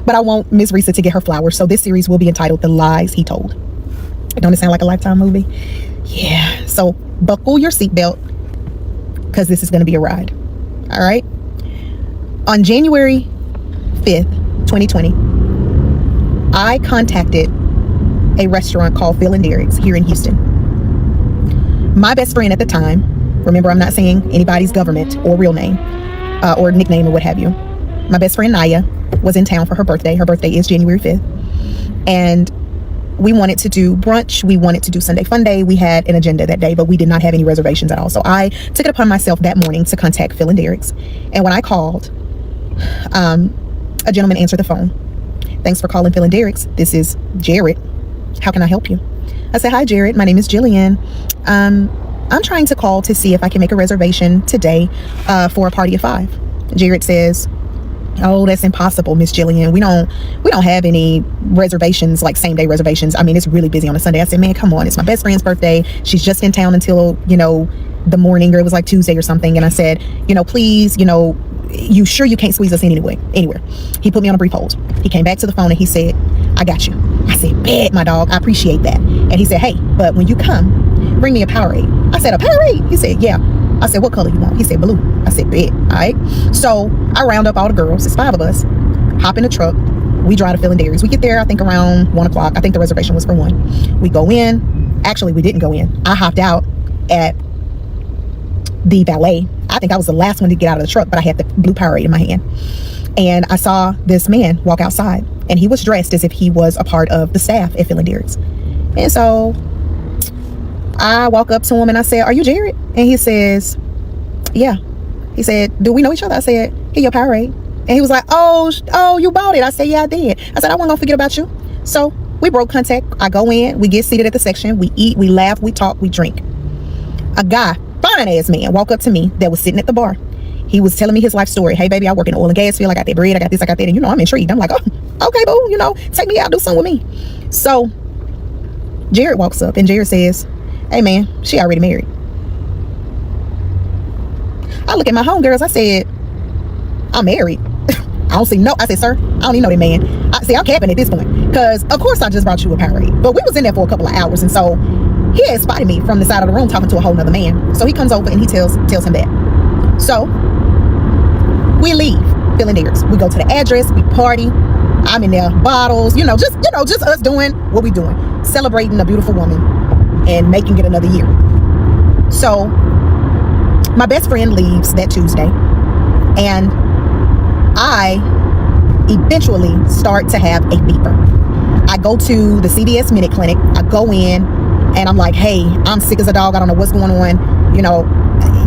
But I want Miss Risa to get her flowers. So this series will be entitled The Lies He Told. Don't it sound like a Lifetime movie? Yeah. So buckle your seatbelt, because this is going to be a ride. All right. On January 5th, 2020, I contacted a restaurant called Phil and Derek's here in Houston. My best friend at the time, remember, I'm not saying anybody's government or real name or nickname or what have you. My best friend Naya was in town for her birthday. Her birthday is January 5th. And we wanted to do brunch. We wanted to do Sunday Fun Day. We had an agenda that day, but we did not have any reservations at all. So I took it upon myself that morning to contact Phil and Derek's. And when I called, a gentleman answered the phone. "Thanks for calling Phil and Derek's. This is Jared. How can I help you?" I said, "Hi, Jared. My name is Jillian. I'm trying to call to see if I can make a reservation today for a party of 5. Jared says, "Oh, that's impossible, Miss Jillian. We don't have any reservations, like same day reservations. I mean, it's really busy on a Sunday." I said, "Man, come on. It's my best friend's birthday. She's just in town until, the morning, or it was like Tuesday or something." And I said, "Please, you sure you can't squeeze us in anywhere?" He put me on a brief hold. He came back to the phone and he said, "I got you." I said, "Bet, my dog. I appreciate that." And he said, "Hey, but when you come, bring me a Powerade." I said, "A Powerade?" He said, "Yeah." I said, "What color you want?" He said, "Blue." I said, "Bet." All right. So I round up all the girls. It's 5 of us. Hop in the truck. We drive to Phil and Derek's. We get there, I think, around 1 o'clock. I think the reservation was for 1. We go in. Actually, we didn't go in. I hopped out at the valet. I think I was the last one to get out of the truck, but I had the blue Powerade in my hand. And I saw this man walk outside, and he was dressed as if he was a part of the staff at Phil and Derek's. And so I walk up to him and I said, "Are you Jared?" And he says, "Yeah." He said, "Do we know each other?" I said, "Here, your Powerade." And he was like, oh, you bought it." I said, "Yeah, I did." I said, "I wasn't gonna forget about you." So we broke contact. I go in, we get seated at the section, we eat, we laugh, we talk, we drink. A guy, fine ass man, walk up to me that was sitting at the bar. He was telling me his life story. "Hey, baby, I work in the oil and gas field. I got that bread, I got this, I got that." And I'm intrigued. I'm like, "Oh, okay, boo, take me out, do something with me." So Jared walks up and Jared says, "Hey man, she already married." I look at my homegirls. I said, "I'm married." I don't see no. I said, "Sir, I don't even know that man." I'm capping at this point, because of course I just brought you a Powerade, but we was in there for a couple of hours, and so he had spotted me from the side of the room talking to a whole nother man. So he comes over and he tells him that. So we leave Phil and Derek's. We go to the address. We party. I'm in there, bottles, just us doing what we doing, celebrating a beautiful woman and making it another year. So my best friend leaves that Tuesday, and I eventually start to have a beeper. I go to the CVS Minute Clinic. I go in and I'm like, "Hey, I'm sick as a dog. I don't know what's going on.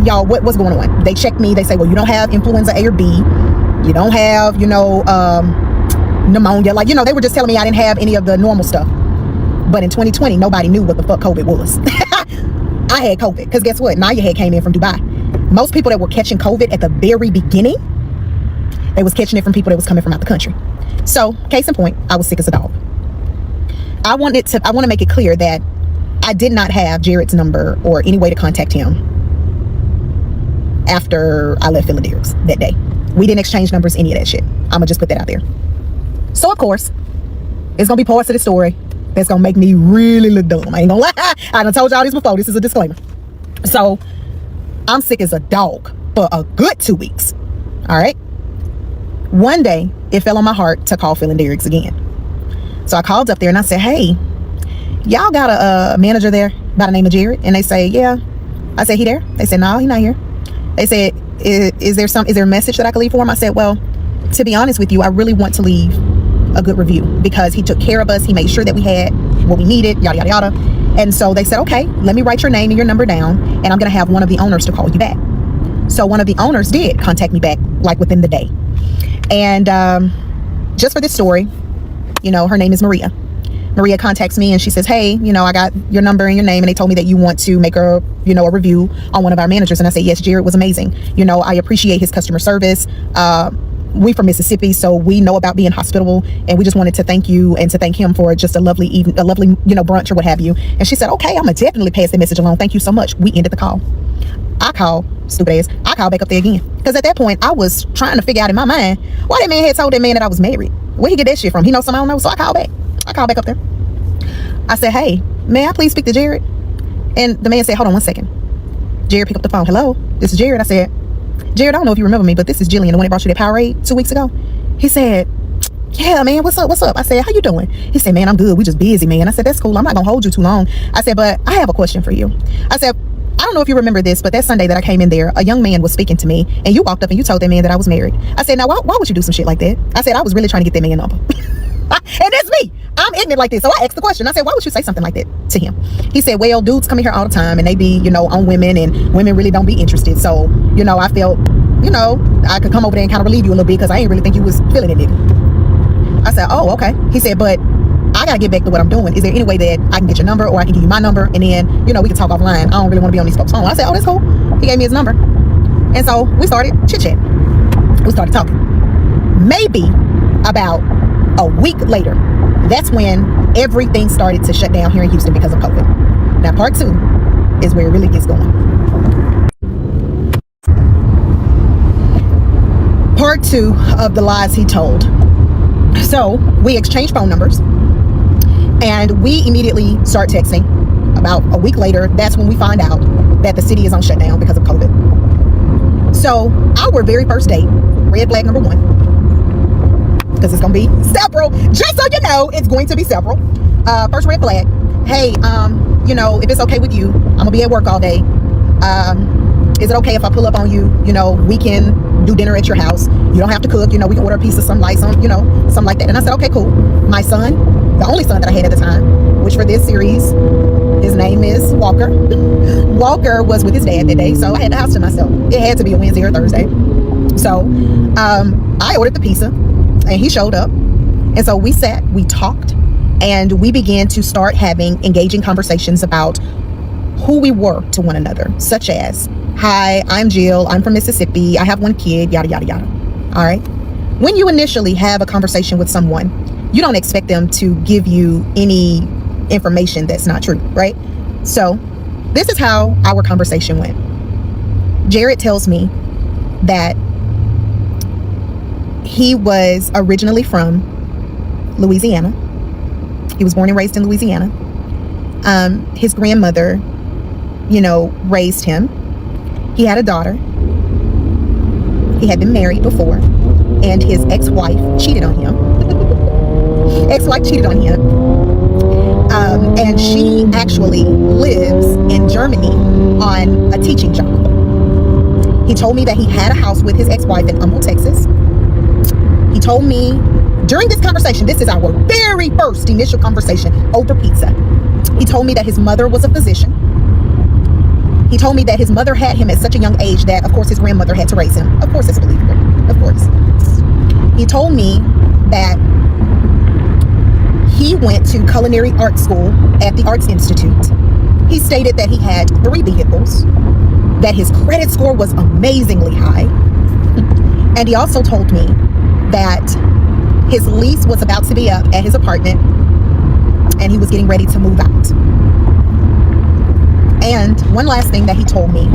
Y'all, what's going on?" They check me. They say, "Well, you don't have influenza A or B. You don't have, pneumonia." Like, they were just telling me I didn't have any of the normal stuff. But in 2020, nobody knew what the fuck COVID was. I had COVID, because guess what? Naya had came in from Dubai. Most people that were catching COVID at the very beginning, they was catching it from people that was coming from out the country. So, case in point, I was sick as a dog. I want to make it clear that I did not have Jared's number or any way to contact him after I left Phil and Derek's that day. We didn't exchange numbers, any of that shit. I'm gonna just put that out there. So of course, it's gonna be parts of the story that's gonna make me really look dumb. I ain't gonna lie. I done told y'all this before. This is a disclaimer. So I'm sick as a dog for a good 2 weeks. All right. One day it fell on my heart to call Phil and Derek's again. So I called up there and I said, "Hey, y'all got a manager there by the name of Jared?" And they say, "Yeah." I said, "He there?" They said, "No, he not here." They said, is there a message that I could leave for him?" I said, "Well, to be honest with you, I really want to leave a good review, because he took care of us. He made sure that we had what we needed, yada, yada, yada." And so they said, "Okay, let me write your name and your number down, and I'm going to have one of the owners to call you back." So one of the owners did contact me back, like within the day. And just for this story, her name is Maria. Maria contacts me and she says, "Hey, I got your number and your name, and they told me that you want to make a review on one of our managers." And I said, "Yes, Jared was amazing. I appreciate his customer service. We from Mississippi, so we know about being hospitable, and we just wanted to thank you and to thank him for just a lovely brunch or what have you." And she said, "Okay, I'm gonna definitely pass the message along. Thank you so much." We ended the call. I called back up there again, because at that point I was trying to figure out in my mind why that man had told that man that I was married. Where he get that shit from? He knows something I don't know. So I called back. I called back up there. I said, hey, may I please speak to Jared? And the man said, hold on one second. Jared picked up the phone. Hello, this is Jared. I said, Jared, I don't know if you remember me, but this is Jillian, the one that brought you that Powerade 2 weeks ago. He said, yeah, man, what's up? I said, how you doing? He said, man, I'm good. We just busy, man. I said, that's cool. I'm not gonna hold you too long. I said, but I have a question for you. I said, I don't know if you remember this, but that Sunday that I came in there, a young man was speaking to me, and you walked up and you told that man that I was married. I said, now, why would you do some shit like that? I said, I was really trying to get that man number. And that's me. I'm ignorant like this. So I asked the question. I said, why would you say something like that to him? He said, well, dudes come in here all the time and they be, on women, and women really don't be interested. So, I felt, I could come over there and kind of relieve you a little bit because I ain't really think you was feeling it, nigga. I said, oh, okay. He said, but I got to get back to what I'm doing. Is there any way that I can get your number, or I can give you my number, and then, we can talk offline? I don't really want to be on these folks' phone. I said, oh, that's cool. He gave me his number. And so we started chit-chatting. We started talking. Maybe about a week later, that's when everything started to shut down here in Houston because of COVID. Now, part 2 is where it really gets going. Part 2 of the lies he told. So we exchanged phone numbers, and we immediately start texting. About a week later, that's when we find out that the city is on shutdown because of COVID. So our very first date, red flag number 1, because it's gonna be several, just so you know, it's going to be several. First red flag, hey, if it's okay with you, I'm gonna be at work all day. Is it okay if I pull up on you? We can do dinner at your house. You don't have to cook. We can order a piece of some lights on, something like that. And I said, okay, cool. My son, the only son that I had at the time, which for this series, his name is Walker. Walker was with his dad that day, so I had the house to myself. It had to be a Wednesday or Thursday. So I ordered the pizza, and he showed up. And so we sat, we talked, and we began to start having engaging conversations about who we were to one another, such as, hi, I'm Jill, I'm from Mississippi, I have 1 kid, yada, yada, yada. All right. When you initially have a conversation with someone, you don't expect them to give you any information that's not true, right? So this is how our conversation went. Jared tells me that he was originally from Louisiana. He was born and raised in Louisiana. His grandmother, raised him. He had a daughter. He had been married before, and his ex-wife cheated on him. Ex-wife cheated on him. And she actually lives in Germany on a teaching job. He told me that he had a house with his ex-wife in Humble, Texas. He told me during this conversation, this is our very first initial conversation over pizza. He told me that his mother was a physician. He told me that his mother had him at such a young age that, of course, his grandmother had to raise him. Of course, it's believable. Of course. He told me that he went to culinary art school at the Arts Institute. He stated that he had 3 vehicles, that his credit score was amazingly high. And he also told me that his lease was about to be up at his apartment and he was getting ready to move out. And one last thing that he told me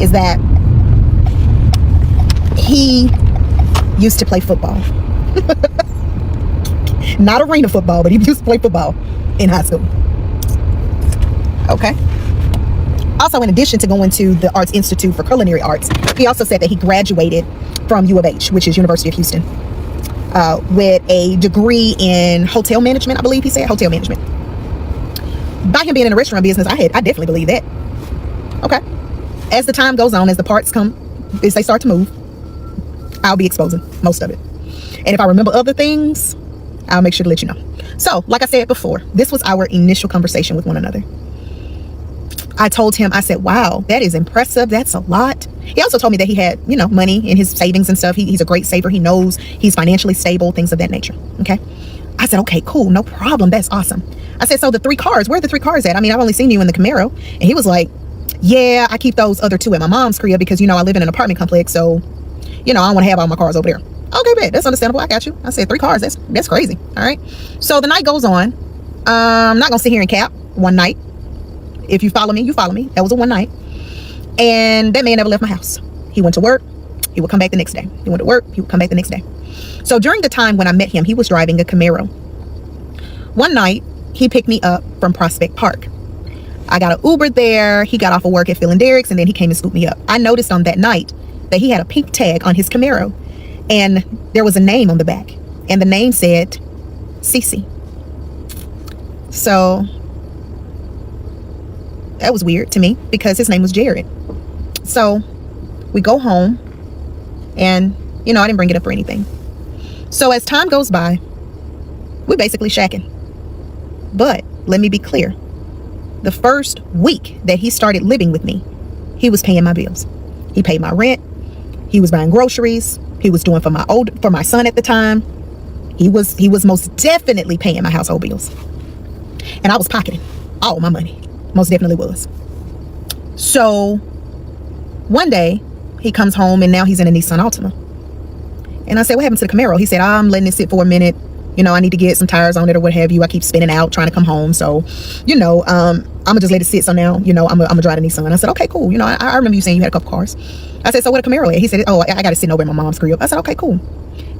is that he used to play football. Not arena football, but he used to play football in high school. Okay. Also, in addition to going to the Arts Institute for Culinary Arts, he also said that he graduated from U of H, which is University of Houston, with a degree in hotel management. I believe he said hotel management. By him being in the restaurant business, I definitely believe that. Okay. As the time goes on, as the parts come, as they start to move, I'll be exposing most of it. And if I remember other things, I'll make sure to let you know. So, like I said before, this was our initial conversation with one another. I told him, I said, wow, that is impressive. That's a lot. He also told me that he had, money in his savings and stuff. He's a great saver. He knows he's financially stable, things of that nature. Okay. I said, okay, cool. No problem. That's awesome. I said, so the 3 cars, where are the 3 cars at? I mean, I've only seen you in the Camaro. And he was like, yeah, I keep those other 2 at my mom's crib because, I live in an apartment complex. So, I don't want to have all my cars over there. Okay, bet. That's understandable. I got you. I said 3 cars. That's crazy. All right. So the night goes on. I'm not going to sit here and cap one night. If you follow me, you follow me. That was a one night. And that man never left my house. He went to work. He would come back the next day. He went to work. He would come back the next day. So during the time when I met him, he was driving a Camaro. One night, he picked me up from Prospect Park. I got an Uber there. He got off of work at Phil and Derek's, and then he came and scooped me up. I noticed on that night that he had a pink tag on his Camaro, and there was a name on the back, and the name said Cece. So that was weird to me because his name was Jared. So we go home, and I didn't bring it up or anything. So as time goes by, we basically shacking. But let me be clear. The first week that he started living with me, he was paying my bills. He paid my rent. He was buying groceries. He was doing for my son at the time. He was most definitely paying my household bills. And I was pocketing all my money. Most definitely was. So one day he comes home, and now he's in a Nissan Altima. And I said, what happened to the Camaro? He said, I'm letting it sit for a minute. I need to get some tires on it or what have you. I keep spinning out trying to come home. So, I'm gonna just let it sit. So now, I'm gonna drive the Nissan. I said, okay, cool. I remember you saying you had a couple cars. I said, so what a Camaro at? He said, oh, I got it sitting over in my mom's crib. I said, okay, cool.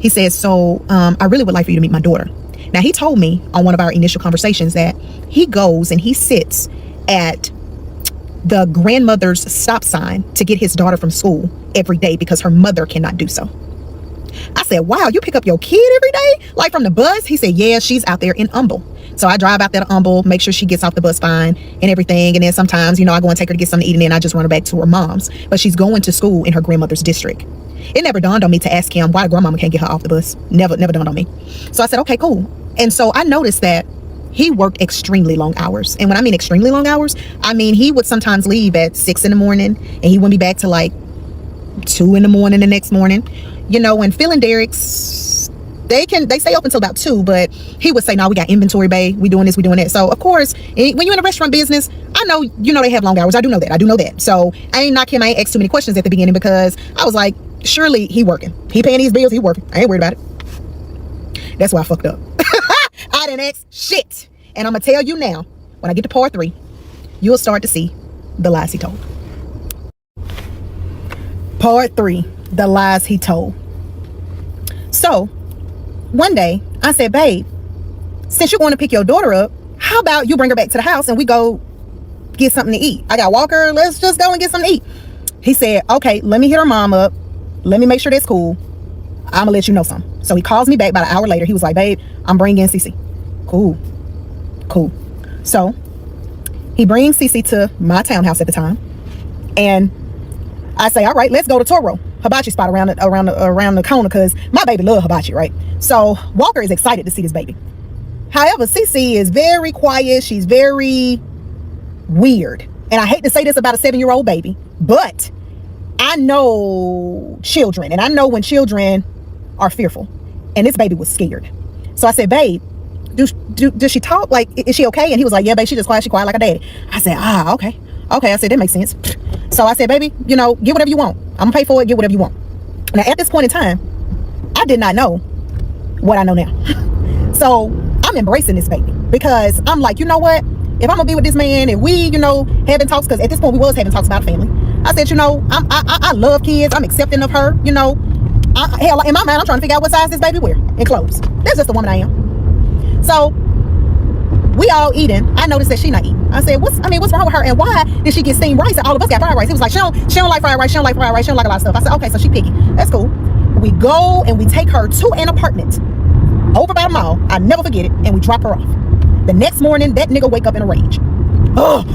He said, so I really would like for you to meet my daughter. Now, he told me on one of our initial conversations that he goes and he sits at the grandmother's stop sign to get his daughter from school every day because her mother cannot do so. I said, wow, you pick up your kid every day? Like from the bus? He said, yeah, she's out there in Humble. So I drive out there to Humble, make sure she gets off the bus fine and everything. And then sometimes, I go and take her to get something to eat, and then I just run her back to her mom's. But she's going to school in her grandmother's district. It never dawned on me to ask him why grandmama can't get her off the bus. Never dawned on me. So I said, okay, cool. And so I noticed that he worked extremely long hours. And when I mean extremely long hours, I mean he would sometimes leave at 6 in the morning and he wouldn't be back till like 2 in the morning the next morning. When Phil and Derek's, they stay open till about 2, but he would say, no, we got inventory, babe. We doing this, we doing that. So of course, when you're in a restaurant business, I know, they have long hours. I do know that. So I ain't knock him. I ain't asked too many questions at the beginning because I was like, surely he working. He paying these bills, he working. I ain't worried about it. That's why I fucked up. I didn't ask shit. And I'm gonna tell you now, when I get to part 3, you'll start to see the lies he told. Part 3, the lies he told. So one day I said, babe, since you're going to pick your daughter up, how about you bring her back to the house and we go get something to eat? I got Walker. Let's just go and get something to eat. He said, okay, let me hit her mom up. Let me make sure that's cool. I'm gonna let you know something. So he calls me back about an hour later. He was like, babe, I'm bringing Cece. Cool. So he brings Cece to my townhouse at the time. And I say, all right, let's go to Toro hibachi spot around the corner, because my baby love hibachi, right? So Walker is excited to see this baby. However, Cece is very quiet. She's very weird. And I hate to say this about a 7-year-old baby, but I know children, and I know when children are fearful, and this baby was scared. So I said, babe, does she talk? Like, is she okay? And he was like, yeah, babe, she just quiet. She quiet like a daddy. I said, okay. I said, that makes sense. So I said, baby, get whatever you want. I'm gonna pay for it. Get whatever you want. Now, at this point in time, I did not know what I know now. So I'm embracing this baby because I'm like, you know what? If I'm gonna be with this man and we, having talks, because at this point we was having talks about family. I said, I love kids. I'm accepting of her. Hell, in my mind, I'm trying to figure out what size this baby wear in clothes. That's just the woman I am. So we all eating. I noticed that she not eating. I said, what's wrong with her, and why did she get steamed rice and all of us got fried rice? He was like, she don't like fried rice. She don't like fried rice. She don't like a lot of stuff. I said, okay, so she picky. That's cool. We go and we take her to an apartment over by the mall. I never forget it. And we drop her off. The next morning, that nigga wake up in a rage. I'm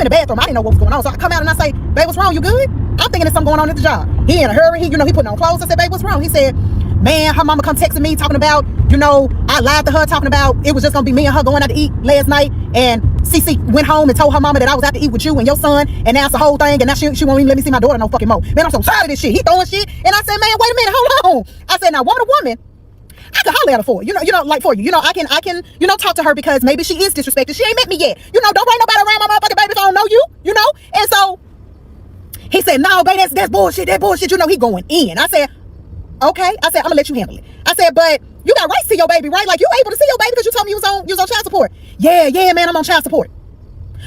in the bathroom. I didn't know what was going on. So I come out and I say, babe, what's wrong? You good? I'm thinking there's something going on at the job. He in a hurry. He putting on clothes. I said, babe, what's wrong? He said, man, her mama come texting me talking about, I lied to her talking about it was just gonna be me and her going out to eat last night, and Cece went home and told her mama that I was out to eat with you and your son, and now it's the whole thing, and now she won't even let me see my daughter no fucking more. Man, I'm so tired of this shit. He throwing shit, and I said, man, wait a minute, hold on. I said, now woman, I can holler at her for you. Like for you. I can talk to her because maybe she is disrespected. She ain't met me yet. Don't bring nobody around my motherfucking baby if I don't know you, And so he said, no, baby, that's bullshit. That bullshit. He going in. I said, okay. I said, I'm gonna let you handle it. I said, but you got rights to your baby, right? Like, you able to see your baby because you told me you was on child support. Yeah, man, I'm on child support.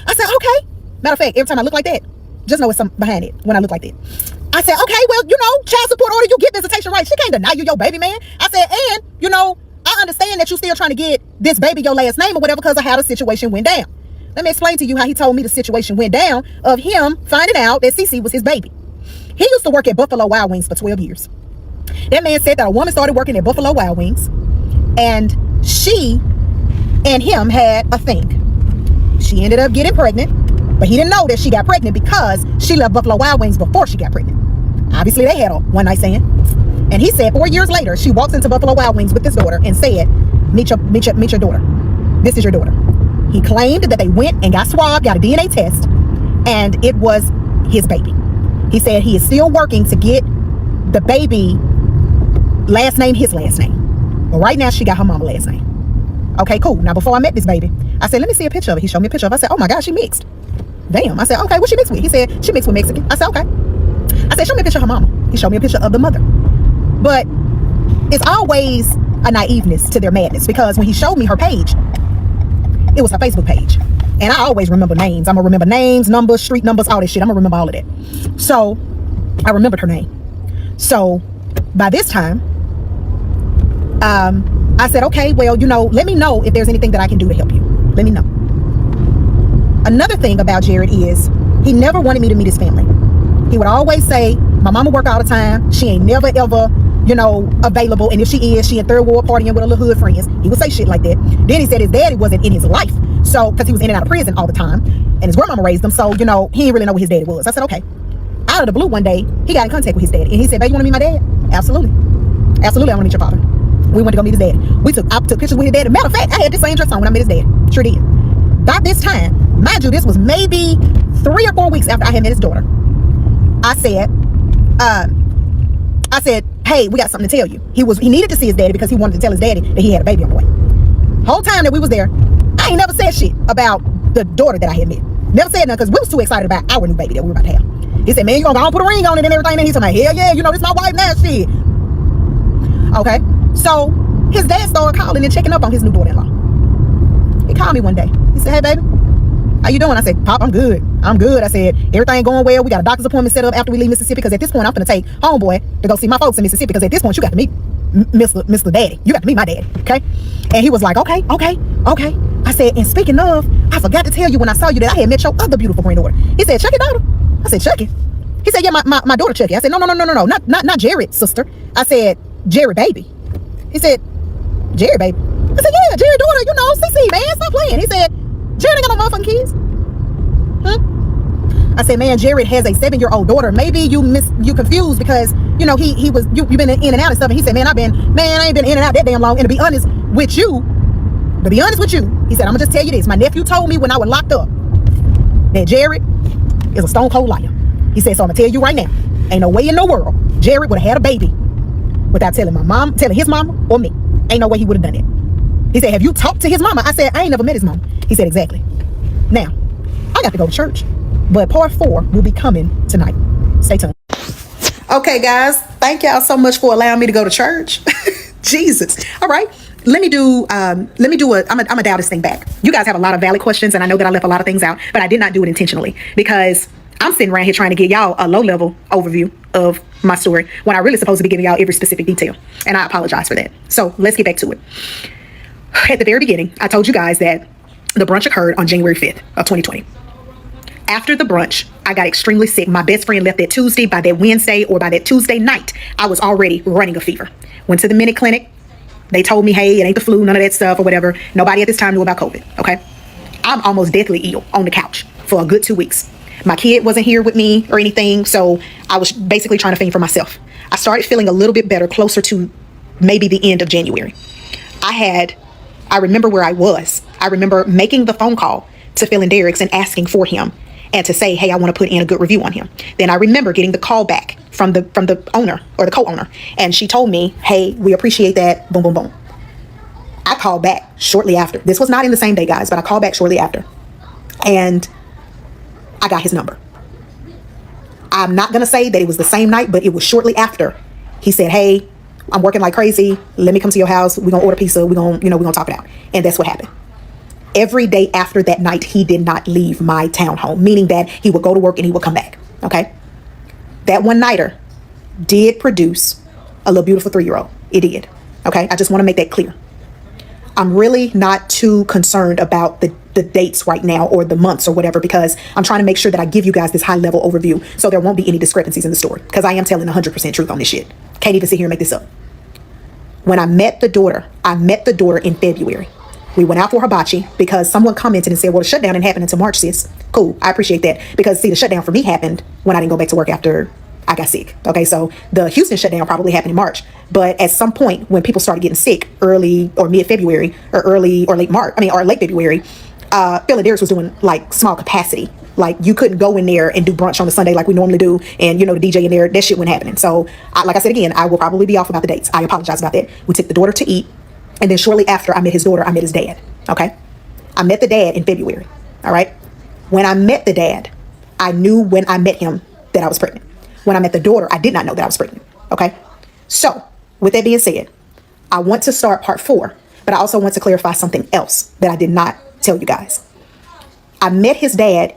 I said, okay. Matter of fact, every time I look like that, just know it's something behind it when I look like that. I said, okay, well, child support order, you get visitation rights. She can't deny you your baby, man. I said, and, I understand that you still trying to get this baby your last name or whatever because of how the situation went down. Let me explain to you how he told me the situation went down of him finding out that Cece was his baby. He used to work at Buffalo Wild Wings for 12 years. That man said that a woman started working at Buffalo Wild Wings and she and him had a thing. She ended up getting pregnant, but he didn't know that she got pregnant because she left Buffalo Wild Wings before she got pregnant. Obviously, they had a one night stand. And he said 4 years later, she walks into Buffalo Wild Wings with his daughter and said, meet your daughter. This is your daughter. He claimed that they went and got swabbed, got a DNA test, and it was his baby. He said he is still working to get the baby last name his last name. But right now, she got her mama last name. Okay, cool. Now, before I met this baby, I said, let me see a picture of it. He showed me a picture of it. I said, oh my God, she mixed. Damn. I said, okay, what she mixed with? He said, she mixed with Mexican. I said, okay. I said, show me a picture of her mama. He showed me a picture of the mother. But it's always a naiveness to their madness because when he showed me her page, it was her Facebook page. And I always remember names. I'm going to remember names, numbers, street numbers, all this shit. I'm going to remember all of that. So I remembered her name. So by this time, I said, okay, well, let me know if there's anything that I can do to help you. Let me know. Another thing about Jared is he never wanted me to meet his family. He would always say, my mama work all the time. She ain't never, ever, available. And if she is, she in third world partying with her little hood friends. He would say shit like that. Then he said his daddy wasn't in his life. So, because he was in and out of prison all the time. And his grandmama raised him. So, he didn't really know what his daddy was. I said, okay. Out of the blue one day, he got in contact with his daddy. And he said, babe, you want to meet my dad? Absolutely. Absolutely, I want to meet your father. We went to go meet his daddy. I took pictures with his daddy. Matter of fact, I had the same dress on when I met his dad. Sure did. By this time, mind you, this was maybe 3 or 4 weeks after I had met his daughter. I said, hey, we got something to tell you. He needed to see his daddy because he wanted to tell his daddy that he had a baby on the way. Whole time that we was there, I ain't never said shit about the daughter that I had met. Never said nothing because we was too excited about our new baby that we were about to have. He said, man, you gonna go put a ring on it and everything. And he's like, hell yeah, this my wife now, shit. Okay. So his dad started calling and checking up on his new daughter-in-law. He called me one day. He said, hey, baby, how you doing? I said, Pop, I'm good. I said, everything going well. We got a doctor's appointment set up after we leave Mississippi because at this point, I'm going to take homeboy to go see my folks in Mississippi because at this point, you got to meet Mr. Daddy. You got to meet my daddy, okay? And he was like, okay. I said, and speaking of, I forgot to tell you when I saw you that I had met your other beautiful granddaughter. He said, Chucky daughter? I said, Chucky? He said, yeah, my daughter Chucky. I said, no, not Jared, sister. I said, Jared baby. He said, Jared baby. I said, yeah, Jared daughter, CC, man, stop playing. He said, Jared ain't got no motherfucking kids. I said, man, Jared has a 7-year-old daughter. Maybe you confused because, you've been in and out and stuff. And he said, I ain't been in and out that damn long. And to be honest with you, he said, I'm gonna just tell you this. My nephew told me when I was locked up that Jared is a stone cold liar. He said, so I'm gonna tell you right now, ain't no way in the world Jared would have had a baby without telling his mama or me. Ain't no way he would have done it. He said, have you talked to his mama? I said, I ain't never met his mama. He said, exactly. Now, I got to go to church, but part 4 will be coming tonight. Stay tuned. Okay, guys, thank y'all so much for allowing me to go to church. Jesus. All right. I'm gonna dial this thing back. You guys have a lot of valid questions, and I know that I left a lot of things out, but I did not do it intentionally because I'm sitting around here trying to give y'all a low-level overview of my story when I really supposed to be giving y'all every specific detail, and I apologize for that. So let's get back to it. At the very beginning, I told you guys that the brunch occurred on January 5th of 2020. After the brunch, I got extremely sick. My best friend left that Tuesday. By that Wednesday or by that Tuesday night, I was already running a fever. Went to the minute clinic. They told me, hey, it ain't the flu, none of that stuff or whatever. Nobody at this time knew about COVID, okay? I'm almost deathly ill on the couch for a good 2 weeks. My kid wasn't here with me or anything, so I was basically trying to fend for myself. I started feeling a little bit better closer to maybe the end of January. I remember where I was. I remember making the phone call to Phil and Derek's and asking for him and to say, hey, I want to put in a good review on him. Then I remember getting the call back from the owner or the co-owner. And she told me, hey, we appreciate that. Boom, boom, boom. I called back shortly after. This was not in the same day, guys, but I called back shortly after. And I got his number. I'm not going to say that it was the same night, but it was shortly after. He said, hey, I'm working like crazy. Let me come to your house. We're going to order pizza. We're going to talk it out. And that's what happened. Every day after that night, he did not leave my townhome, meaning that he would go to work and he would come back. Okay. that one-nighter did produce a little beautiful 3-year-old. It did. Okay, I just want to make that clear. I'm really not too concerned about the dates right now or the months or whatever, because I'm trying to make sure that I give you guys this high level overview so there won't be any discrepancies in the story, because I am telling 100% truth on this shit. Can't even sit here and make this up. When I met the daughter in February. We went out for hibachi because someone commented and said, well, the shutdown didn't happen until March, sis. Cool, I appreciate that, because see, the shutdown for me happened when I didn't go back to work after I got sick. Okay, so the Houston shutdown probably happened in March, but at some point when people started getting sick early or mid-February or early or late March, or late February, Philadelphia was doing like small capacity. Like you couldn't go in there and do brunch on a Sunday like we normally do, and the DJ in there, that shit wasn't happening. So like I said again, I will probably be off about the dates. I apologize about that. We took the daughter to eat, and then shortly after I met his daughter, I met his dad. Okay, I met the dad in February. All right, when I met the dad, I knew when I met him that I was pregnant. When I met the daughter, I did not know that I was pregnant. Okay, so with that being said, I want to start part 4, but I also want to clarify something else that I did not tell you guys. I met his dad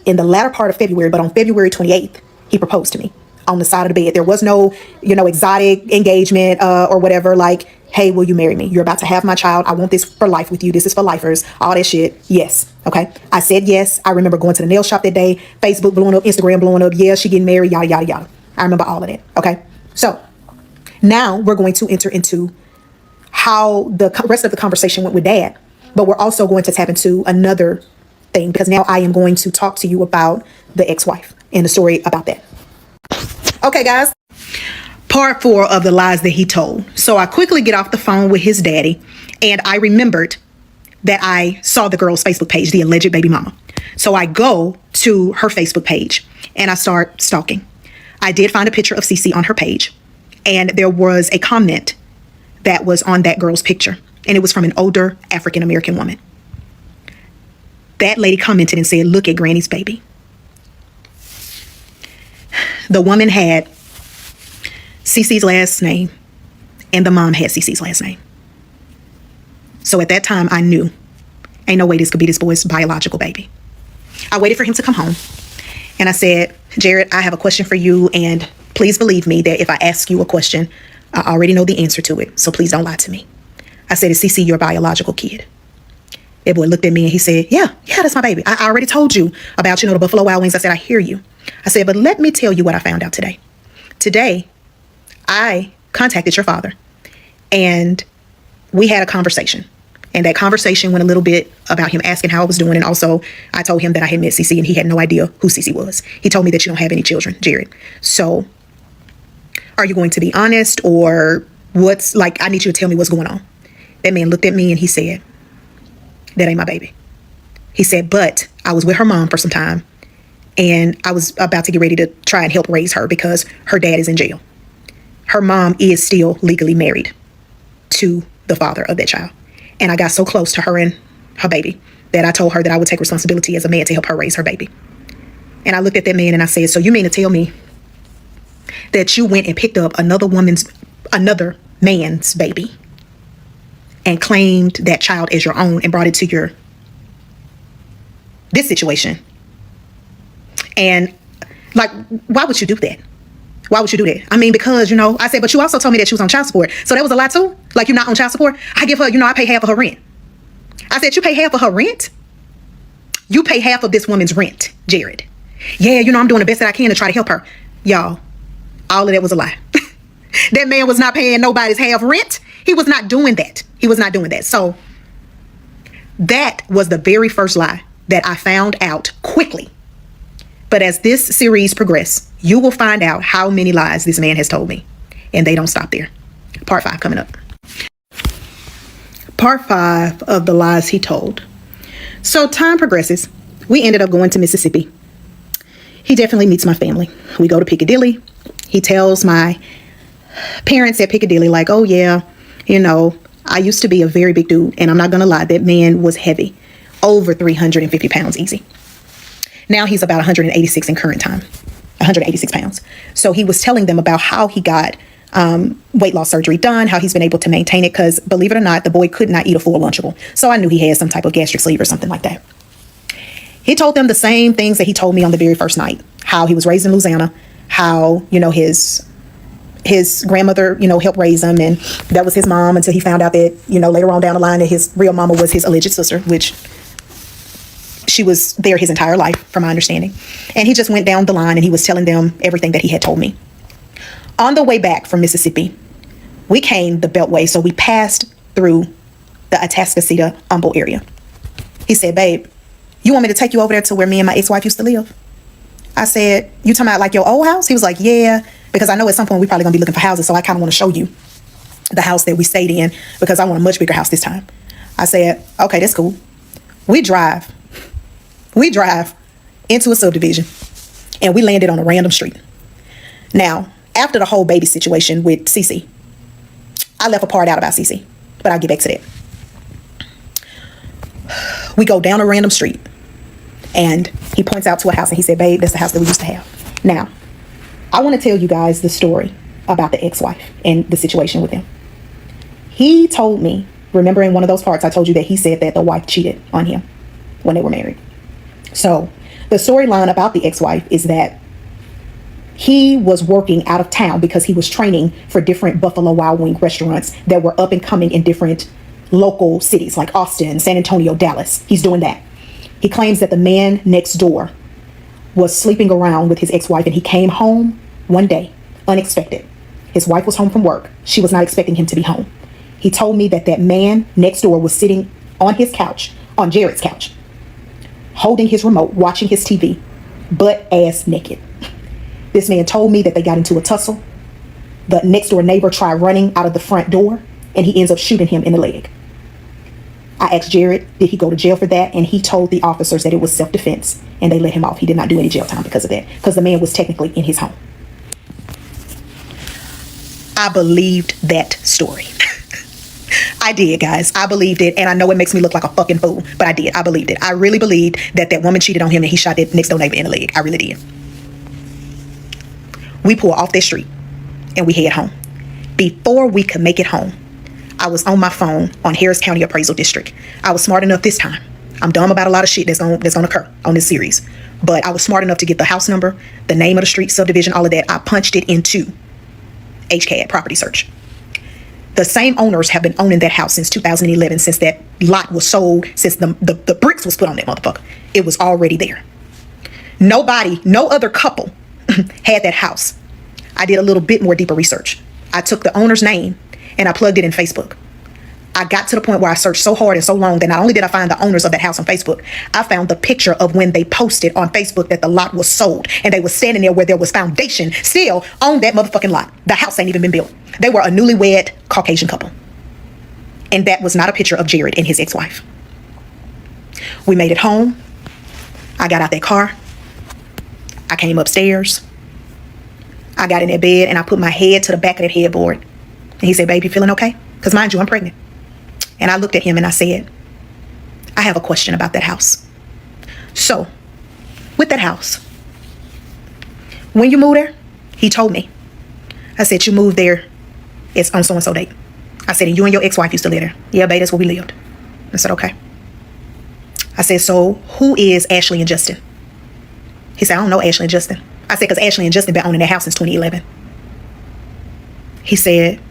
in the latter part of February, but on February 28th, he proposed to me on the side of the bed. There was no, exotic engagement or whatever, like, hey, will you marry me? You're about to have my child. I want this for life with you. This is for lifers. All that shit. Yes. Okay. I said yes. I remember going to the nail shop that day. Facebook blowing up. Instagram blowing up. Yeah, she getting married. Yada, yada, yada. I remember all of that. Okay. So now we're going to enter into how the rest of the conversation went with dad. But we're also going to tap into another thing, because now I am going to talk to you about the ex-wife and the story about that. Okay, guys. Part 4 of the lies that he told. So I quickly get off the phone with his daddy, and I remembered that I saw the girl's Facebook page, the alleged baby mama. So I go to her Facebook page and I start stalking. I did find a picture of Cece on her page, and there was a comment that was on that girl's picture, and it was from an older African-American woman. That lady commented and said, look at Granny's baby. The woman had Cece's last name, and the mom had Cece's last name. So at that time, I knew, ain't no way this could be this boy's biological baby. I waited for him to come home, and I said, Jared, I have a question for you, and please believe me that if I ask you a question, I already know the answer to it, so please don't lie to me. I said, is Cece your biological kid? That boy looked at me and he said, yeah, that's my baby. I already told you about, the Buffalo Wild Wings. I said, I hear you. I said, but let me tell you what I found out today. Today, I contacted your father and we had a conversation. And that conversation went a little bit about him asking how I was doing. And also I told him that I had met Cece and he had no idea who Cece was. He told me that you don't have any children, Jared. So are you going to be honest, or I need you to tell me what's going on. That man looked at me and he said, that ain't my baby. He said, but I was with her mom for some time and I was about to get ready to try and help raise her because her dad is in jail. Her mom is still legally married to the father of that child. And I got so close to her and her baby that I told her that I would take responsibility as a man to help her raise her baby. And I looked at that man and I said, so you mean to tell me that you went and picked up another man's baby and claimed that child as your own and brought it to this situation? And why would you do that? Why would you do that? I mean, because, I said, but you also told me that she was on child support. So that was a lie too? Like, you're not on child support? I give her, I pay half of her rent. I said, you pay half of her rent? You pay half of this woman's rent, Jared. Yeah, I'm doing the best that I can to try to help her. Y'all, all of that was a lie. That man was not paying nobody's half rent. He was not doing that. So that was the very first lie that I found out quickly. But as this series progresses, you will find out how many lies this man has told me. And they don't stop there. Part 5 coming up. Part 5 of the lies he told. So time progresses. We ended up going to Mississippi. He definitely meets my family. We go to Piccadilly. He tells my parents at Piccadilly, like, oh yeah, I used to be a very big dude. And I'm not going to lie, that man was heavy. Over 350 pounds easy. Now he's about 186 in current time. 186 pounds. So he was telling them about how he got weight loss surgery done, how he's been able to maintain it, because believe it or not, the boy could not eat a full Lunchable. So I knew he had some type of gastric sleeve or something like that. He told them the same things that he told me on the very first night. How he was raised in Louisiana, how, his grandmother, helped raise him, and that was his mom until he found out that, later on down the line that his real mama was his alleged sister, which she was there his entire life, from my understanding. And he just went down the line and he was telling them everything that he had told me. On the way back from Mississippi, we came the Beltway, so we passed through the Atascocita-Humble area. He said, babe, you want me to take you over there to where me and my ex-wife used to live? I said, you talking about like your old house? He was like, yeah, because I know at some point we probably gonna be looking for houses, so I kind of want to show you the house that we stayed in because I want a much bigger house this time. I said, okay, that's cool. We drive into a subdivision and we landed on a random street. Now, after the whole baby situation with Cece, I left a part out about Cece, but I'll get back to that. We go down a random street and he points out to a house and he said, babe, that's the house that we used to have. Now, I want to tell you guys the story about the ex-wife and the situation with him. He told me, remember in one of those parts, I told you that he said that the wife cheated on him when they were married. So the storyline about the ex-wife is that he was working out of town because he was training for different Buffalo Wild Wing restaurants that were up and coming in different local cities like Austin, San Antonio, Dallas. He's doing that. He claims that the man next door was sleeping around with his ex-wife and he came home one day, unexpected. His wife was home from work. She was not expecting him to be home. He told me that that man next door was sitting on his couch, on Jared's couch, holding his remote, watching his TV, butt ass naked. This man told me that they got into a tussle. The next door neighbor tried running out of the front door and he ends up shooting him in the leg. I asked Jared, did he go to jail for that? And he told the officers that it was self-defense and they let him off. He did not do any jail time because of that, because the man was technically in his home. I believed that story. I did, guys. I believed it. And I know it makes me look like a fucking fool, but I did. I believed it. I really believed that that woman cheated on him and he shot that next door neighbor in the leg. I really did. We pull off that street and we head home. Before we could make it home, I was on my phone on Harris County Appraisal District. I was smart enough this time. I'm dumb about a lot of shit that's gonna occur on this series. But I was smart enough to get the house number, the name of the street, subdivision, all of that. I punched it into HCAD, property search. The same owners have been owning that house since 2011, since that lot was sold, since the bricks was put on that motherfucker. It was already there. Nobody, no other couple had that house. I did a little bit more deeper research. I took the owner's name and I plugged it in Facebook. I got to the point where I searched so hard and so long that not only did I find the owners of that house on Facebook, I found the picture of when they posted on Facebook that the lot was sold and they were standing there where there was foundation still on that motherfucking lot. The house ain't even been built. They were a newlywed Caucasian couple. And that was not a picture of Jared and his ex-wife. We made it home. I got out that car. I came upstairs. I got in that bed and I put my head to the back of that headboard. And he said, baby, you feeling okay? Because mind you, I'm pregnant. And I looked at him and I said, I have a question about that house. So, with that house, when you moved there, he told me. I said, you moved there, it's on so-and-so date. I said, and you and your ex-wife used to live there. Yeah, babe, that's where we lived. I said, okay. I said, so who is Ashley and Justin? He said, I don't know Ashley and Justin. I said, because Ashley and Justin been owning that house since 2011. He said,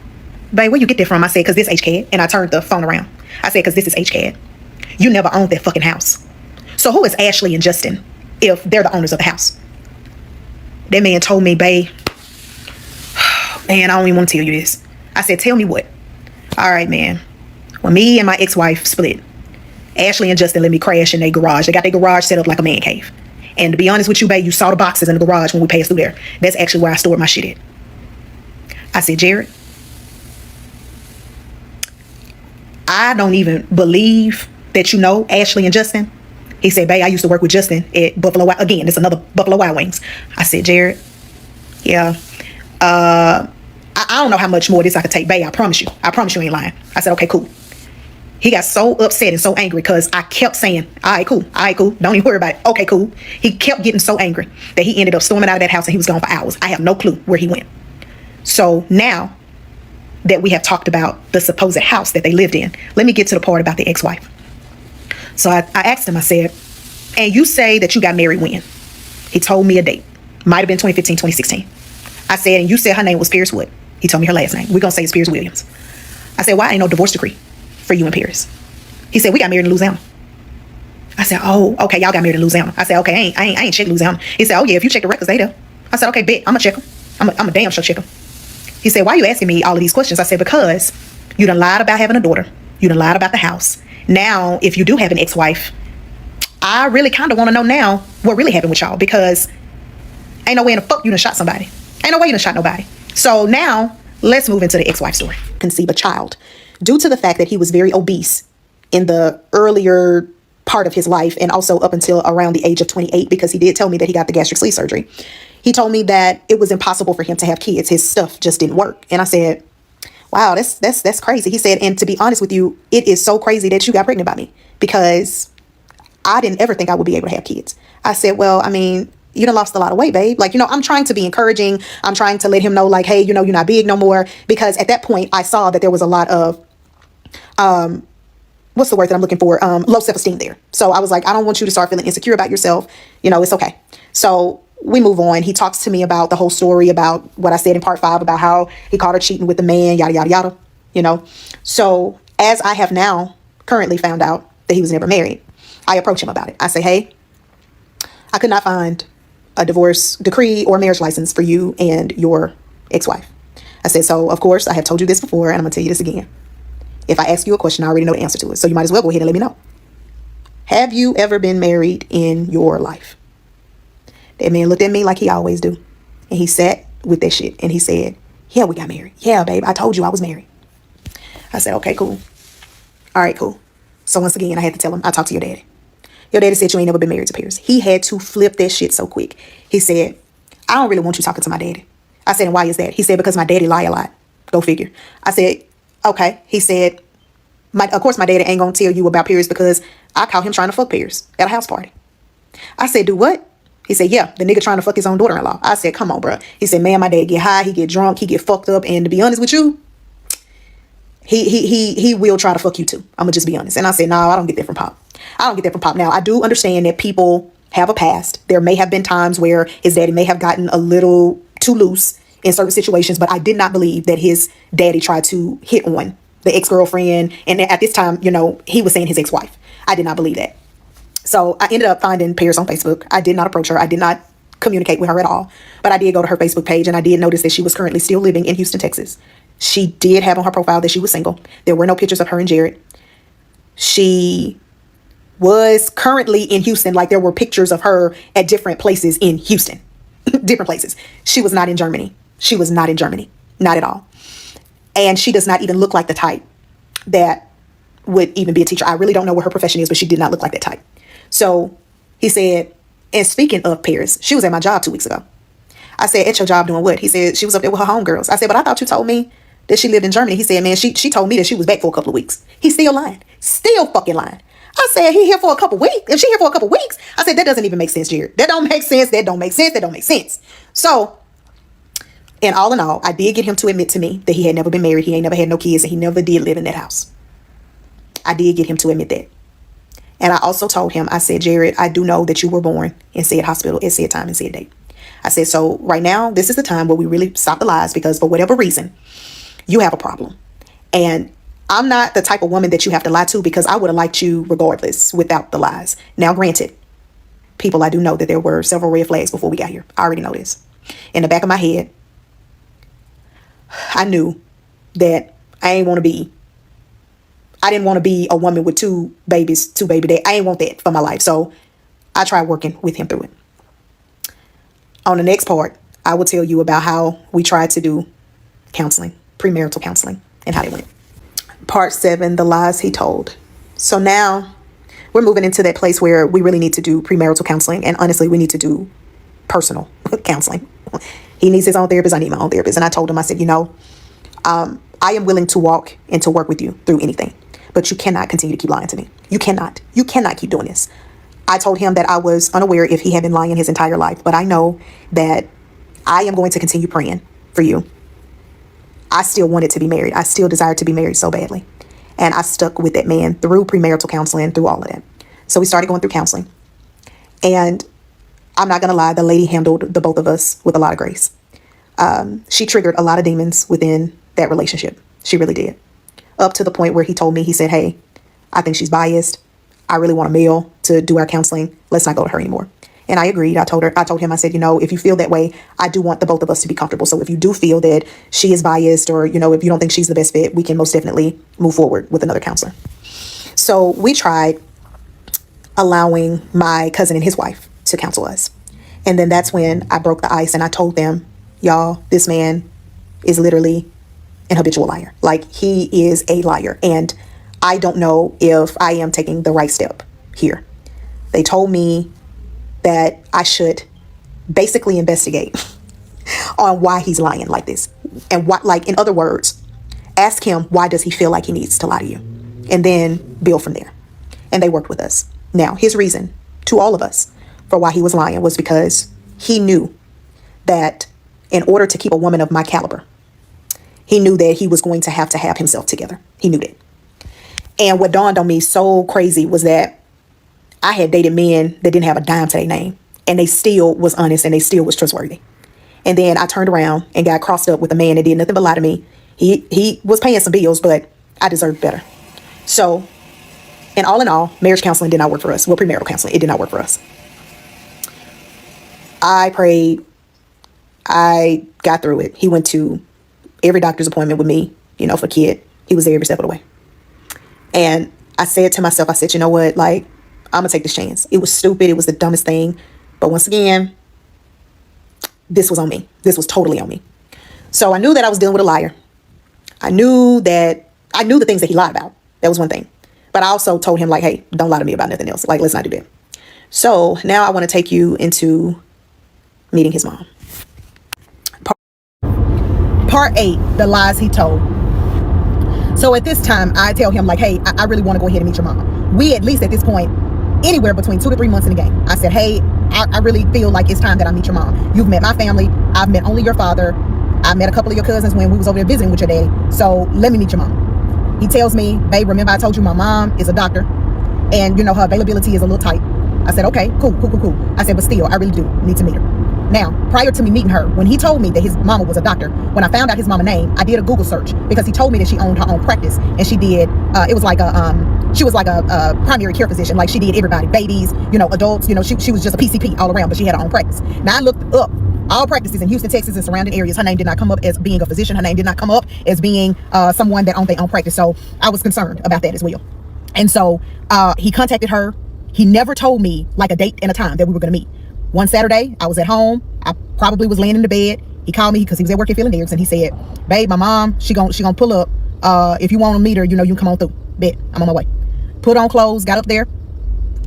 babe, where you get that from? I said, because this HCAD. And I turned the phone around. I said, because this is HCAD. You never owned that fucking house. So who is Ashley and Justin if they're the owners of the house? That man told me, babe, man, I don't even want to tell you this. I said, tell me what? All right, man. When me and my ex-wife split, Ashley and Justin let me crash in their garage. They got their garage set up like a man cave. And to be honest with you, babe, you saw the boxes in the garage when we passed through there. That's actually where I stored my shit at. I said, Jared, I don't even believe that you know Ashley and Justin. He said, babe, I used to work with Justin at Buffalo. Again, it's another Buffalo Wild Wings. I said, Jared, yeah. I don't know how much more of this I could take, babe. I promise you. I promise you ain't lying. I said, okay, cool. He got so upset and so angry because I kept saying, all right, cool. Don't even worry about it. Okay, cool. He kept getting so angry that he ended up storming out of that house and he was gone for hours. I have no clue where he went. So now that we have talked about the supposed house that they lived in, let me get to the part about the ex-wife. So I asked him, I said, and you say that you got married when? He told me a date. Might have been 2015, 2016. I said, and you said her name was Pierce Wood. He told me her last name. We're going to say it's Pierce Williams. I said, why ain't no divorce decree for you and Pierce? He said, we got married in Louisiana. I said, oh, okay, y'all got married in Louisiana. I said, okay, I ain't checked Louisiana. He said, oh yeah, if you check the records, they there. I said, okay, bet, I'm gonna check them. I'm a damn sure check them. He said, why are you asking me all of these questions? I said, because you done lied about having a daughter. You done lied about the house. Now, if you do have an ex-wife, I really kind of want to know now what really happened with y'all, because ain't no way in the fuck you done shot somebody. Ain't no way you done shot nobody. So now, let's move into the ex-wife story. Conceive a child. Due to the fact that he was very obese in the earlier part of his life, and also up until around the age of 28, because he did tell me that he got the gastric sleeve surgery. He told me that it was impossible for him to have kids. His stuff just didn't work. And I said, wow, that's crazy. He said, and to be honest with you, it is so crazy that you got pregnant by me, because I didn't ever think I would be able to have kids. I said, well, I mean, you done lost a lot of weight, babe. Like, I'm trying to be encouraging. I'm trying to let him know, like, hey, you're not big no more. Because at that point, I saw that there was a lot of, what's the word that I'm looking for? Low self-esteem there. So I was like, I don't want you to start feeling insecure about yourself. It's okay. So we move on. He talks to me about the whole story, about what I said in part 5, about how he caught her cheating with the man, yada, yada, yada, So as I have now currently found out that he was never married, I approach him about it. I say, hey, I could not find a divorce decree or marriage license for you and your ex-wife. I said, so of course, I have told you this before, and I'm gonna tell you this again. If I ask you a question, I already know the answer to it. So you might as well go ahead and let me know. Have you ever been married in your life? That man looked at me like he always do. And he sat with that shit. And he said, yeah, we got married. Yeah, babe, I told you I was married. I said, okay, cool. All right, cool. So once again, I had to tell him, I talked to your daddy. Your daddy said you ain't never been married to Pierce. He had to flip that shit so quick. He said, I don't really want you talking to my daddy. I said, and why is that? He said, because my daddy lie a lot. Go figure. I said, okay. He said, of course my daddy ain't gonna tell you about Pierce, because I caught him trying to fuck Pierce at a house party. I said, do what? He said, yeah, the nigga trying to fuck his own daughter-in-law. I said, come on, bro. He said, man, my dad get high, he get drunk, he get fucked up, and to be honest with you, he will try to fuck you too. I'm gonna just be honest. And I said, no, I don't get that from Pop. I don't get that from Pop. Now, I do understand that people have a past. There may have been times where his daddy may have gotten a little too loose in certain situations, but I did not believe that his daddy tried to hit on the ex-girlfriend. And at this time, he was saying his ex-wife. I did not believe that. So I ended up finding Pierce on Facebook. I did not approach her. I did not communicate with her at all. But I did go to her Facebook page, and I did notice that she was currently still living in Houston, Texas. She did have on her profile that she was single. There were no pictures of her and Jared. She was currently in Houston. Like, there were pictures of her at different places in Houston. Different places. She was not in Germany. She was not in Germany. Not at all. And she does not even look like the type that would even be a teacher. I really don't know what her profession is, but she did not look like that type. So he said, and speaking of Paris, she was at my job 2 weeks ago. I said, at your job doing what? He said, she was up there with her homegirls. I said, but I thought you told me that she lived in Germany. He said, man, she told me that she was back for a couple of weeks. He's still lying. Still fucking lying. I said, he here for a couple weeks. If she here for a couple weeks, I said, that doesn't even make sense, Jared. That don't make sense. That don't make sense. That don't make sense. So, and all in all, I did get him to admit to me that he had never been married. He ain't never had no kids, and he never did live in that house. I did get him to admit that. And I also told him, I said, Jared, I do know that you were born in said hospital at said time and said date. I said, so right now, this is the time where we really stop the lies, because for whatever reason, you have a problem. And I'm not the type of woman that you have to lie to, because I would have liked you regardless without the lies. Now, granted, people, I do know that there were several red flags before we got here. I already know this. In the back of my head, I knew that I didn't want to be a woman with two baby dads. I ain't want that for my life. So I tried working with him through it. On the next part, I will tell you about how we tried to do counseling, premarital counseling, and how they went. Part 7, the lies he told. So now we're moving into that place where we really need to do premarital counseling. And honestly, we need to do personal counseling. He needs his own therapist. I need my own therapist. And I told him, I said, I am willing to walk and to work with you through anything, but you cannot continue to keep lying to me. You cannot keep doing this. I told him that I was unaware if he had been lying his entire life, but I know that I am going to continue praying for you. I still wanted to be married. I still desired to be married so badly. And I stuck with that man through premarital counseling, through all of that. So we started going through counseling. And I'm not going to lie, the lady handled the both of us with a lot of grace. She triggered a lot of demons within that relationship. She really did. Up to the point where he told me, he said, hey, I think she's biased. I really want a male to do our counseling. Let's not go to her anymore. And I agreed. I told him, I said, if you feel that way, I do want the both of us to be comfortable. So if you do feel that she is biased, or, if you don't think she's the best fit, we can most definitely move forward with another counselor. So we tried allowing my cousin and his wife to counsel us. And then that's when I broke the ice and I told them, y'all, this man is literally an habitual liar. Like, he is a liar. And I don't know if I am taking the right step here. They told me that I should basically investigate on why he's lying like this. And what, like, in other words, ask him, why does he feel like he needs to lie to you? And then build from there. And they worked with us. Now, his reason to all of us for why he was lying was because he knew that in order to keep a woman of my caliber, he knew that he was going to have himself together. He knew that. And what dawned on me so crazy was that I had dated men that didn't have a dime to their name, and they still was honest and they still was trustworthy. And then I turned around and got crossed up with a man that did nothing but lie to me. He was paying some bills, but I deserved better. So, and all in all, marriage counseling did not work for us. Well, premarital counseling, it did not work for us. I prayed. I got through it. He went to every doctor's appointment with me, for kid. He was there every step of the way. And I said to myself, I said, you know what? Like, I'm going to take this chance. It was stupid. It was the dumbest thing. But once again, this was on me. This was totally on me. So I knew that I was dealing with a liar. I knew the things that he lied about. That was one thing. But I also told him, like, hey, don't lie to me about nothing else. Like, let's not do that. So now I want to take you into meeting his mom. Part 8, the lies he told. So at this time, I tell him, like, hey, I really want to go ahead and meet your mom. We, at least at this point, anywhere between 2 to 3 months in the game. I said, hey, I really feel like it's time that I meet your mom. You've met my family. I've met only your father. I met a couple of your cousins when we was over there visiting with your daddy. So let me meet your mom. He tells me, babe, remember I told you my mom is a doctor and, her availability is a little tight. I said, okay, cool. I said, but still, I really do need to meet her. Now, prior to me meeting her, when he told me that his mama was a doctor, when I found out his mama name, I did a Google search because he told me that she owned her own practice, and she did, it was like she was like a primary care physician. Like, she did everybody, babies, adults, she was just a PCP all around, but she had her own practice. Now, I looked up all practices in Houston, Texas, and surrounding areas. Her name did not come up as being a physician. Her name did not come up as being someone that owned their own practice. So I was concerned about that as well. And so he contacted her. He never told me like a date and a time that we were going to meet. One Saturday, I was at home. I probably was laying in the bed. He called me because he was at work at Feeling Deers, and he said, babe, my mom, she gonna pull up. If you want to meet her, you can come on through. Bet, I'm on my way. Put on clothes, got up there,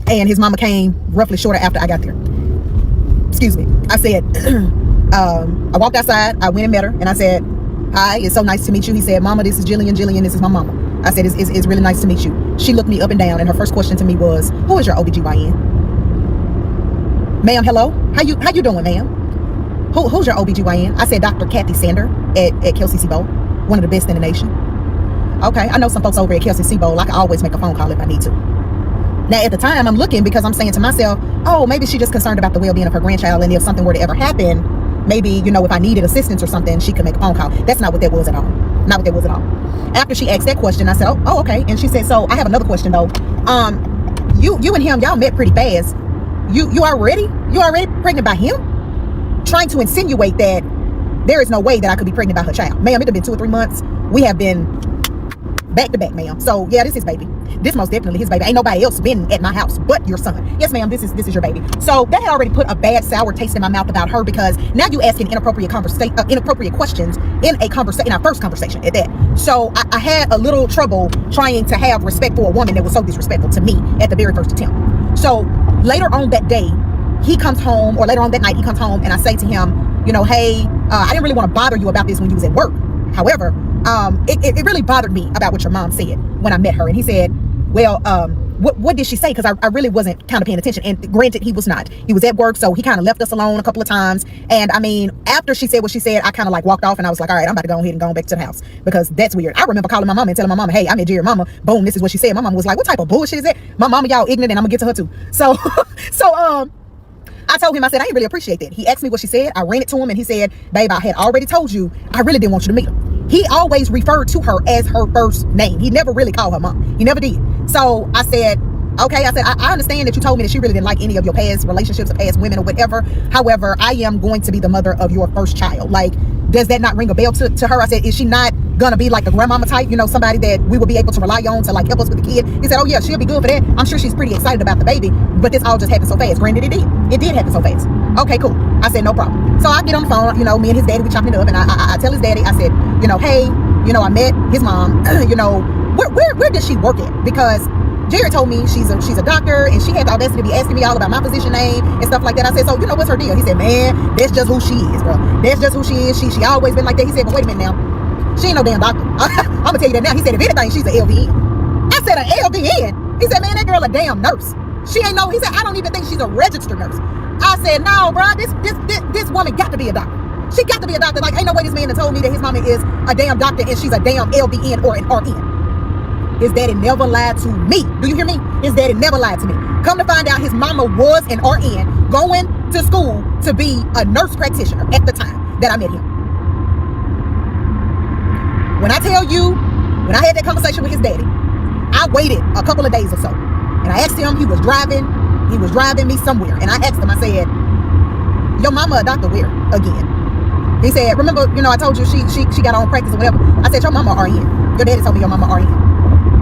and his mama came roughly shortly after I got there. Excuse me. I said, I walked outside, I went and met her, and I said, hi, it's so nice to meet you. He said, mama, this is Jillian. Jillian, this is my mama. I said, it's really nice to meet you. She looked me up and down, and her first question to me was, who is your OBGYN? Ma'am, hello? How you doing, ma'am? Who's your OBGYN? I said, Dr. Kathy Sander at Kelsey Bowl, one of the best in the nation. Okay, I know some folks over at Kelsey Bowl. I can always make a phone call if I need to. Now, at the time, I'm looking because I'm saying to myself, oh, maybe she's just concerned about the well-being of her grandchild, and if something were to ever happen, maybe, if I needed assistance or something, she could make a phone call. That's not what that was at all. Not what that was at all. After she asked that question, I said, oh, okay. And she said, so I have another question, though. You and him, y'all met pretty fast. You already pregnant by him? Trying to insinuate that there is no way that I could be pregnant by her child. Ma'am, it have been 2 or 3 months. We have been back to back, ma'am. So yeah, this is baby. This most definitely his baby. Ain't nobody else been at my house but your son. Yes, ma'am, this is your baby. So that had already put a bad sour taste in my mouth about her, because now you asking inappropriate questions in our first conversation at that. So I had a little trouble trying to have respect for a woman that was so disrespectful to me at the very first attempt. So later on that day, he comes home, or later on that night, he comes home, and I say to him, hey, I didn't really want to bother you about this when you was at work. However, it really bothered me about what your mom said when I met her. And he said, well, what did she say? Because I really wasn't kind of paying attention. And granted, he was not. He was at work, so he kind of left us alone a couple of times. And I mean, after she said what she said, I kind of like walked off, and I was like, all right, I'm about to go ahead and go back to the house, because that's weird. I remember calling my mama and telling my mama, hey, I met Jerry mama. Boom, this is what she said. My mama was like, what type of bullshit is that? My mama, y'all ignorant, and I'm gonna get to her too. So I told him, I said, I didn't really appreciate that. He asked me what she said. I ran it to him and he said, babe, I had already told you, I really didn't want you to meet her. He always referred to her as her first name. He never really called her mom. He never did. So I said, okay, I said, I understand that you told me that she really didn't like any of your past relationships or past women or whatever. However, I am going to be the mother of your first child. Like, does that not ring a bell to her? I said, is she not gonna be like a grandmama type, you know, somebody that we will be able to rely on to like help us with the kid? He said, oh yeah, she'll be good for that. I'm sure she's pretty excited about the baby, but this all just happened so fast. Granted, it did happen so fast. Okay, cool. I said, no problem. So I get on the phone, you know, me and his daddy, we chopping it up, and I tell his daddy, I said, you know, hey, you know, I met his mom, you know, where does she work at? Because Jerry told me she's a doctor, and she had the audacity to be asking me all about my physician name and stuff like that. I said, so, you know, what's her deal? He said, man, that's just who she is, bro. That's just who she is. She always been like that. He said, but wait a minute now. She ain't no damn doctor. I'm gonna tell you that now. He said, if anything, she's an LVN. I said, an LVN? He said, man, that girl a damn nurse. She ain't no, he said, I don't even think she's a registered nurse. I said, no, bro, this woman got to be a doctor. She got to be a doctor. Like, ain't no way this man that told me that his mama is a damn doctor and she's a damn LVN or an RN. His daddy never lied to me. Do you hear me? His daddy never lied to me. Come to find out, his mama was an RN going to school to be a nurse practitioner at the time that I met him. When I tell you, when I had that conversation with his daddy, I waited a couple of days or so. And I asked him, he was driving me somewhere. And I asked him, I said, your mama a doctor where again? He said, remember, you know, I told you she got her own practice or whatever. I said, your mama RN. Your daddy told me your mama RN.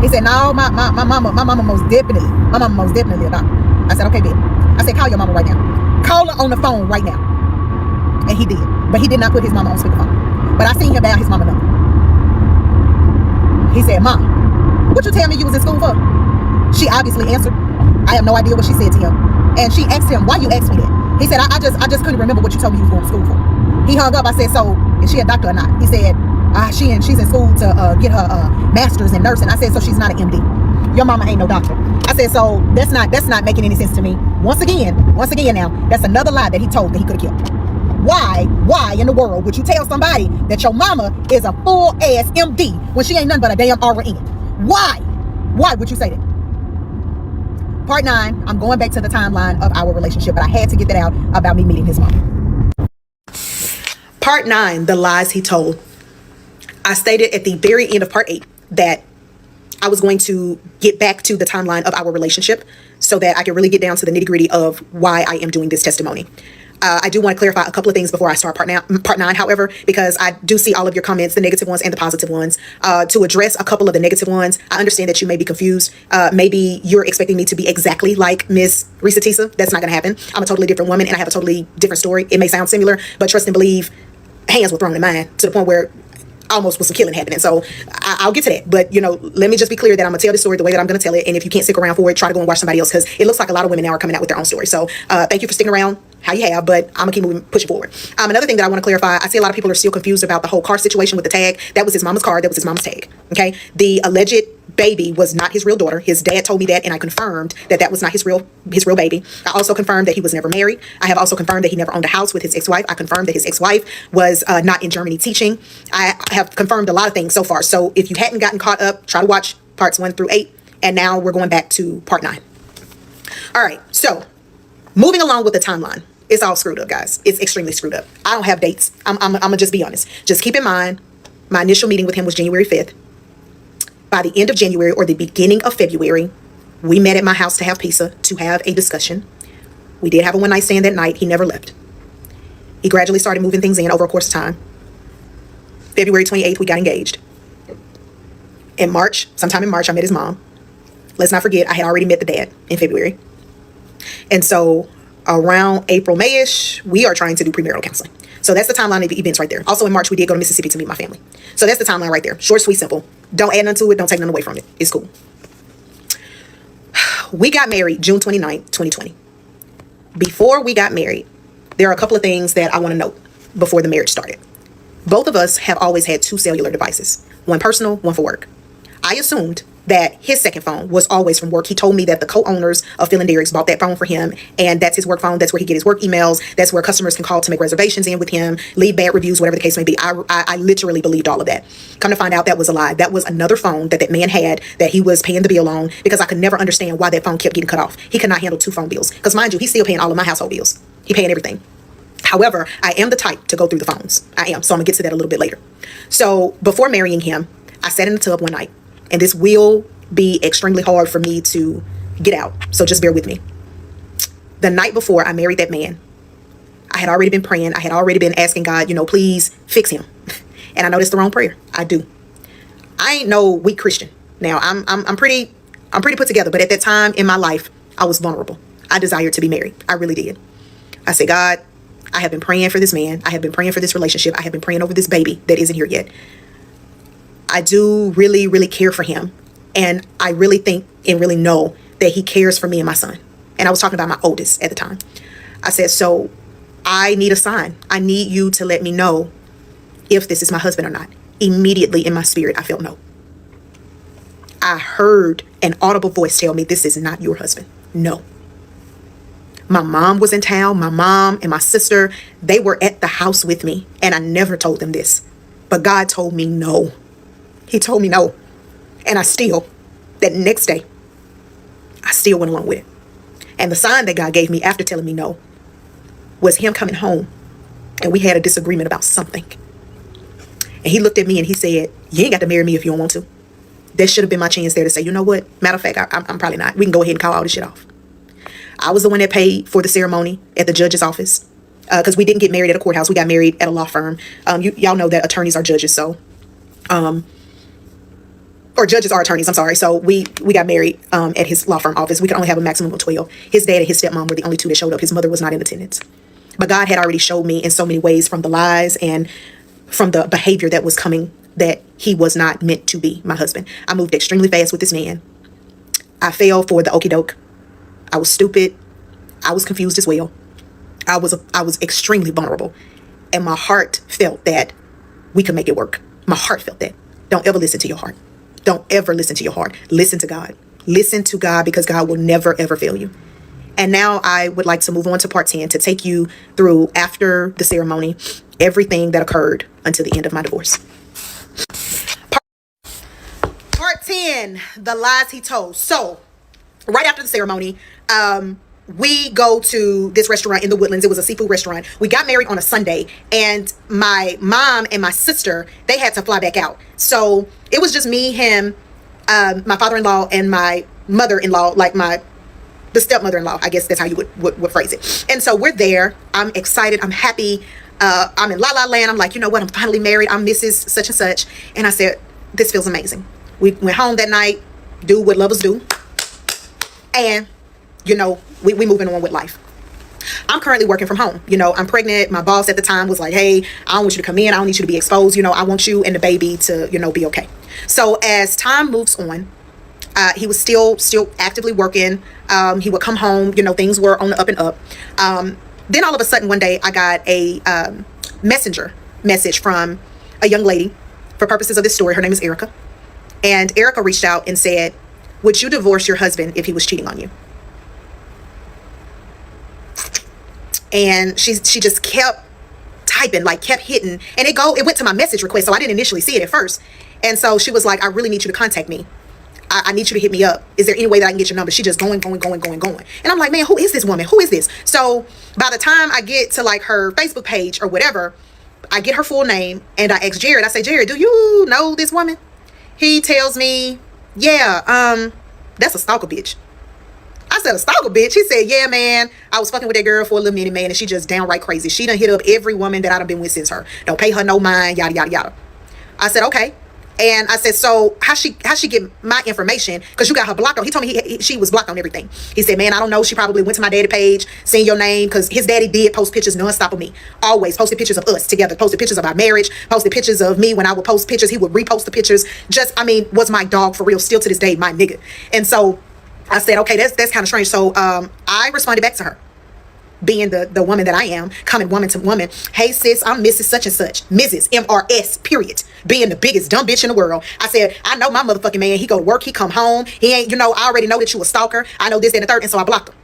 He said, no, my mama most definitely a doctor. I said, okay, babe. I said, call your mama right now. Call her on the phone right now. And he did. But he did not put his mama on speakerphone. But I seen him dial his mama number. He said, Mom, what you tell me you was in school for? She obviously answered. I have no idea what she said to him. And she asked him, why you asked me that? He said, I just couldn't remember what you told me you was going to school for. He hung up. I said, so is she a doctor or not? He said, she's in school to get her master's in nursing. I said, so she's not an MD. Your mama ain't no doctor. I said, so that's not making any sense to me. Once again now, that's another lie that he told that he could have killed. Why in the world would you tell somebody that your mama is a full ass MD when she ain't nothing but a damn RN? Why would you say that? Part 9, I'm going back to the timeline of our relationship, but I had to get that out about me meeting his mom. Part 9, the lies he told. I stated at the very end of part 8 that I was going to get back to the timeline of our relationship so that I could really get down to the nitty-gritty of why I am doing this testimony. I do want to clarify a couple of things before I start part 9, however, because I do see all of your comments, the negative ones and the positive ones. To address a couple of the negative ones, I understand that you may be confused. Maybe you're expecting me to be exactly like Miss Risa Tisa. That's not going to happen. I'm a totally different woman and I have a totally different story. It may sound similar, but trust and believe, hands were thrown in mine to the point where almost was some killing happening. So I'll get to that. But, you know, let me just be clear that I'm going to tell the story the way that I'm going to tell it. And if you can't stick around for it, try to go and watch somebody else, because it looks like a lot of women now are coming out with their own story. So thank you for sticking around how you have, but I'm gonna keep moving, pushing forward. Another thing that I want to clarify, I see a lot of people are still confused about the whole car situation with the tag. That was his mama's car. That was his mama's tag. Okay. The alleged baby was not his real daughter. His dad told me that, and I confirmed that that was not his real baby. I also confirmed that he was never married. I have also confirmed that he never owned a house with his ex-wife. I confirmed that his ex-wife was not in Germany teaching. I have confirmed a lot of things so far. So if you hadn't gotten caught up, try to watch parts 1 through 8. And now we're going back to part 9. All right. So moving along with the timeline. It's all screwed up, guys. It's extremely screwed up. I don't have dates. I'm gonna just be honest. Just keep in mind, my initial meeting with him was January 5th. By the end of January or the beginning of February, we met at my house to have pizza, to have a discussion. We did have a one-night stand that night. He never left. He gradually started moving things in over a course of time. February 28th, we got engaged. In March, sometime in March, I met his mom. Let's not forget, I had already met the dad in February. And so around April, May-ish, we are trying to do premarital counseling. So that's the timeline of the events right there. Also in March, we did go to Mississippi to meet my family. So that's the timeline right there. Short, sweet, simple. Don't add none to it. Don't take none away from it. It's cool. We got married June 29th, 2020. Before we got married, there are a couple of things that I want to note before the marriage started. Both of us have always had 2 cellular devices. One personal, one for work. I assumed that his second phone was always from work. He told me that the co-owners of Phil and Derek's bought that phone for him, and that's his work phone. That's where he get his work emails. That's where customers can call to make reservations in with him, leave bad reviews, whatever the case may be. I literally believed all of that. Come to find out, that was a lie. That was another phone that man had that he was paying the bill on, because I could never understand why that phone kept getting cut off. He could not handle 2 phone bills, because mind you, he's still paying all of my household bills. He paying everything. However, I am the type to go through the phones. I am. So I'm gonna get to that a little bit later. So before marrying him, I sat in the tub one night, and this will be extremely hard for me to get out. So just bear with me. The night before I married that man, I had already been praying. I had already been asking God, please fix him. And I know that's the wrong prayer. I do. I ain't no weak Christian. Now I'm pretty put together, but at that time in my life, I was vulnerable. I desired to be married. I really did. I said, God, I have been praying for this man. I have been praying for this relationship. I have been praying over this baby that isn't here yet. I do really, really care for him. And I really think and really know that he cares for me and my son. And I was talking about my oldest at the time. I said, so I need a sign. I need you to let me know if this is my husband or not. Immediately in my spirit, I felt no. I heard an audible voice tell me, this is not your husband. No. My mom was in town. My mom and my sister, they were at the house with me. And I never told them this. But God told me no. He told me no. And that next day, I still went along with it. And the sign that God gave me after telling me no was him coming home. And we had a disagreement about something. And he looked at me and he said, you ain't got to marry me if you don't want to. There should have been my chance there to say, you know what? Matter of fact, I'm probably not. We can go ahead and call all this shit off. I was the one that paid for the ceremony at the judge's office. Because we didn't get married at a courthouse. We got married at a law firm. Y'all know that attorneys are judges. So, or judges are attorneys. I'm sorry. So we got married at his law firm office. We could only have a maximum of 12. His dad and his stepmom were the only two that showed up. His mother was not in attendance. But God had already showed me in so many ways from the lies and from the behavior that was coming that he was not meant to be my husband. I moved extremely fast with this man. I fell for the okie doke. I was stupid. I was confused as well. I was extremely vulnerable. And my heart felt that we could make it work. My heart felt that. Don't ever listen to your heart. Don't ever listen to your heart. Listen to God. Listen to God, because God will never, ever fail you. And now I would like to move on to part 10 to take you through, after the ceremony, everything that occurred until the end of my divorce. Part 10, the lies he told. So right after the ceremony, we go to this restaurant in the Woodlands. It was a seafood restaurant. We got married on a Sunday, and my mom and my sister, they had to fly back out. So it was just me, him, my father-in-law, and my mother-in-law, like the stepmother-in-law, I guess that's how you would phrase it. And so we're there. I'm excited. I'm happy. I'm in La La Land. I'm like, you know what? I'm finally married. I'm Mrs. Such and such. And I said, this feels amazing. We went home that night, do what lovers do. And, we moving on with life. I'm currently working from home. I'm pregnant. My boss at the time was like, hey, I don't want you to come in. I don't need you to be exposed. I want you and the baby to, be okay. So as time moves on, he was still actively working. He would come home, things were on the up and up. Then all of a sudden one day I got a messenger message from a young lady. For purposes of this story, her name is Erica. And Erica reached out and said, would you divorce your husband if he was cheating on you? And she just kept typing, kept hitting, and it went to my message request. So I didn't initially see it at first. And so she was like, I really need you to contact me. I need you to hit me up. Is there any way that I can get your number? She just going. And I'm like, man, who is this woman? Who is this? So by the time I get to her Facebook page or whatever, I get her full name and I ask Jared, I say, Jared, do you know this woman? He tells me, yeah, that's a stalker bitch. I said, a stalker bitch? He said, yeah, man, I was fucking with that girl for a little minute, man, and she just downright crazy. She done hit up every woman that I've been with since her. Don't pay her no mind, yada, yada, yada. I said, okay. And I said, so how she get my information? Because you got her blocked on. He told me she was blocked on everything. He said, man, I don't know. She probably went to my daddy page, seen your name, because his daddy did post pictures nonstop of me. Always posted pictures of us together, posted pictures of our marriage, posted pictures of me. When I would post pictures, he would repost the pictures. Was my dog for real, still to this day, my nigga. And so I said, okay, that's kind of strange. So I responded back to her, being the woman that I am, coming woman to woman. Hey, sis, I'm Mrs. Such and Such. Mrs. MRS, period. Being the biggest dumb bitch in the world. I said, I know my motherfucking man. He go to work. He come home. He ain't, I already know that you a stalker. I know this, that, and the third. And so I blocked him.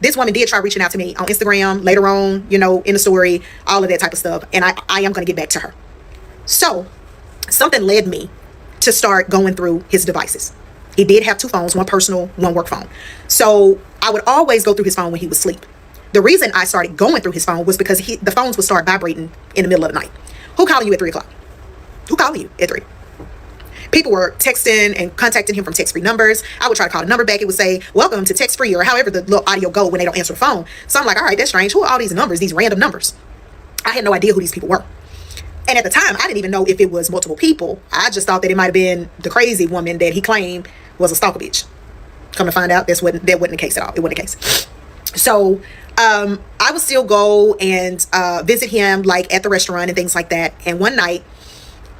This woman did try reaching out to me on Instagram later on, in the story, all of that type of stuff. And I am going to get back to her. So something led me to start going through his devices. He did have two phones, one personal, one work phone. So I would always go through his phone when he was asleep. The reason I started going through his phone was because the phones would start vibrating in the middle of the night. Who calling you at 3 o'clock? Who calling you at 3? People were texting and contacting him from text-free numbers. I would try to call the number back. It would say, welcome to text-free, or however the little audio go when they don't answer the phone. So I'm like, all right, that's strange. Who are all these numbers, these random numbers? I had no idea who these people were. And at the time, I didn't even know if it was multiple people. I just thought that it might have been the crazy woman that he claimed was a stalker bitch. Come to find out, that wasn't the case at all. It wasn't the case. So I would still go and visit him, like at the restaurant and things like that. And one night,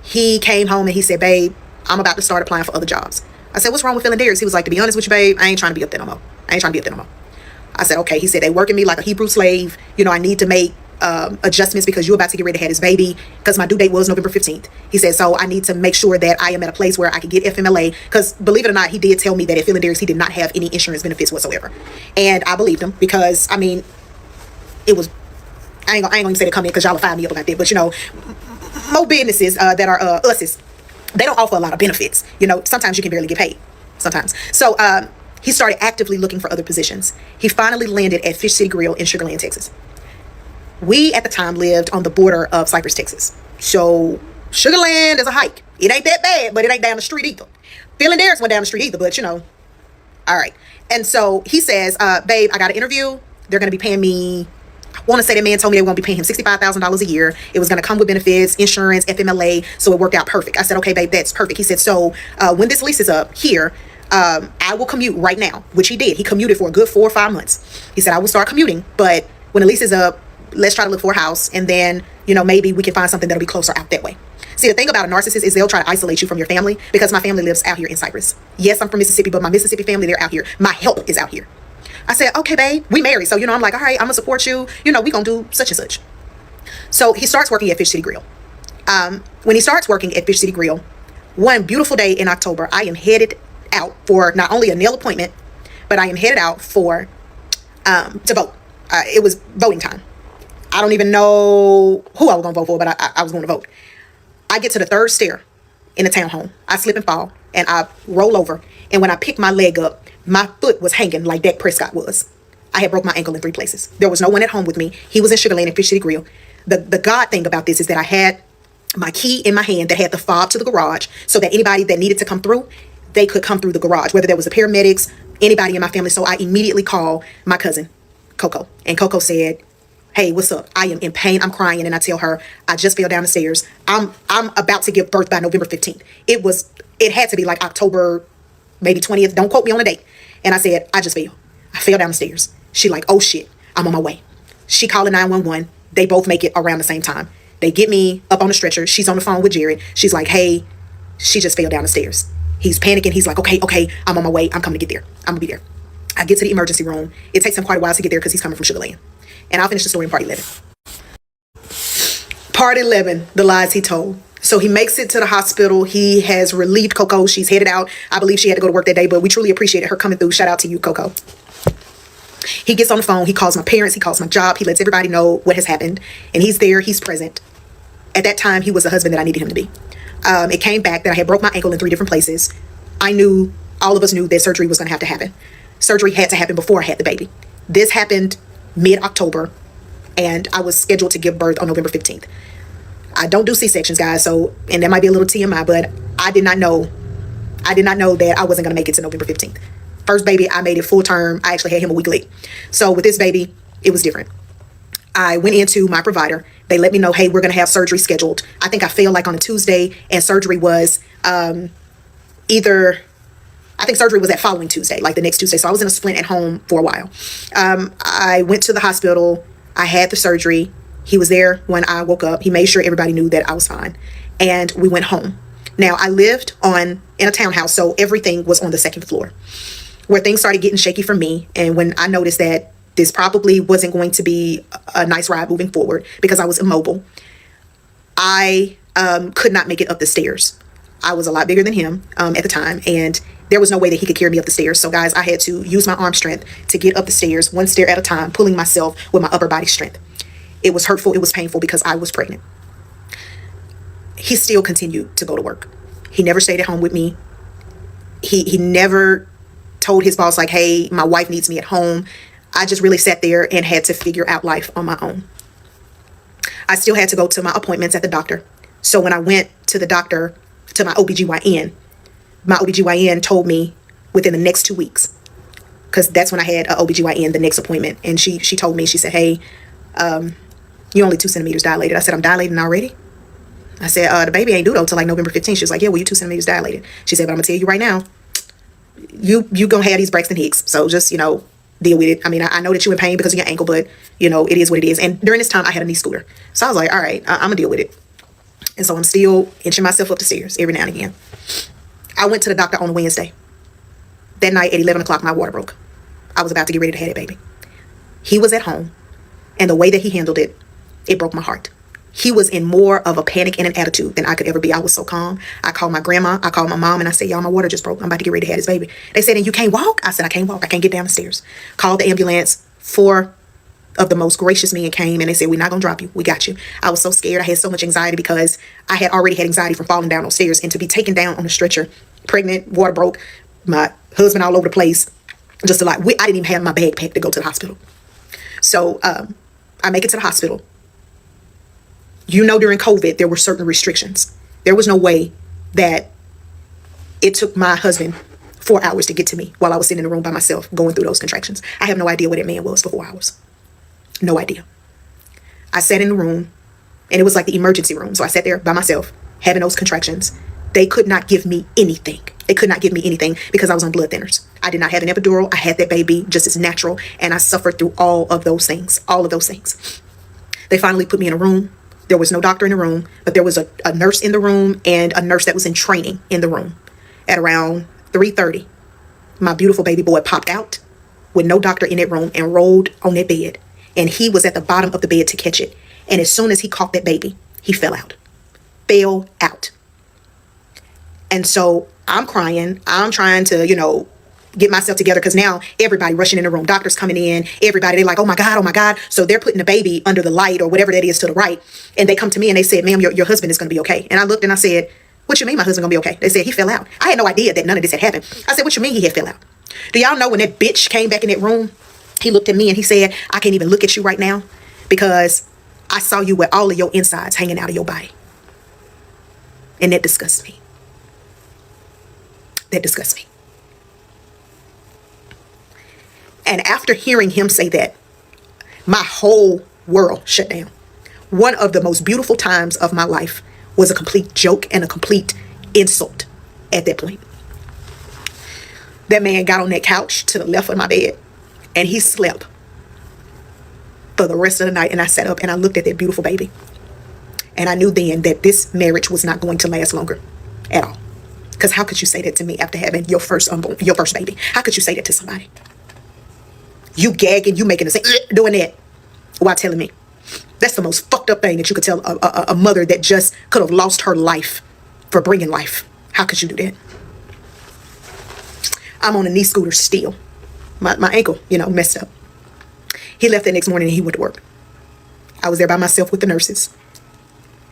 he came home and he said, babe, I'm about to start applying for other jobs. I said, what's wrong with feeling dares? He was like, to be honest with you, babe, I ain't trying to be up there no more. I said, okay. He said, they working me like a Hebrew slave. You know, I need to make adjustments because you're about to get ready to have this baby, because my due date was November 15th. He said, so I need to make sure that I am at a place where I can get FMLA, because believe it or not, he did tell me that at Feeling Dares, he did not have any insurance benefits whatsoever. And I believed him because, I mean, it was, I ain't gonna say to come in because y'all will fire me up about that, but you know, more businesses that are us's, they don't offer a lot of benefits. You know, sometimes you can barely get paid. Sometimes. So he started actively looking for other positions. He finally landed at Fish City Grill in Sugar Land, Texas. We at the time lived on the border of Cypress, Texas. So Sugar Land is a hike. It ain't that bad, but it ain't down the street either. Feeling Dares went down the street either, but you know. All right. And so he says, babe, I got an interview. They're going to be paying me, I want to say that man told me they were going to be paying him $65,000 a year. It was going to come with benefits, insurance, FMLA. So it worked out perfect. I said, okay, babe, that's perfect. He said, so when this lease is up here, I will commute right now, which he did. He commuted for a good 4 or 5 months. He said, I will start commuting, but when the lease is up, let's try to look for a house. And then, you know, maybe we can find something that'll be closer out that way. See, the thing about a narcissist is they'll try to isolate you from your family, because my family lives out here in Cypress. Yes, I'm from Mississippi, but my Mississippi family, they're out here. My help is out here. I said, okay, babe, we married. So, you know, I'm like, all right, I'm gonna support you. You know, we gonna do such and such. So he starts working at Fish City Grill. When he starts working at Fish City Grill, one beautiful day in October, I am headed out for not only a nail appointment, but I am headed out for to vote. It was voting time. I don't even know who I was gonna vote for, but I was gonna vote. I get to the third stair in the townhome. I slip and fall and I roll over. And when I pick my leg up, my foot was hanging like Dak Prescott was. I had broke my ankle in 3 places. There was no one at home with me. He was in Sugar Land and Fish City Grill. The God thing about this is that I had my key in my hand that had the fob to the garage, so that anybody that needed to come through, they could come through the garage, whether there was a paramedics, anybody in my family. So I immediately called my cousin, Coco. And Coco said, hey, what's up? I am in pain. I'm crying. And I tell her, I just fell down the stairs. I'm about to give birth by November 15th. It had to be like October, maybe 20th. Don't quote me on the date. And I said, I just fell. I fell down the stairs. She like, oh shit, I'm on my way. She called 911. They both make it around the same time. They get me up on the stretcher. She's on the phone with Jared. She's like, hey, she just fell down the stairs. He's panicking. He's like, okay, I'm on my way. I'm coming to get there. I'm gonna be there. I get to the emergency room. It takes him quite a while to get there because he's coming from Sugar Land. And I'll finish the story in part 11. Part 11, the lies he told. So he makes it to the hospital. He has relieved Coco. She's headed out. I believe she had to go to work that day, but we truly appreciated her coming through. Shout out to you, Coco. He gets on the phone. He calls my parents. He calls my job. He lets everybody know what has happened. And he's there. He's present. At that time, he was the husband that I needed him to be. It came back that I had broke my ankle in 3 different places. All of us knew that surgery was going to have to happen. Surgery had to happen before I had the baby. This happened mid-October, and I was scheduled to give birth on November 15th. I don't do C-sections, guys, so, and that might be a little TMI, but I did not know that I wasn't going to make it to November 15th. First baby, I made it full term. I actually had him a week late. So with this baby, it was different. I went into my provider. They let me know, hey, we're going to have surgery scheduled. I think I fell like on a Tuesday, and surgery was surgery was that following Tuesday, like the next Tuesday. So I was in a splint at home for a while. I went to the hospital. I had the surgery. He was there when I woke up. He made sure everybody knew that I was fine. And we went home. Now, I lived in a townhouse, so everything was on the 2nd floor, where things started getting shaky for me. And when I noticed that this probably wasn't going to be a nice ride moving forward because I was immobile, I could not make it up the stairs. I was a lot bigger than him at the time, and there was no way that he could carry me up the stairs. So guys, I had to use my arm strength to get up the stairs, 1 stair at a time, pulling myself with my upper body strength. It was hurtful. It was painful because I was pregnant. He still continued to go to work. He never stayed at home with me. He never told his boss like, hey, my wife needs me at home. I just really sat there and had to figure out life on my own. I still had to go to my appointments at the doctor. So when I went to the doctor, to my OBGYN told me within the next 2 weeks, because that's when I had an OBGYN, the next appointment. And she told me, she said, hey, you're only 2 centimeters dilated. I said, I'm dilating already? I said, the baby ain't due though till like November 15th. She was like, yeah, well, you're 2 centimeters dilated. She said, but I'm gonna tell you right now, you gonna have these Braxton Hicks. So just, deal with it. I mean, I know that you're in pain because of your ankle, but it is what it is. And during this time I had a knee scooter. So I was like, all right, I'm gonna deal with it. And so I'm still inching myself up the stairs every now and again. I went to the doctor on Wednesday. That night at 11 o'clock, my water broke. I was about to get ready to have that baby. He was at home, and the way that he handled it, it broke my heart. He was in more of a panic and an attitude than I could ever be. I was so calm. I called my grandma. I called my mom, and I said, y'all, my water just broke. I'm about to get ready to have this baby. They said, and you can't walk? I said, I can't walk. I can't get down the stairs. Called the ambulance. 4 of the most gracious men came, and they said, we're not going to drop you. We got you. I was so scared. I had so much anxiety because I had already had anxiety from falling down those stairs, and to be taken down on a stretcher, pregnant, water broke, my husband all over the place, just a lot. I didn't even have my bag packed to go to the hospital. So I make it to the hospital. During COVID, there were certain restrictions. There was no way that it took my husband 4 hours to get to me while I was sitting in the room by myself going through those contractions. I have no idea where that man was for 4 hours. No idea. I sat in the room, and it was like the emergency room. So I sat there by myself, having those contractions. They could not give me anything. They could not give me anything because I was on blood thinners. I did not have an epidural. I had that baby just as natural, and I suffered through all of those things. All of those things. They finally put me in a room. There was no doctor in the room, but there was a nurse in the room and a nurse that was in training in the room. At around 3:30, my beautiful baby boy popped out with no doctor in that room and rolled on that bed. And he was at the bottom of the bed to catch it. And as soon as he caught that baby, he fell out. Fell out. And so I'm crying. I'm trying to, get myself together because now everybody rushing in the room. Doctors coming in. Everybody, they're like, oh my God, oh my God. So they're putting the baby under the light or whatever that is to the right. And they come to me and they said, ma'am, your husband is going to be okay. And I looked and I said, what you mean my husband going to be okay? They said he fell out. I had no idea that none of this had happened. I said, what you mean he had fell out? Do y'all know when that bitch came back in that room, he looked at me and he said, I can't even look at you right now because I saw you with all of your insides hanging out of your body. And that disgusts me. That disgusts me. And after hearing him say that, my whole world shut down. One of the most beautiful times of my life was a complete joke and a complete insult at that point. That man got on that couch to the left of my bed and he slept for the rest of the night. And I sat up and I looked at that beautiful baby. And I knew then that this marriage was not going to last longer at all. Because how could you say that to me after having your first baby? How could you say that to somebody? You gagging, you making a say, doing that while telling me. That's the most fucked up thing that you could tell a mother that just could have lost her life for bringing life. How could you do that? I'm on a knee scooter still. My ankle, messed up. He left the next morning and he went to work. I was there by myself with the nurses.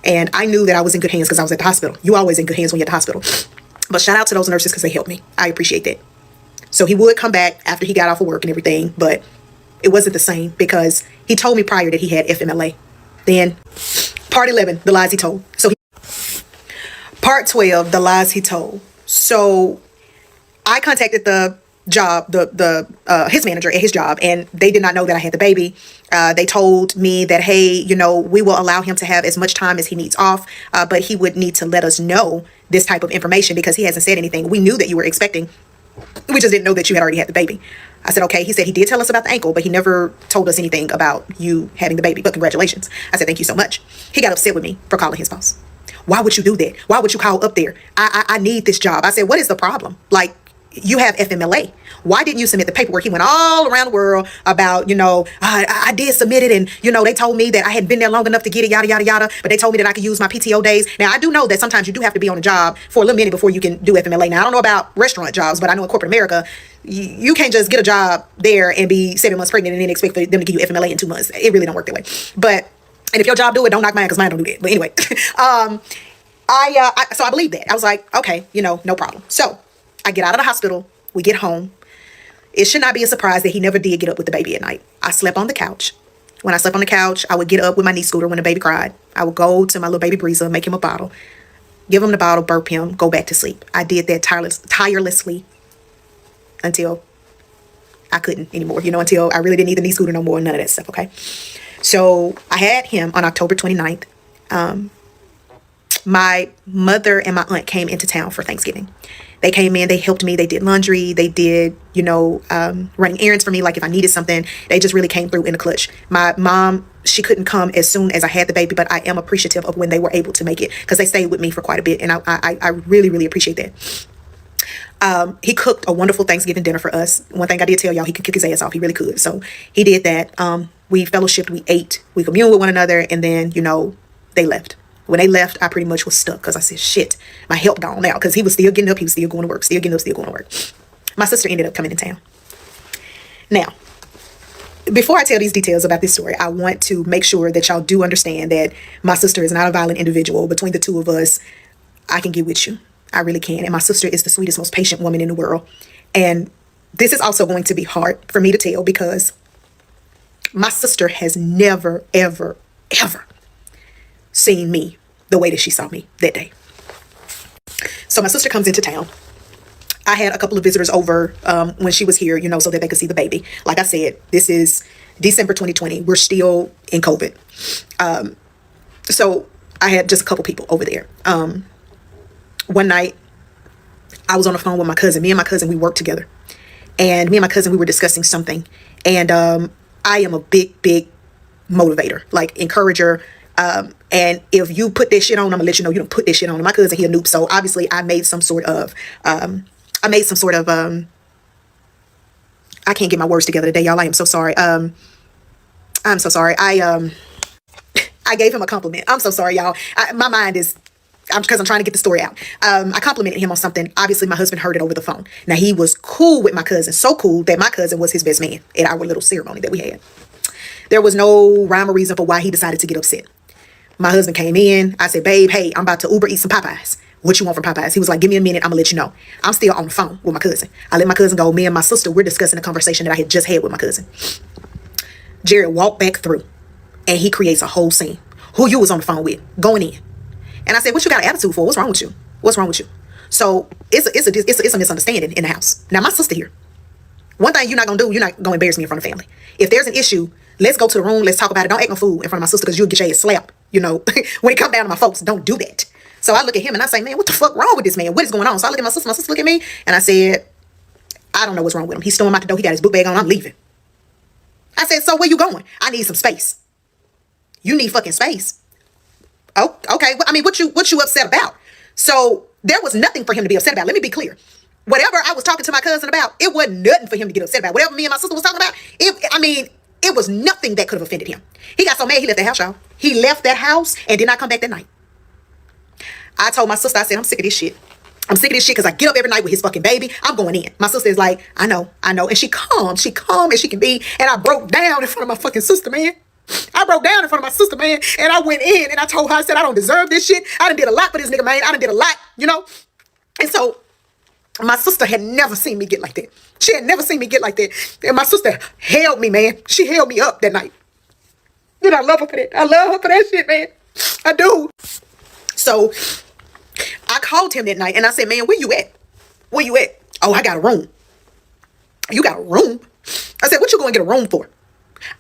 And I knew that I was in good hands because I was at the hospital. You always in good hands when you're at the hospital. But shout out to those nurses because they helped me. I appreciate that. So he would come back after he got off of work and everything, but it wasn't the same because he told me prior that he had FMLA. Then part 11, the lies he told. So part 12, the lies he told. So I contacted the job, his manager at his job, and they did not know that I had the baby. They told me that, hey, we will allow him to have as much time as he needs off, but he would need to let us know this type of information because he hasn't said anything. We knew that you were expecting. We just didn't know that you had already had the baby. I said, okay. He said he did tell us about the ankle, but he never told us anything about you having the baby. But congratulations. I said, thank you so much. He got upset with me for calling his boss. Why would you do that? Why would you call up there? I need this job. I said, what is the problem? Like, you have FMLA. Why didn't you submit the paperwork? He went all around the world about, I did submit it. And, they told me that I hadn't been there long enough to get it, yada, yada, yada. But they told me that I could use my PTO days. Now, I do know that sometimes you do have to be on a job for a little minute before you can do FMLA. Now, I don't know about restaurant jobs, but I know in corporate America, you can't just get a job there and be 7 months pregnant and then expect for them to give you FMLA in 2 months. It really don't work that way. And if your job do it, don't knock mine because mine don't do that. But anyway, so I believe that. I was like, okay, no problem. So I get out of the hospital. We get home. It should not be a surprise that he never did get up with the baby at night. I slept on the couch. When I slept on the couch, I would get up with my knee scooter when the baby cried. I would go to my little baby breezer, make him a bottle, give him the bottle, burp him, go back to sleep. I did that tirelessly until I couldn't anymore, until I really didn't need the knee scooter no more, none of that stuff, okay? So I had him on October 29th. My mother and my aunt came into town for Thanksgiving. They came in, they helped me, they did laundry, they did, running errands for me, like if I needed something. They just really came through in the clutch. My mom, she couldn't come as soon as I had the baby, but I am appreciative of when they were able to make it, because they stayed with me for quite a bit, and I really, really appreciate that. He cooked a wonderful Thanksgiving dinner for us. One thing I did tell y'all, he could kick his ass off. He really could. So he did that. We fellowshipped, we ate, we communed with one another, and then, they left. When they left, I pretty much was stuck, because I said, shit, my help gone now, because he was still getting up, he was still going to work, still getting up, still going to work. My sister ended up coming in town. Now, before I tell these details about this story, I want to make sure that y'all do understand that my sister is not a violent individual. Between the two of us, I can get with you. I really can. And my sister is the sweetest, most patient woman in the world. And this is also going to be hard for me to tell, because my sister has never, ever, ever seen me the way that she saw me that day. So my sister comes into town. I had a couple of visitors over when she was here, so that they could see the baby. Like I said, this is December 2020. We're still in COVID. So I had just a couple people over there. One night, I was on the phone with my cousin. Me and my cousin, we worked together. And me and my cousin, we were discussing something. And I am a big, big motivator, like encourager. And if you put that shit on, I'm gonna let you know you don't put that shit on. And my cousin, he a noob. So obviously I made some sort of, I can't get my words together today, y'all. I am so sorry. I'm so sorry. I gave him a compliment. I'm so sorry, y'all. My mind is, because I'm trying to get the story out. I complimented him on something. Obviously, my husband heard it over the phone. Now, he was cool with my cousin. So cool that my cousin was his best man at our little ceremony that we had. There was no rhyme or reason for why he decided to get upset. My husband came in. I said, babe, hey, I'm about to Uber eat some Popeyes. What you want from Popeyes? He was like, give me a minute. I'm going to let you know. I'm still on the phone with my cousin. I let my cousin go. Me and my sister, we're discussing the conversation that I had just had with my cousin. Jared walked back through, and he creates a whole scene. Who you was on the phone with, going in. And I said, what you got an attitude for? What's wrong with you? What's wrong with you? So it's a misunderstanding in the house. Now, my sister here. One thing you're not going to do, you're not going to embarrass me in front of family. If there's an issue, let's go to the room. Let's talk about it. Don't act no fool in front of my sister, because you'll get your ass slapped. When it come down to my folks, don't do that. So I look at him and I say, man, what the fuck wrong with this man? What is going on? So I look at my sister look at me, and I said, I don't know what's wrong with him. He's storming out the door. He got his book bag on. I'm leaving. I said, so where you going? I need some space. You need fucking space. Oh, okay. I mean, what you upset about? So there was nothing for him to be upset about. Let me be clear. Whatever I was talking to my cousin about, it wasn't nothing for him to get upset about. Whatever me and my sister was talking about, it was nothing that could have offended him. He got so mad, he left the house, y'all. He left that house and did not come back that night. I told my sister, I said, I'm sick of this shit. I'm sick of this shit, because I get up every night with his fucking baby. I'm going in. My sister is like, I know. And she calm as she can be. And I broke down in front of my fucking sister, man. I broke down in front of my sister, man. And I went in and I told her, I said, I don't deserve this shit. I done did a lot for this nigga, man. I done did a lot, And so my sister had never seen me get like that. She had never seen me get like that. And my sister held me, man. She held me up that night. And I love her for that. I love her for that shit, man. I do. So I called him that night and I said, man, where you at? Where you at? Oh, I got a room. You got a room? I said, what you going to get a room for?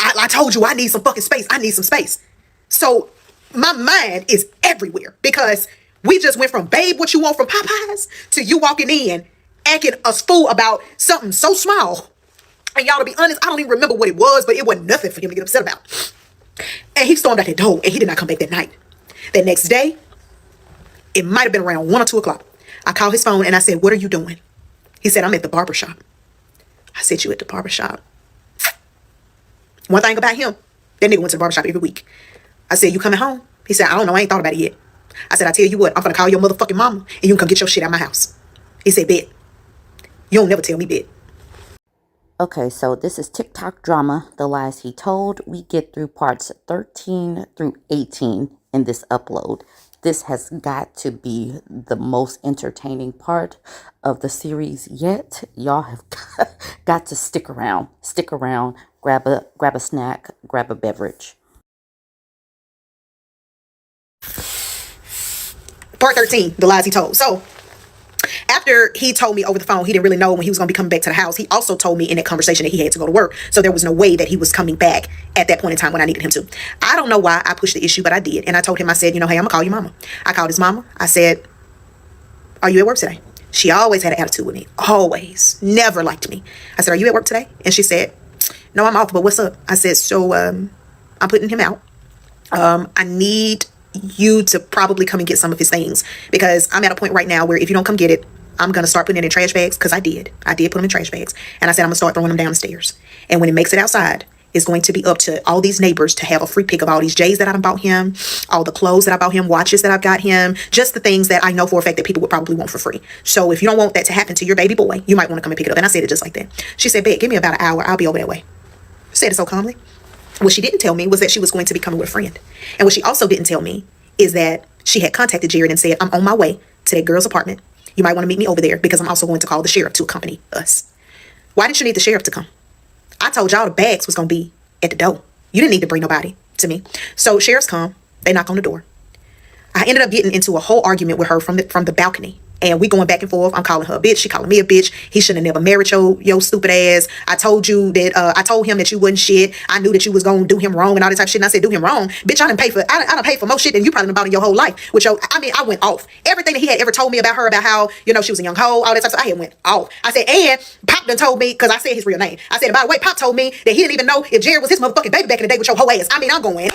I told you I need some fucking space. I need some space. So my mind is everywhere, because we just went from, babe, what you want from Popeyes, to you walking in acting a fool about something so small. And y'all, to be honest, I don't even remember what it was, but it wasn't nothing for him to get upset about. And he stormed out that door, and he did not come back that night. That next day, it might have been around 1 or 2 o'clock. I called his phone and I said, what are you doing? He said, I'm at the barbershop. I said, you at the barbershop? One thing about him, that nigga went to the barbershop every week. I said, you coming home? He said, I don't know. I ain't thought about it yet. I said, I tell you what, I'm going to call your motherfucking mama and you can come get your shit out of my house. He said, bet. You don't never tell me bet. Okay, so this is TikTok drama, The Lies He Told. We get through parts 13 through 18 in this upload. This has got to be the most entertaining part of the series yet. Y'all have got Got to stick around. Stick around. Grab a snack. Grab a beverage. Part 13, the lies he told. So after he told me over the phone he didn't really know when he was going to be coming back to the house, he also told me in that conversation that he had to go to work. So there was no way that he was coming back at that point in time when I needed him to. I don't know why I pushed the issue, but I did. And I told him, I said, you know, hey, I'm going to call your mama. I called his mama. I said, are you at work today? She always had an attitude with me. Always. Never liked me. I said, are you at work today? And she said, no, I'm off, but what's up? I said, so I'm putting him out. I need you to probably come and get some of his things, because I'm at a point right now where if you don't come get it, I'm going to start putting it in trash bags, because I did put them in trash bags, and I said I'm going to start throwing them down the stairs, and when it makes it outside, it's going to be up to all these neighbors to have a free pick of all these J's that I bought him, all the clothes that I bought him, watches that I've got him, just the things that I know for a fact that people would probably want for free. So if you don't want that to happen to your baby boy, you might want to come and pick it up. And I said it just like that. She said, babe, give me about an hour, I'll be over that way. Said it so calmly. What she didn't tell me was that she was going to be coming with a friend. And what she also didn't tell me is that she had contacted Jared and said, I'm on my way to that girl's apartment. You might want to meet me over there, because I'm also going to call the sheriff to accompany us. Why didn't you need the sheriff to come? I told y'all the bags was going to be at the door. You didn't need to bring nobody to me. So sheriffs come, they knock on the door. I ended up getting into a whole argument with her from the balcony. And we going back and forth. I'm calling her a bitch. She calling me a bitch. He shouldn't have never married your stupid ass. I told you that, I told him that you wasn't shit. I knew that you was going to do him wrong and all this type of shit. And I said, do him wrong? Bitch, I done paid for more shit than you probably done bought in your whole life. I went off. Everything that he had ever told me about her, about how, you know, she was a young hoe, all that type of stuff, I had went off. I said, and Pop done told me, because I said his real name. I said, by the way, Pop told me that he didn't even know if Jared was his motherfucking baby back in the day with your whole ass. I mean, I'm going in,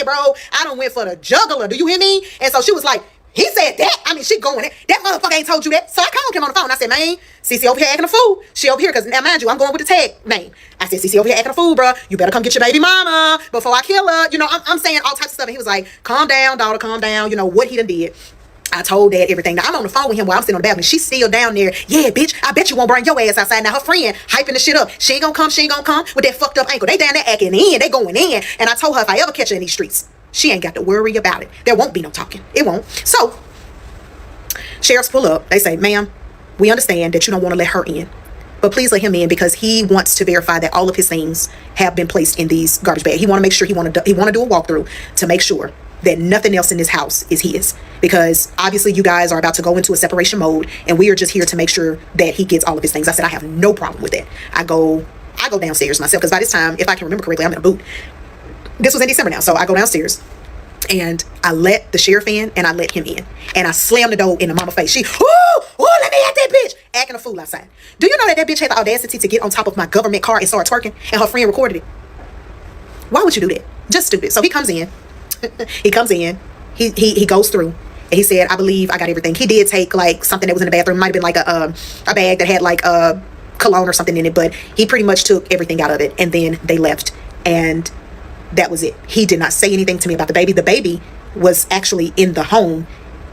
bro. I done went for the juggler. Do you hear me? And so she was like, he said that. I mean, she going it. That motherfucker ain't told you that. So I called him on the phone. I said, man, Cece over here acting a fool. She over here, because now mind you, I'm going with the tag name. I said, Cece over here acting a fool, bro. You better come get your baby mama before I kill her. You know, I'm saying all types of stuff. And he was like, calm down, daughter, calm down. You know, what he done did. I told Dad everything. Now I'm on the phone with him while I'm sitting on the balcony. She's still down there. Yeah, bitch, I bet you won't bring your ass outside. Now her friend hyping the shit up. She ain't gonna come with that fucked up ankle. They down there acting in. They going in. And I told her if I ever catch her in these streets, she ain't got to worry about it. There won't be no talking. It won't. So sheriffs pull up. They say, ma'am, we understand that you don't want to let her in, but please let him in, because he wants to verify that all of his things have been placed in these garbage bags. He want to make sure he want to do a walkthrough to make sure that nothing else in this house is his, because obviously you guys are about to go into a separation mode, and we are just here to make sure that he gets all of his things. I said I have no problem with that. I go downstairs myself, because by this time, if I can remember correctly, I'm in a boot. This was in December now, so I go downstairs. And I let the sheriff in, and I let him in. And I slammed the door in the mama face. She, let me at that bitch. Acting a fool outside. Do you know that bitch had the audacity to get on top of my government car and start twerking? And her friend recorded it. Why would you do that? Just stupid. So he comes in. He goes through. And he said, I believe I got everything. He did take like something that was in the bathroom. It might have been like a bag that had like a cologne or something in it. But he pretty much took everything out of it. And then they left. And that was it. He did not say anything to me about the baby. The baby was actually in the home.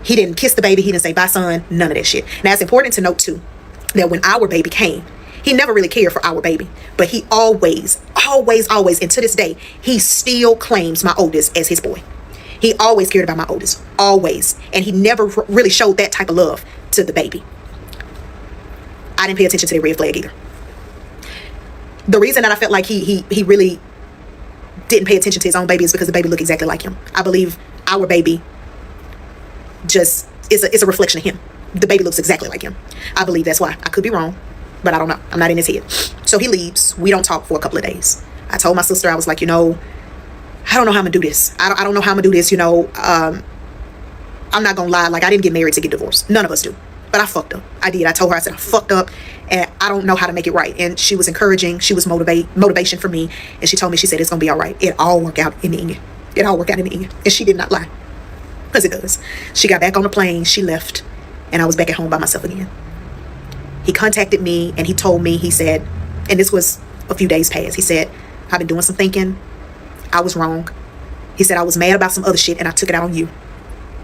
He didn't kiss the baby. He didn't say, bye, son. None of that shit. Now, it's important to note, too, that when our baby came, he never really cared for our baby. But he always, and to this day, he still claims my oldest as his boy. He always cared about my oldest. Always. And he never really showed that type of love to the baby. I didn't pay attention to the red flag either. The reason that I felt like he really didn't pay attention to his own baby is because the baby looked exactly like him. I believe our baby just is a reflection of him. The baby looks exactly like him. I believe that's why. I could be wrong, but I don't know. I'm not in his head. So he leaves. We don't talk for a couple of days. I told my sister, I was like, I don't know how I'm gonna do this. I don't know how I'm gonna do this. I'm not gonna lie. Like, I didn't get married to get divorced. None of us do. But I fucked up. I did. I told her, I said, I fucked up and I don't know how to make it right. And she was encouraging. She was motivation for me. And she told me, she said, it's going to be all right. It all worked out in the end. And she did not lie. Because it does. She got back on the plane. She left. And I was back at home by myself again. He contacted me and he told me, he said, and this was a few days past. He said, I've been doing some thinking. I was wrong. He said, I was mad about some other shit and I took it out on you.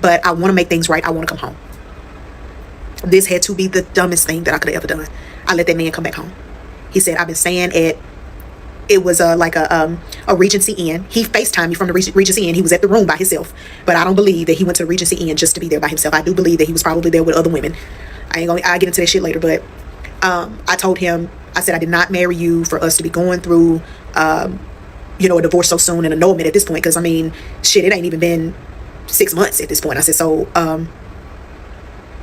But I want to make things right. I want to come home. This had to be the dumbest thing that I could have ever done. I let that man come back home. He said, I've been staying at, it was like a Regency Inn. He FaceTimed me from the Regency Inn. He was at the room by himself. But I don't believe that he went to the Regency Inn just to be there by himself. I do believe that he was probably there with other women. I'll get into that shit later. But I told him, I said, I did not marry you for us to be going through, you know, a divorce so soon and annulment at this point. Because, I mean, shit, it ain't even been 6 months at this point. I said, so,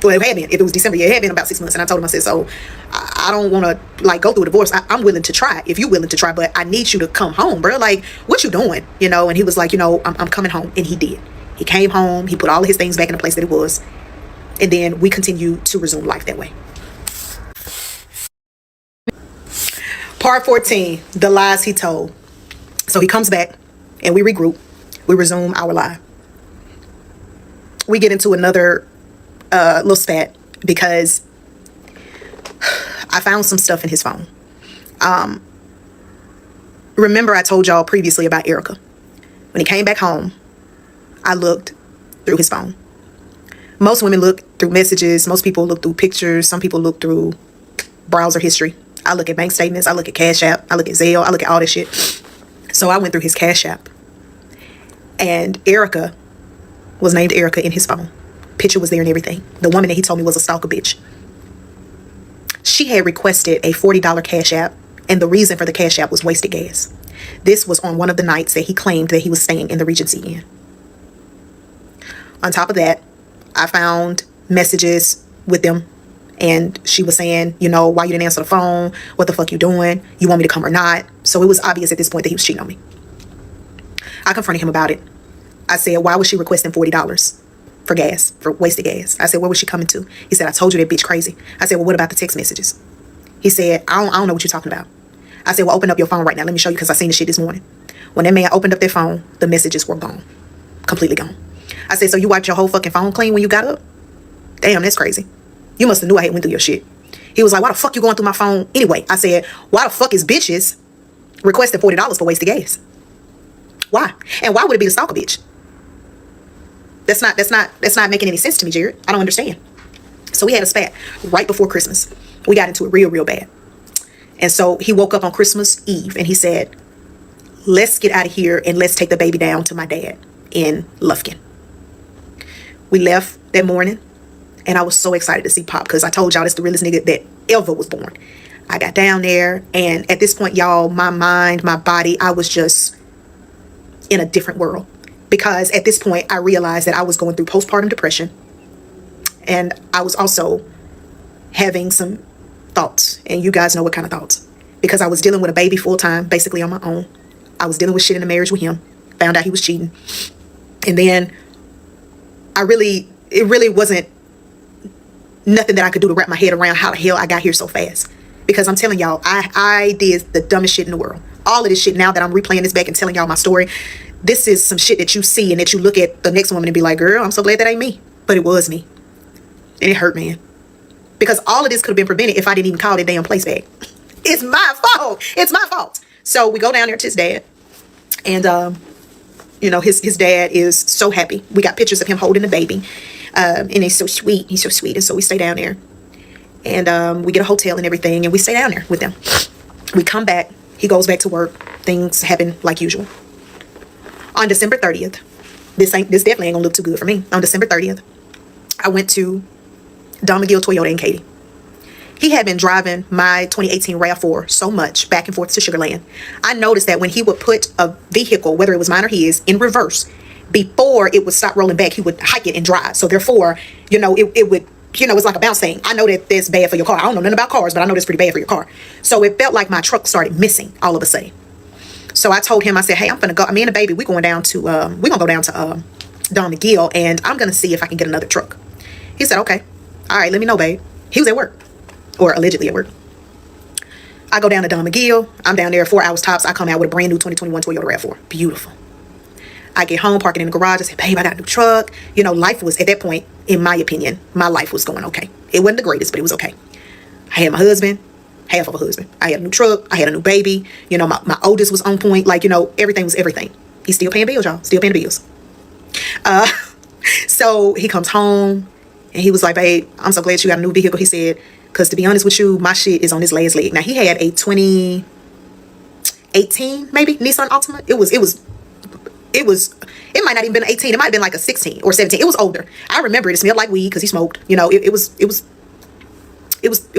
well, it had been. If it was December, yeah, it had been about 6 months. And I told him, I said, so I don't want to, like, go through a divorce. I'm willing to try if you're willing to try, but I need you to come home, bro. Like, what you doing? You know? And he was like, you know, I'm coming home. And he did. He came home. He put all of his things back in the place that it was. And then we continued to resume life that way. Part 14, the lies he told. So he comes back and we regroup. We resume our life. We get into another little spat because I found some stuff in his phone. Remember I told y'all previously about Erica. When he came back home, I looked through his phone. Most women look through messages. Most people look through pictures. Some people look through browser history. I look at bank statements. I look at Cash App. I look at Zelle. I look at all this shit. So I went through his Cash App. And Erica was named Erica in his phone. Picture was there and everything. The woman that he told me was a stalker bitch. She had requested a $40 Cash App. And the reason for the Cash App was wasted gas. This was on one of the nights that he claimed that he was staying in the Regency Inn. On top of that, I found messages with them. And she was saying, you know, why you didn't answer the phone? What the fuck you doing? You want me to come or not? So it was obvious at this point that he was cheating on me. I confronted him about it. I said, why was she requesting $40 for gas, for wasted gas? I said, where was she coming to? He said, I told you that bitch crazy. I said, well, what about the text messages? He said, I don't know what you're talking about. I said, well, open up your phone right now. Let me show you because I seen the shit this morning. When that man opened up their phone, the messages were gone. Completely gone. I said, so you wiped your whole fucking phone clean when you got up? Damn, that's crazy. You must have knew I had went through your shit. He was like, why the fuck you going through my phone anyway? I said, why the fuck is bitches requesting $40 for wasted gas? Why? And why would it be the stalker bitch? That's not making any sense to me, Jared. I don't understand. So we had a spat right before Christmas. We got into it real bad. And so he woke up on Christmas Eve and he said, let's get out of here and let's take the baby down to my dad in Lufkin. We left that morning. And I was so excited to see Pop because I told y'all this the realest nigga that ever was born. I got down there and at this point, y'all, my mind, my body, I was just in a different world. Because at this point, I realized that I was going through postpartum depression. And I was also having some thoughts. And you guys know what kind of thoughts. Because I was dealing with a baby full time, basically on my own. I was dealing with shit in the marriage with him. Found out he was cheating. And then it really wasn't nothing that I could do to wrap my head around how the hell I got here so fast. Because I'm telling y'all, I did the dumbest shit in the world. All of this shit, now that I'm replaying this back and telling y'all my story, this is some shit that you see and that you look at the next woman and be like, girl, I'm so glad that ain't me. But it was me. And it hurt, man. Because all of this could have been prevented if I didn't even call that damn place back. It's my fault. It's my fault. So we go down there to his dad. And, you know, his dad is so happy. We got pictures of him holding the baby. And he's so sweet. He's so sweet. And so we stay down there. And we get a hotel and everything. And we stay down there with them. We come back. He goes back to work. Things happen like usual. On December 30th, this definitely ain't gonna look too good for me. On December 30th, I went to Don McGill Toyota in Katy. He had been driving my 2018 RAV4 so much back and forth to Sugarland. I noticed that when he would put a vehicle, whether it was mine or his, in reverse, before it would stop rolling back, he would hike it and drive. So therefore, you know, it would, you know, it's like a bounce thing. I know that that's bad for your car. I don't know nothing about cars, but I know that's pretty bad for your car. So it felt like my truck started missing all of a sudden. So I told him, I said, hey, I'm gonna go. Me and the baby, we're gonna go down to Don McGill, and I'm gonna see if I can get another truck. He said, okay, all right, let me know, babe. He was at work, or allegedly at work. I go down to Don McGill. I'm down there 4 hours tops. I come out with a brand new 2021 Toyota RAV4. Beautiful. I get home, park it in the garage. I said, babe, I got a new truck. You know, life was, at that point, in my opinion, my life was going okay. It wasn't the greatest, but it was okay. I had my husband, half of a husband. I had a new truck. I had a new baby. You know, my oldest was on point. Like, you know, everything was everything. He's still paying bills, y'all. Still paying the bills. So he comes home and he was like, babe, I'm so glad you got a new vehicle. He said, because to be honest with you, my shit is on his last leg. Now, he had a 2018, maybe, Nissan Altima. It might not even been 18. It might have been like a 16 or 17. It was older. I remember it smelled like weed because he smoked. You know, it was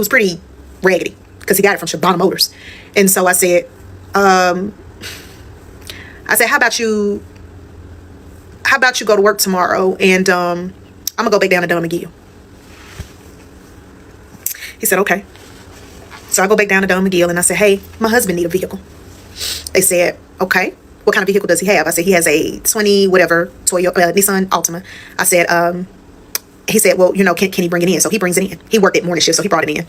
pretty raggedy, because he got it from Shabana Motors. And so I said, how about you go to work tomorrow, and I'm gonna go back down to Dunn McGill. He said, okay. So I go back down to Dunn McGill, and I said, hey, my husband need a vehicle. They said, okay, what kind of vehicle does he have? I said, he has a 20 whatever Toyota Nissan Altima. I said, he said, well, you know, can he bring it in? So he brings it in. He worked at morning shift, so he brought it in.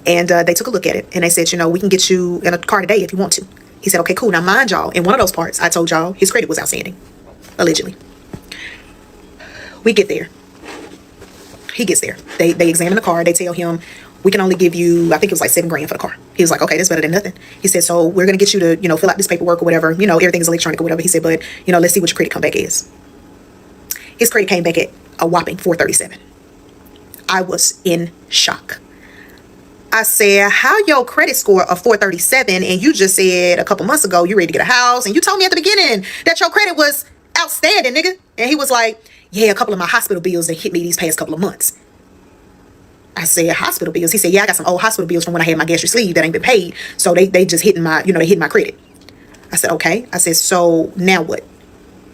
And they took a look at it, and they said, you know, we can get you in a car today if you want to. He said, okay, cool. Now, mind y'all, in one of those parts, I told y'all his credit was outstanding, allegedly. We get there. He gets there. They examine the car. They tell him, we can only give you, I think it was like $7,000 for the car. He was like, okay, that's better than nothing. He said, so we're going to get you to, you know, fill out this paperwork or whatever. You know, everything's electronic or whatever. He said, but, you know, let's see what your credit comeback is. His credit came back at a whopping 437. I was in shock. I said, how your credit score of 437, and you just said a couple months ago you ready to get a house, and you told me at the beginning that your credit was outstanding, nigga. And he was like, yeah, a couple of my hospital bills that hit me these past couple of months. I said, hospital bills? He said, yeah, I got some old hospital bills from when I had my gastric sleeve that ain't been paid. So they just hitting my, you know, they hitting my credit. I said, okay. I said, so now what?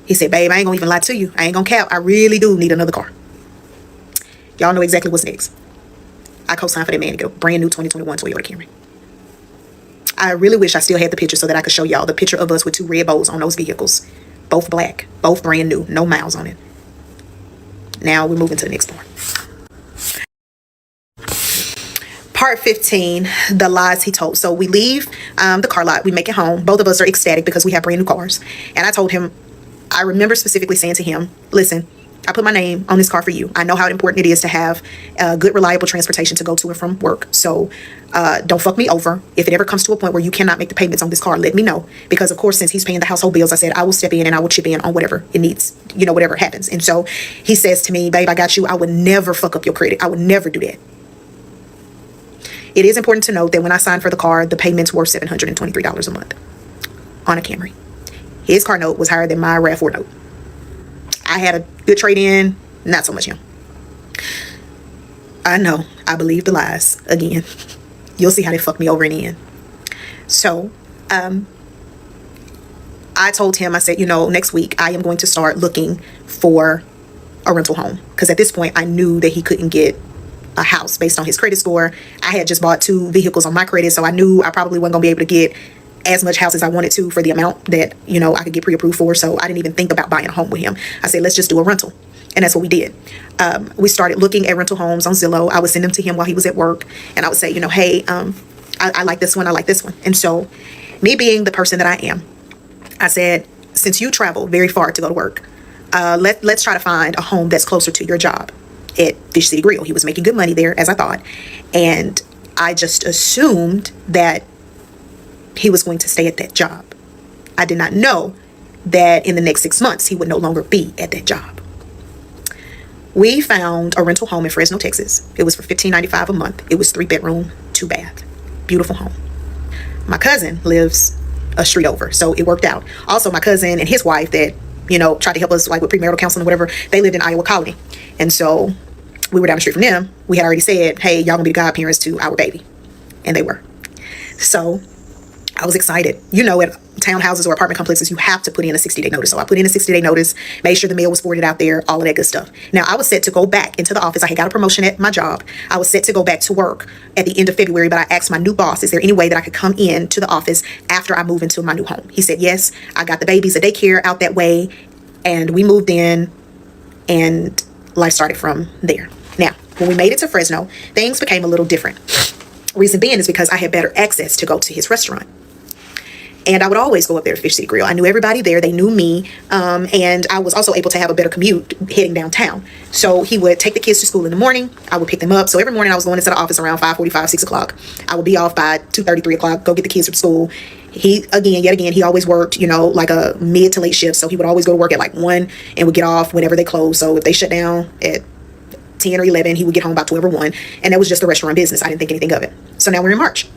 He said, babe, I ain't gonna even lie to you. I ain't gonna cap. I really do need another car. Y'all know exactly what's next. I co-signed for that man to get a brand new 2021 Toyota Camry. I really wish I still had the picture so that I could show y'all the picture of us with 2 red bows on those vehicles. Both black, both brand new, no miles on it. Now we're moving to the next part. Part 15, the lies he told. So we leave the car lot, we make it home. Both of us are ecstatic because we have brand new cars. And I told him, I remember specifically saying to him, listen, I put my name on this car for you. I know how important it is to have good, reliable transportation to go to and from work. So don't fuck me over. If it ever comes to a point where you cannot make the payments on this car, let me know. Because, of course, since he's paying the household bills, I said I will step in and I will chip in on whatever it needs, you know, whatever happens. And so he says to me, babe, I got you. I would never fuck up your credit. I would never do that. It is important to note that when I signed for the car, the payments were $723 a month on a Camry. His car note was higher than my RAV4 note. I had a good trade-in, not so much him. I know, I believe the lies again. You'll see how they fucked me over in the end. So, I told him, I said, you know, next week I am going to start looking for a rental home. Because at this point, I knew that he couldn't get a house based on his credit score. I had just bought 2 vehicles on my credit, so I knew I probably wasn't gonna be able to get as much house as I wanted to for the amount that, you know, I could get pre-approved for. So I didn't even think about buying a home with him. I said, let's just do a rental. And that's what we did. We started looking at rental homes on Zillow. I would send them to him while he was at work, and I would say, you know, hey, I like this one, I like this one. And so me being the person that I am, I said, since you travel very far to go to work, let's try to find a home that's closer to your job at Fish City Grill. He was making good money there, as I thought. And I just assumed that he was going to stay at that job. I did not know that in the next 6 months, he would no longer be at that job. We found a rental home in Fresno, Texas. It was for $15.95 a month. It was 3-bedroom, 2-bath. Beautiful home. My cousin lives a street over, so it worked out. Also, my cousin and his wife that, you know, tried to help us like with premarital counseling or whatever, they lived in Iowa Colony. And so we were down the street from them. We had already said, hey, y'all gonna be the godparents to our baby. And they were. So I was excited. You know, at townhouses or apartment complexes, you have to put in a 60-day notice. So I put in a 60-day notice, made sure the mail was forwarded out there, all of that good stuff. Now, I was set to go back into the office. I had got a promotion at my job. I was set to go back to work at the end of February, but I asked my new boss, is there any way that I could come in to the office after I move into my new home? He said, yes. I got the babies at daycare out that way, and we moved in, and life started from there. Now, when we made it to Fresno, things became a little different. Reason being is because I had better access to go to his restaurant. And I would always go up there to Fish City Grill. I knew everybody there. They knew me. And I was also able to have a better commute heading downtown. So he would take the kids to school in the morning. I would pick them up. So every morning I was going into the office around 5:45, 6 o'clock. I would be off by 2:30, 3 o'clock, go get the kids from school. Yet again, he always worked, you know, like a mid to late shift. So he would always go to work at like 1 and would get off whenever they closed. So if they shut down at 10 or 11, he would get home about 12 or 1. And that was just the restaurant business. I didn't think anything of it. So now we're in March.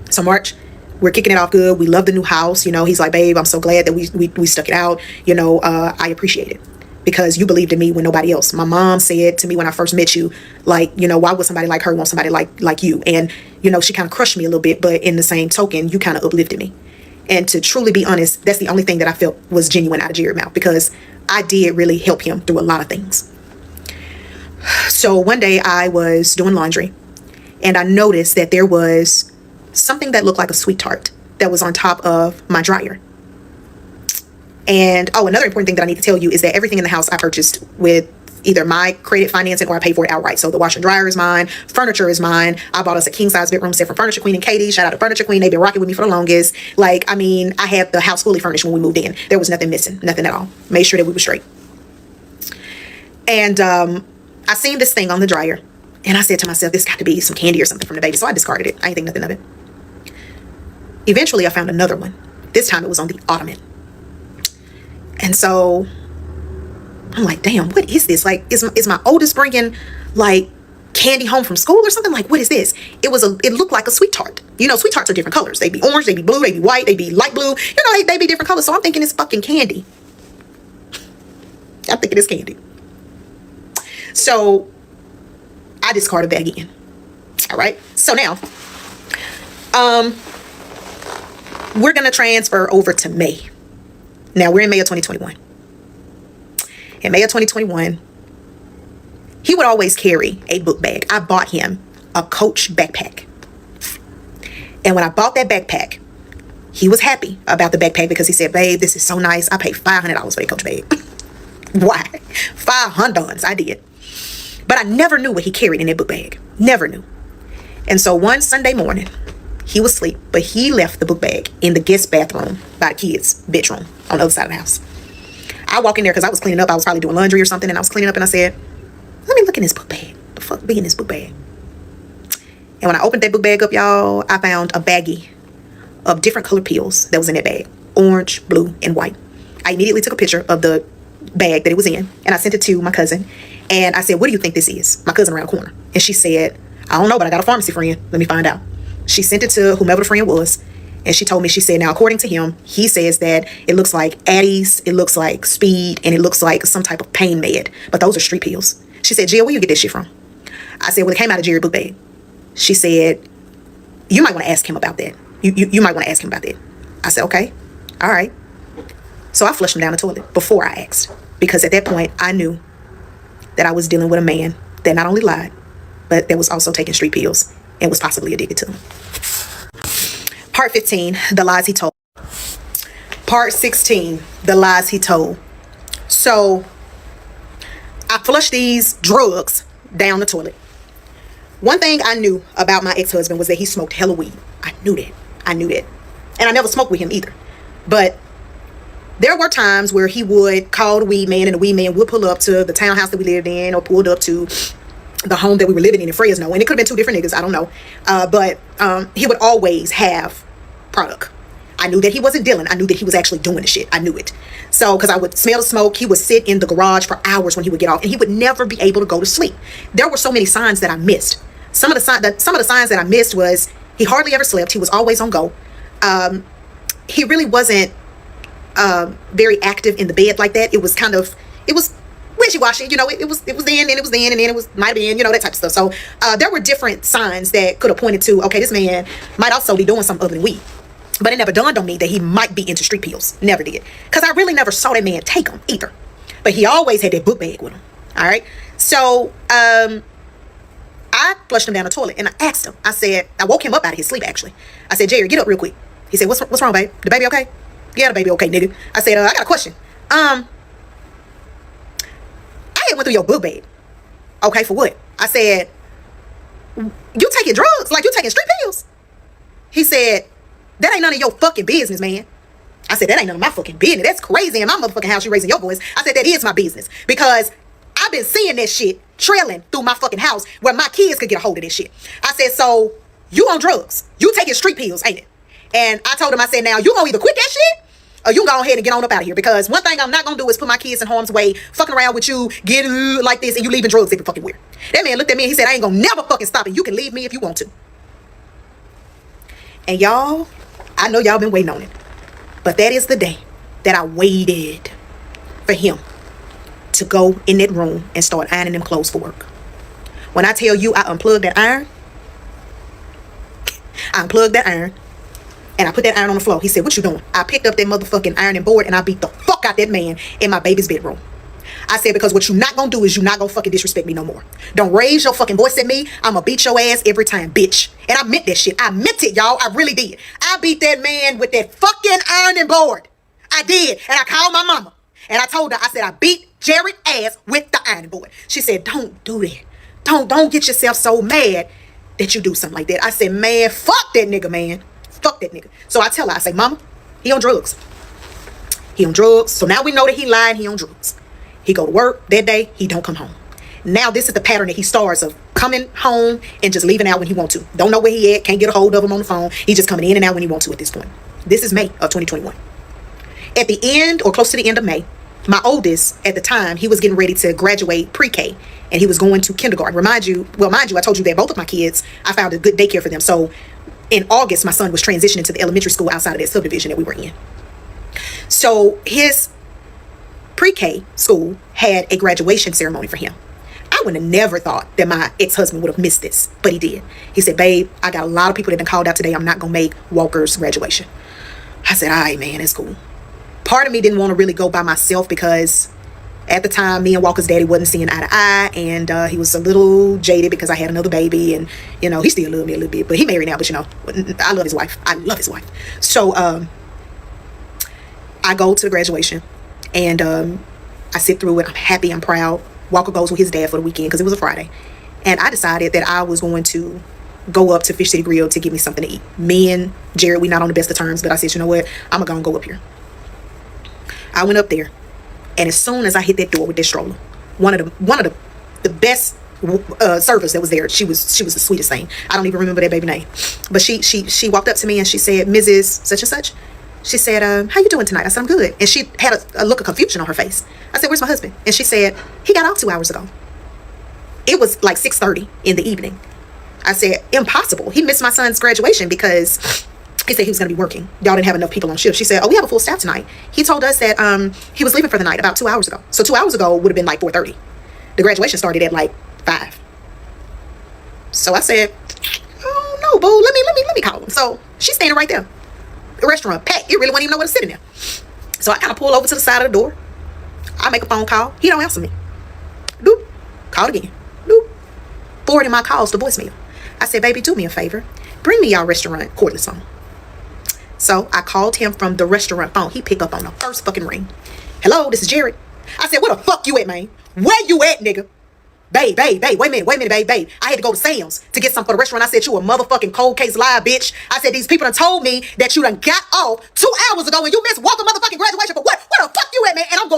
So March, we're kicking it off good. We love the new house. You know, he's like, babe, I'm so glad that we stuck it out. You know, I appreciate it. because you believed in me when nobody else. My mom said to me when I first met you, like, you know, why would somebody like her want somebody like you? And, you know, she kind of crushed me a little bit, but in the same token, you kind of uplifted me. And to truly be honest, that's the only thing that I felt was genuine out of Jerry's mouth, because I did really help him through a lot of things. So one day I was doing laundry and I noticed that there was something that looked like a sweet tart that was on top of my dryer. And another important thing that I need to tell you is that everything in the house I purchased with either my credit financing or I paid for it outright. So the washer and dryer is mine, furniture is mine. I bought us a king size bedroom set from Furniture Queen and Katie. Shout out to Furniture Queen. They've been rocking with me for the longest. Like, I mean, I had the house fully furnished when we moved in. There was nothing missing, nothing at all. Made sure that we were straight. And I seen this thing on the dryer and I said to myself, this got to be some candy or something from the baby. So I discarded it. I ain't think nothing of it. Eventually I found another one. This time it was on the ottoman. And so I'm like, damn, what is this? Like, is my oldest bringing like candy home from school or something? Like, what is this? It looked like a sweet tart. You know, sweet tarts are different colors. They be orange, they be blue, they be white, they be light blue. You know, they be different colors. So I'm thinking it's fucking candy. I'm thinking it's candy. So I discarded that again. All right. So now, we're going to transfer over to May. Now we're in May of 2021. In May of 2021, he would always carry a book bag. I bought him a Coach backpack. And when I bought that backpack, he was happy about the backpack because he said, babe, this is so nice. I paid $500 for a Coach bag. Why? $500. I did. But I never knew what he carried in that book bag. Never knew. And so one Sunday morning, he was asleep, but he left the book bag in the guest bathroom by the kids' bedroom on the other side of the house. I walk in there because I was cleaning up. I was probably doing laundry or something, and I was cleaning up, and I said, let me look in this book bag. The fuck be in this book bag? And when I opened that book bag up, y'all, I found a baggie of different colored pills that was in that bag. Orange, blue, and white. I immediately took a picture of the bag that it was in, and I sent it to my cousin. And I said, what do you think this is? My cousin around the corner. And she said, I don't know, but I got a pharmacy friend. Let me find out. She sent it to whomever the friend was. And she told me, she said, now, according to him, he says that it looks like Addie's, it looks like Speed, and it looks like some type of pain med. But those are street pills. She said, Jill, where you get this shit from? I said, well, it came out of Jerry's book bag. She said, you might want to ask him about that. You might want to ask him about that. I said, okay. All right. So I flushed him down the toilet before I asked. Because at that point, I knew that I was dealing with a man that not only lied, but that was also taking street pills and was possibly addicted to them. Part 15, the lies he told. Part 16, the lies he told. So I flushed these drugs down the toilet. One thing I knew about my ex-husband was that he smoked hella weed. I knew that. And I never smoked with him either. But there were times where he would call the weed man, and the weed man would pull up to the townhouse that we lived in, or pulled up to the home that we were living in Fresno. And it could have been two different niggas, I don't know. But he would always have product. I knew that he wasn't dealing. I knew that he was actually doing the shit. I knew it. So, because I would smell the smoke, he would sit in the garage for hours when he would get off, and he would never be able to go to sleep. There were so many signs that I missed. Some of the signs that I missed was he hardly ever slept. He was always on go. He really wasn't very active in the bed like that. It was wishy-washy, you know. It was then, and it was then, and then it was might have been, you know, that type of stuff. So there were different signs that could have pointed to, okay, this man might also be doing something other than weed. But it never dawned on me that he might be into street pills. Never did. Because I really never saw that man take them either. But he always had that book bag with him. All right. So I flushed him down the toilet and I asked him. I woke him up out of his sleep, actually. I said, Jerry, get up real quick. He said, what's wrong, babe? The baby okay? Yeah, the baby okay, nigga. I said, I got a question. I had went through your book bag. Okay, for what? I said, you taking drugs? Like you taking street pills? He said, that ain't none of your fucking business, man. I said, that ain't none of my fucking business. That's crazy in my motherfucking house you raising your voice. I said, that is my business. Because I've been seeing that shit trailing through my fucking house where my kids could get a hold of this shit. I said, so you on drugs. You taking street pills, ain't it? And I told him, I said, now you gonna either quit that shit or you go ahead and get on up out of here. Because one thing I'm not gonna do is put my kids in harm's way, fucking around with you, getting like this, and you leaving drugs every fucking where. That man looked at me and he said, I ain't gonna never fucking stop it. You can leave me if you want to. And y'all, I know y'all been waiting on it. But that is the day that I waited for him to go in that room and start ironing them clothes for work. When I tell you I unplugged that iron, and I put that iron on the floor. He said, what you doing? I picked up that motherfucking ironing board and I beat the fuck out that man in my baby's bedroom. I said, because what you not gonna do is you not gonna fucking disrespect me no more. Don't raise your fucking voice at me. I'm gonna beat your ass every time, bitch. And I meant that shit. I meant it, y'all. I really did. I beat that man with that fucking ironing board. I did. And I called my mama. And I told her, I said, I beat Jared's ass with the ironing board. She said, don't do that. Don't get yourself so mad that you do something like that. I said, man, fuck that nigga, man. Fuck that nigga. So I tell her, I say, mama, he on drugs. He on drugs. So now we know that he lied, he on drugs. He go to work that day, he don't come home. Now this is the pattern that he starts of coming home and just leaving out when he want to. Don't know where he at, can't get a hold of him on the phone. He just coming in and out when he want to at this point. This is May of 2021. At the end or close to the end of May, my oldest at the time, he was getting ready to graduate pre-K and he was going to kindergarten. Mind you, I told you that both of my kids, I found a good daycare for them. So in August, my son was transitioning to the elementary school outside of that subdivision that we were in. So his pre-K school had a graduation ceremony for him. I would have never thought that my ex-husband would have missed this, but he did. He said, babe, I got a lot of people that done called out today. I'm not going to make Walker's graduation. I said, all right, man, that's cool. Part of me didn't want to really go by myself because at the time, me and Walker's daddy wasn't seeing eye to eye, and he was a little jaded because I had another baby, and, you know, he still loved me a little bit, but he married now, but, you know, I love his wife. I love his wife. So I go to the graduation, and I sit through it. I'm happy. I'm proud. Walker goes with his dad for the weekend because it was a Friday, and I decided that I was going to go up to Fish City Grill to get me something to eat. Me and Jared, we not on the best of terms, but I said, you know what? I'm going to go up here. I went up there. And as soon as I hit that door with that stroller, one of the best servers that was there, she was the sweetest thing. I don't even remember that baby name, but she walked up to me and she said, Mrs. Such and Such. She said, how you doing tonight? I said, I'm good. And she had a look of confusion on her face. I said, where's my husband? And she said, he got off 2 hours ago. It was like 6:30 in the evening. I said, impossible. He missed my son's graduation because he said he was going to be working. Y'all didn't have enough people on shift. She said, oh, we have a full staff tonight. He told us that he was leaving for the night about 2 hours ago. So 2 hours ago would have been like 4:30. The graduation started at like 5. So I said, oh no, boo, let me call him. So she's standing right there. The restaurant packed. You really wouldn't even know what to sit in there. So I kind of pull over to the side of the door. I make a phone call. He don't answer me. Doop. Call again. Doop. Forwarding my calls to voicemail. I said, baby, do me a favor. Bring me y'all restaurant cordless phone. So I called him from the restaurant phone. He picked up on the first fucking ring. Hello, this is Jared. I said, where the fuck you at, man? Where you at, nigga? Babe, wait a minute, babe. I had to go to Sam's to get something for the restaurant. I said, you a motherfucking cold case lie, bitch. I said, these people done told me that you done got off 2 hours ago and you missed Walker motherfucking graduation. But what? Where the fuck you at, man? And I'm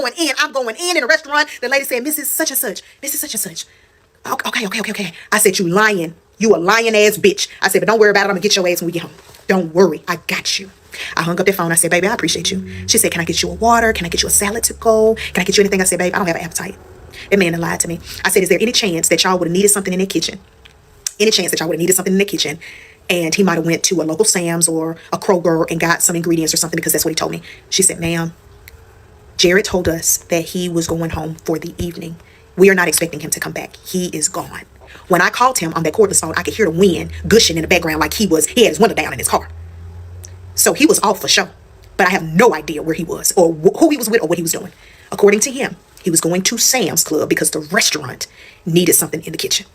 going in the restaurant. The lady said, Mrs. Such and Such. Mrs. Such and Such. Okay. I said, you lying. You a lying ass bitch. I said, but don't worry about it. I'm gonna get your ass when we get home. Don't worry. I got you. I hung up the phone. I said, baby, I appreciate you. She said, can I get you a water? Can I get you a salad to go? Can I get you anything? I said, babe, I don't have an appetite. That man lied to me. I said, is there any chance that y'all would have needed something in the kitchen? Any chance that y'all would have needed something in the kitchen? And he might have went to a local Sam's or a Kroger and got some ingredients or something because that's what he told me. She said, ma'am, Jared told us that he was going home for the evening. We are not expecting him to come back. He is gone. When I called him on that cordless phone, I could hear the wind gushing in the background like he had his window down in his car. So he was off for sure. But I have no idea where he was or who he was with or what he was doing. According to him, he was going to Sam's Club because the restaurant needed something in the kitchen.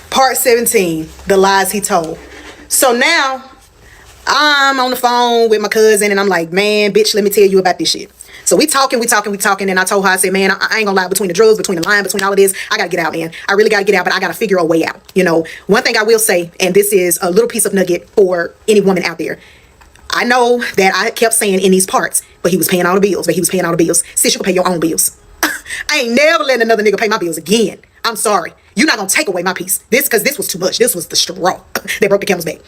Part 17, the lies he told. So now I'm on the phone with my cousin and I'm like, man, bitch, let me tell you about this shit. So we talking. And I told her, I said, man, I ain't gonna lie, between the drugs, between the lying, between all of this, I gotta get out, man. I really gotta get out, but I gotta figure a way out. You know, one thing I will say, and this is a little piece of nugget for any woman out there. I know that I kept saying in these parts, but he was paying all the bills, Sis, you can pay your own bills. I ain't never letting another nigga pay my bills again. I'm sorry. You're not gonna take away my piece. Because this was too much. This was the straw that broke the camel's back.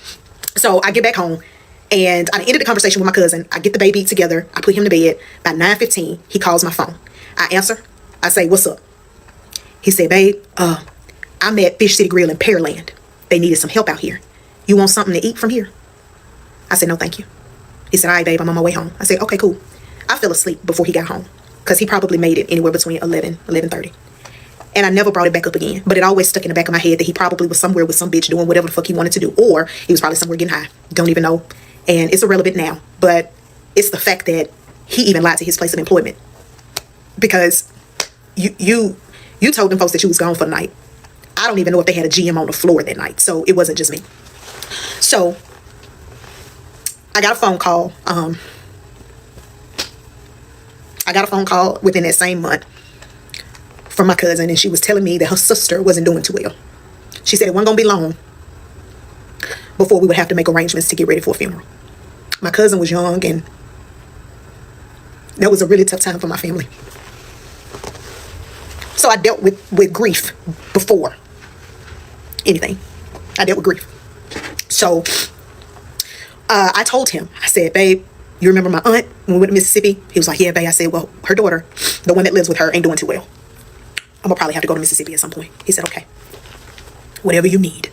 So I get back home and I ended the conversation with my cousin. I get the baby together. I put him to bed. By 9:15, he calls my phone. I answer. I say, what's up? He said, babe, I'm at Fish City Grill in Pearland. They needed some help out here. You want something to eat from here? I said, no, thank you. He said, all right, babe, I'm on my way home. I said, okay, cool. I fell asleep before he got home. because he probably made it anywhere between 11:30. And I never brought it back up again. But it always stuck in the back of my head that he probably was somewhere with some bitch doing whatever the fuck he wanted to do. Or he was probably somewhere getting high. Don't even know. And it's irrelevant now. But it's the fact that he even lied to his place of employment. Because you told them folks that you was gone for the night. I don't even know if they had a GM on the floor that night. So it wasn't just me. So I got a phone call. I got a phone call within that same month from my cousin, and she was telling me that her sister wasn't doing too well. She said it wasn't gonna be long before we would have to make arrangements to get ready for a funeral. My cousin was young, and that was a really tough time for my family. So I dealt with grief before anything. I dealt with grief. So I told him, I said, babe, you remember my aunt when we went to Mississippi? He was like, yeah, babe. I said, well, her daughter, the one that lives with her, ain't doing too well. I'm gonna probably have to go to Mississippi at some point. He said, okay, whatever you need.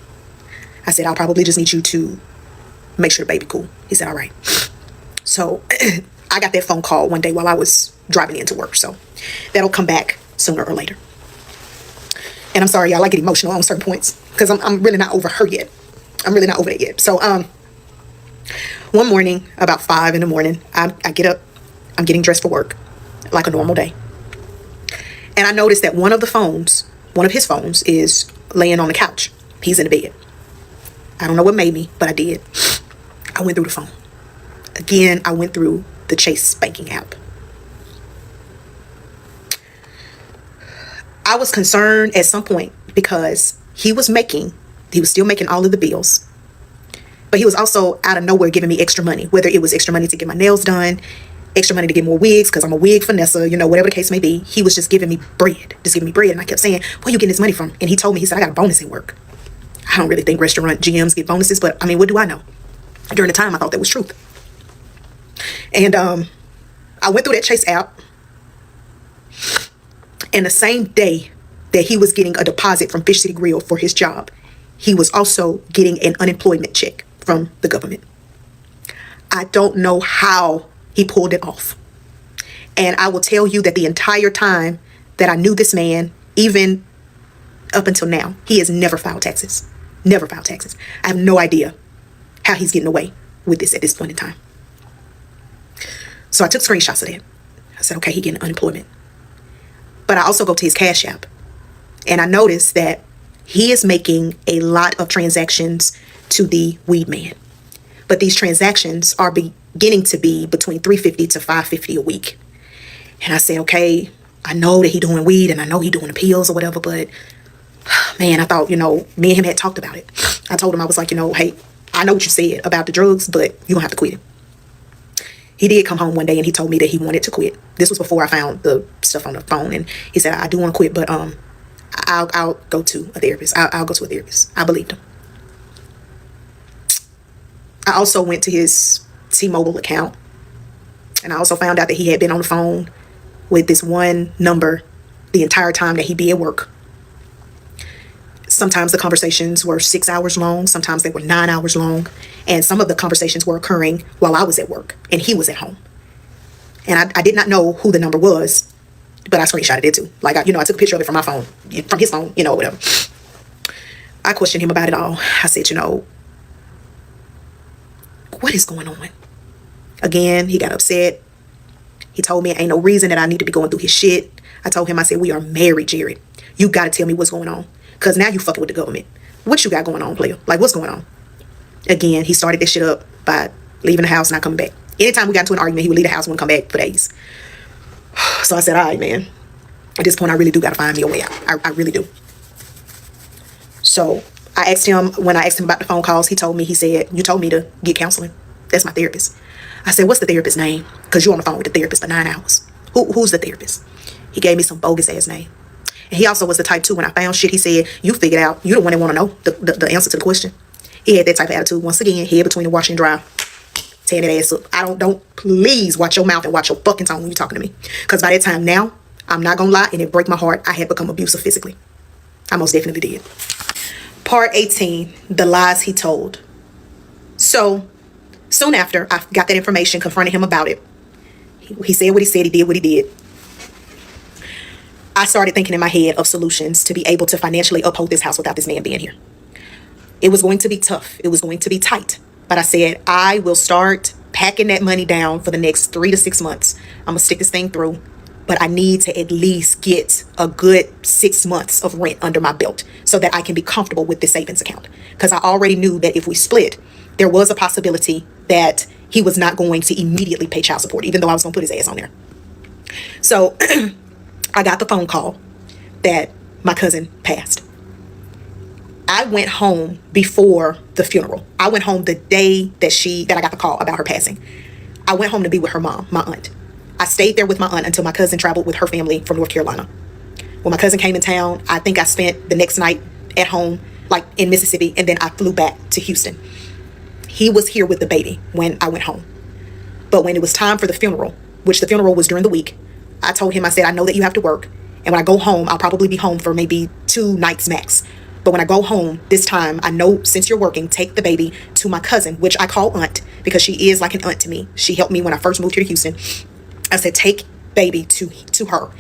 I said, I'll probably just need you to make sure the baby cool. He said, all right. So I got that phone call one day while I was driving into work. So that'll come back sooner or later. And I'm sorry, y'all, I get emotional on certain points because I'm really not over her yet. I'm really not over it yet. So one morning, about 5 in the morning, I get up, I'm getting dressed for work like a normal day. And I noticed that one of his phones is laying on the couch. He's in the bed. I don't know what made me, but I did. I went through the phone. Again, I went through the Chase banking app. I was concerned at some point because he was still making all of the bills. But he was also out of nowhere giving me extra money, whether it was extra money to get my nails done, extra money to get more wigs, because I'm a wig finessa, whatever the case may be. He was just giving me bread. And I kept saying, where you getting this money from? And he told me, he said, I got a bonus at work. I don't really think restaurant GMs get bonuses, but I mean, what do I know? During the time, I thought that was truth. And I went through that Chase app. And the same day that he was getting a deposit from Fish City Grill for his job, he was also getting an unemployment check from the government. I don't know how he pulled it off. And I will tell you that the entire time that I knew this man, even up until now, he has never filed taxes. Never filed taxes. I have no idea how he's getting away with this at this point in time. So I took screenshots of that. I said, okay, he getting unemployment. But I also go to his Cash App. And I noticed that he is making a lot of transactions to the weed man. But these transactions are beginning to be between $350 to $550 a week. And I said, okay, I know that he doing weed and I know he doing the pills or whatever, but man, I thought, me and him had talked about it. I told him, I was like, hey, I know what you said about the drugs, but you're gonna have to quit it. He did come home one day and he told me that he wanted to quit. This was before I found the stuff on the phone, and he said, I do want to quit, but I'll go to a therapist. I'll go to a therapist. I believed him. I also went to his T-Mobile account, and I also found out that he had been on the phone with this one number the entire time that he be at work. Sometimes the conversations were 6 hours long. Sometimes they were 9 hours long. And some of the conversations were occurring while I was at work and he was at home. And I did not know who the number was, but I screenshotted it too. Like, I took a picture of it from my phone, from his phone, whatever. I questioned him about it all. I said, what is going on? Again, he got upset. He told me ain't no reason that I need to be going through his shit. I told him, I said, we are married, Jared. You got to tell me what's going on. Because now you fucking with the government. What you got going on, player? Like, what's going on? Again, he started this shit up by leaving the house and not coming back. Anytime we got into an argument, he would leave the house and wouldn't come back for days. So I said, all right, man. At this point, I really do got to find me a way out. I really do. So I asked him, when I asked him about the phone calls, he said, you told me to get counseling. That's my therapist. I said, what's the therapist's name? Because you're on the phone with the therapist for 9 hours. Who's the therapist? He gave me some bogus ass name. And he also was the type too, when I found shit, he said, you figured out, you the one that want to know the answer to the question. He had that type of attitude. Once again, head between the washer and dryer. Tearing that ass up. Don't please watch your mouth and watch your fucking tongue when you're talking to me. Because by that time now, I'm not going to lie, and it break my heart, I had become abusive physically. I most definitely did. Part 18, the lies he told. So soon after I got that information, confronted him about it. He said what he said, he did what he did. I started thinking in my head of solutions to be able to financially uphold this house without this man being here. It was going to be tough. It was going to be tight. But I said, I will start packing that money down for the next 3 to 6 months. I'm going to stick this thing through. But I need to at least get a good 6 months of rent under my belt so that I can be comfortable with this savings account. Because I already knew that if we split, there was a possibility that he was not going to immediately pay child support, even though I was going to put his ass on there. So I got the phone call that my cousin passed. I went home before the funeral. I went home the day that I got the call about her passing. I went home to be with her mom, my aunt. I stayed there with my aunt until my cousin traveled with her family from North Carolina. When my cousin came in town, I think I spent the next night at home, like in Mississippi, and then I flew back to Houston. He was here with the baby when I went home. But when it was time for the funeral, which the funeral was during the week, I told him, I said, I know that you have to work. And when I go home, I'll probably be home for maybe 2 nights max. But when I go home this time, I know since you're working, take the baby to my cousin, which I call aunt because she is like an aunt to me. She helped me when I first moved here to Houston. I said, take baby to her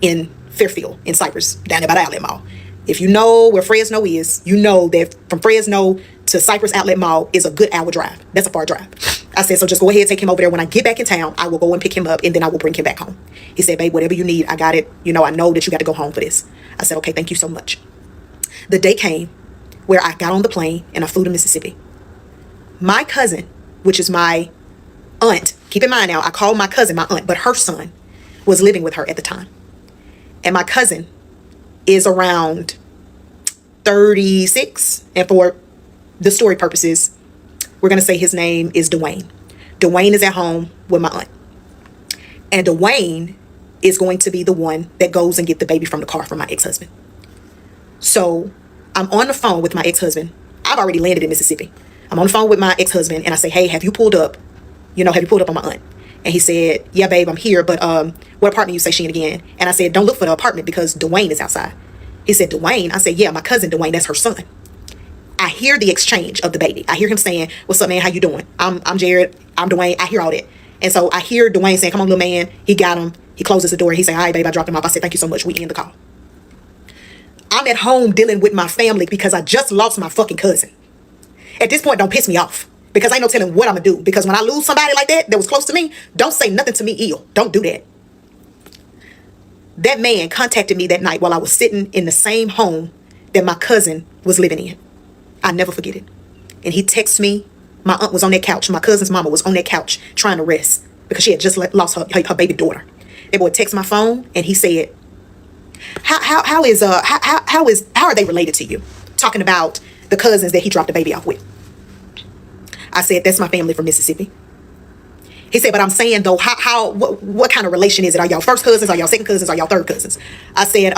in Fairfield, in Cypress, down there by the Outlet Mall. If you know where Fresno is, you know that from Fresno to Cypress Outlet Mall is a good hour drive. That's a far drive. I said, so just go ahead, take him over there. When I get back in town, I will go and pick him up, and then I will bring him back home. He said, babe, whatever you need, I got it. You know, I know that you got to go home for this. I said, okay, thank you so much. The day came where I got on the plane and I flew to Mississippi. My cousin, which is my aunt, keep in mind now, I call my cousin my aunt, but her son was living with her at the time. And my cousin is around 36. And for the story purposes, we're going to say his name is Dwayne. Dwayne is at home with my aunt. And Dwayne is going to be the one that goes and get the baby from the car from my ex-husband. So I'm on the phone with my ex-husband. I've already landed in Mississippi. I'm on the phone with my ex-husband and I say, hey, have you pulled up? Have you pulled up on my aunt? And he said, yeah, babe, I'm here. But what apartment you say she in again? And I said, don't look for the apartment because Dwayne is outside. He said, Dwayne? I said, yeah, my cousin Dwayne, that's her son. I hear the exchange of the baby. I hear him saying, what's up, man? How you doing? I'm Jared. I'm Dwayne. I hear all that. And so I hear Dwayne saying, come on, little man. He got him. He closes the door. He said, all right, babe, I dropped him off. I said, thank you so much. We end the call. I'm at home dealing with my family because I just lost my fucking cousin. At this point, don't piss me off because I ain't no telling what I'm going to do. Because when I lose somebody like that was close to me, don't say nothing to me ill. Don't do that. That man contacted me that night while I was sitting in the same home that my cousin was living in. I never forget it. And he texted me. My aunt was on that couch. My cousin's mama was on that couch trying to rest because she had just lost her baby daughter. That boy texted my phone and he said, how are they related to you? Talking about the cousins that he dropped the baby off with. I said, that's my family from Mississippi. He said, but I'm saying though, what kind of relation is it? Are y'all first cousins? Are y'all second cousins? Are y'all third cousins? I said,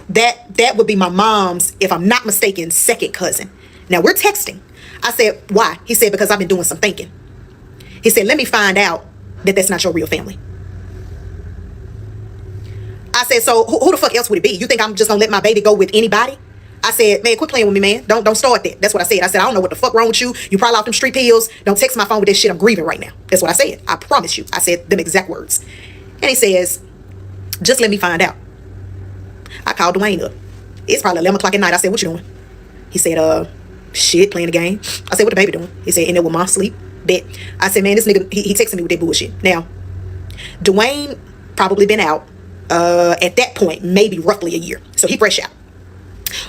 that would be my mom's, if I'm not mistaken, second cousin. Now we're texting. I said, why? He said, because I've been doing some thinking. He said, let me find out that that's not your real family. I said, so who the fuck else would it be? You think I'm just gonna let my baby go with anybody? I said, man, quit playing with me, man. Don't start that. That's what I said. I said, I don't know what the fuck wrong with you. You probably off them street pills. Don't text my phone with that shit. I'm grieving right now. That's what I said. I promise you. I said them exact words. And he says, just let me find out. I called Dwayne up. It's probably 11 o'clock at night. I said, what you doing? He said, shit, playing the game. I said, what the baby doing? He said, in there with mom, sleep, bet. I said, man, this nigga, he texted me with that bullshit. Now, Dwayne probably been out at that point, maybe roughly a year. So he fresh out.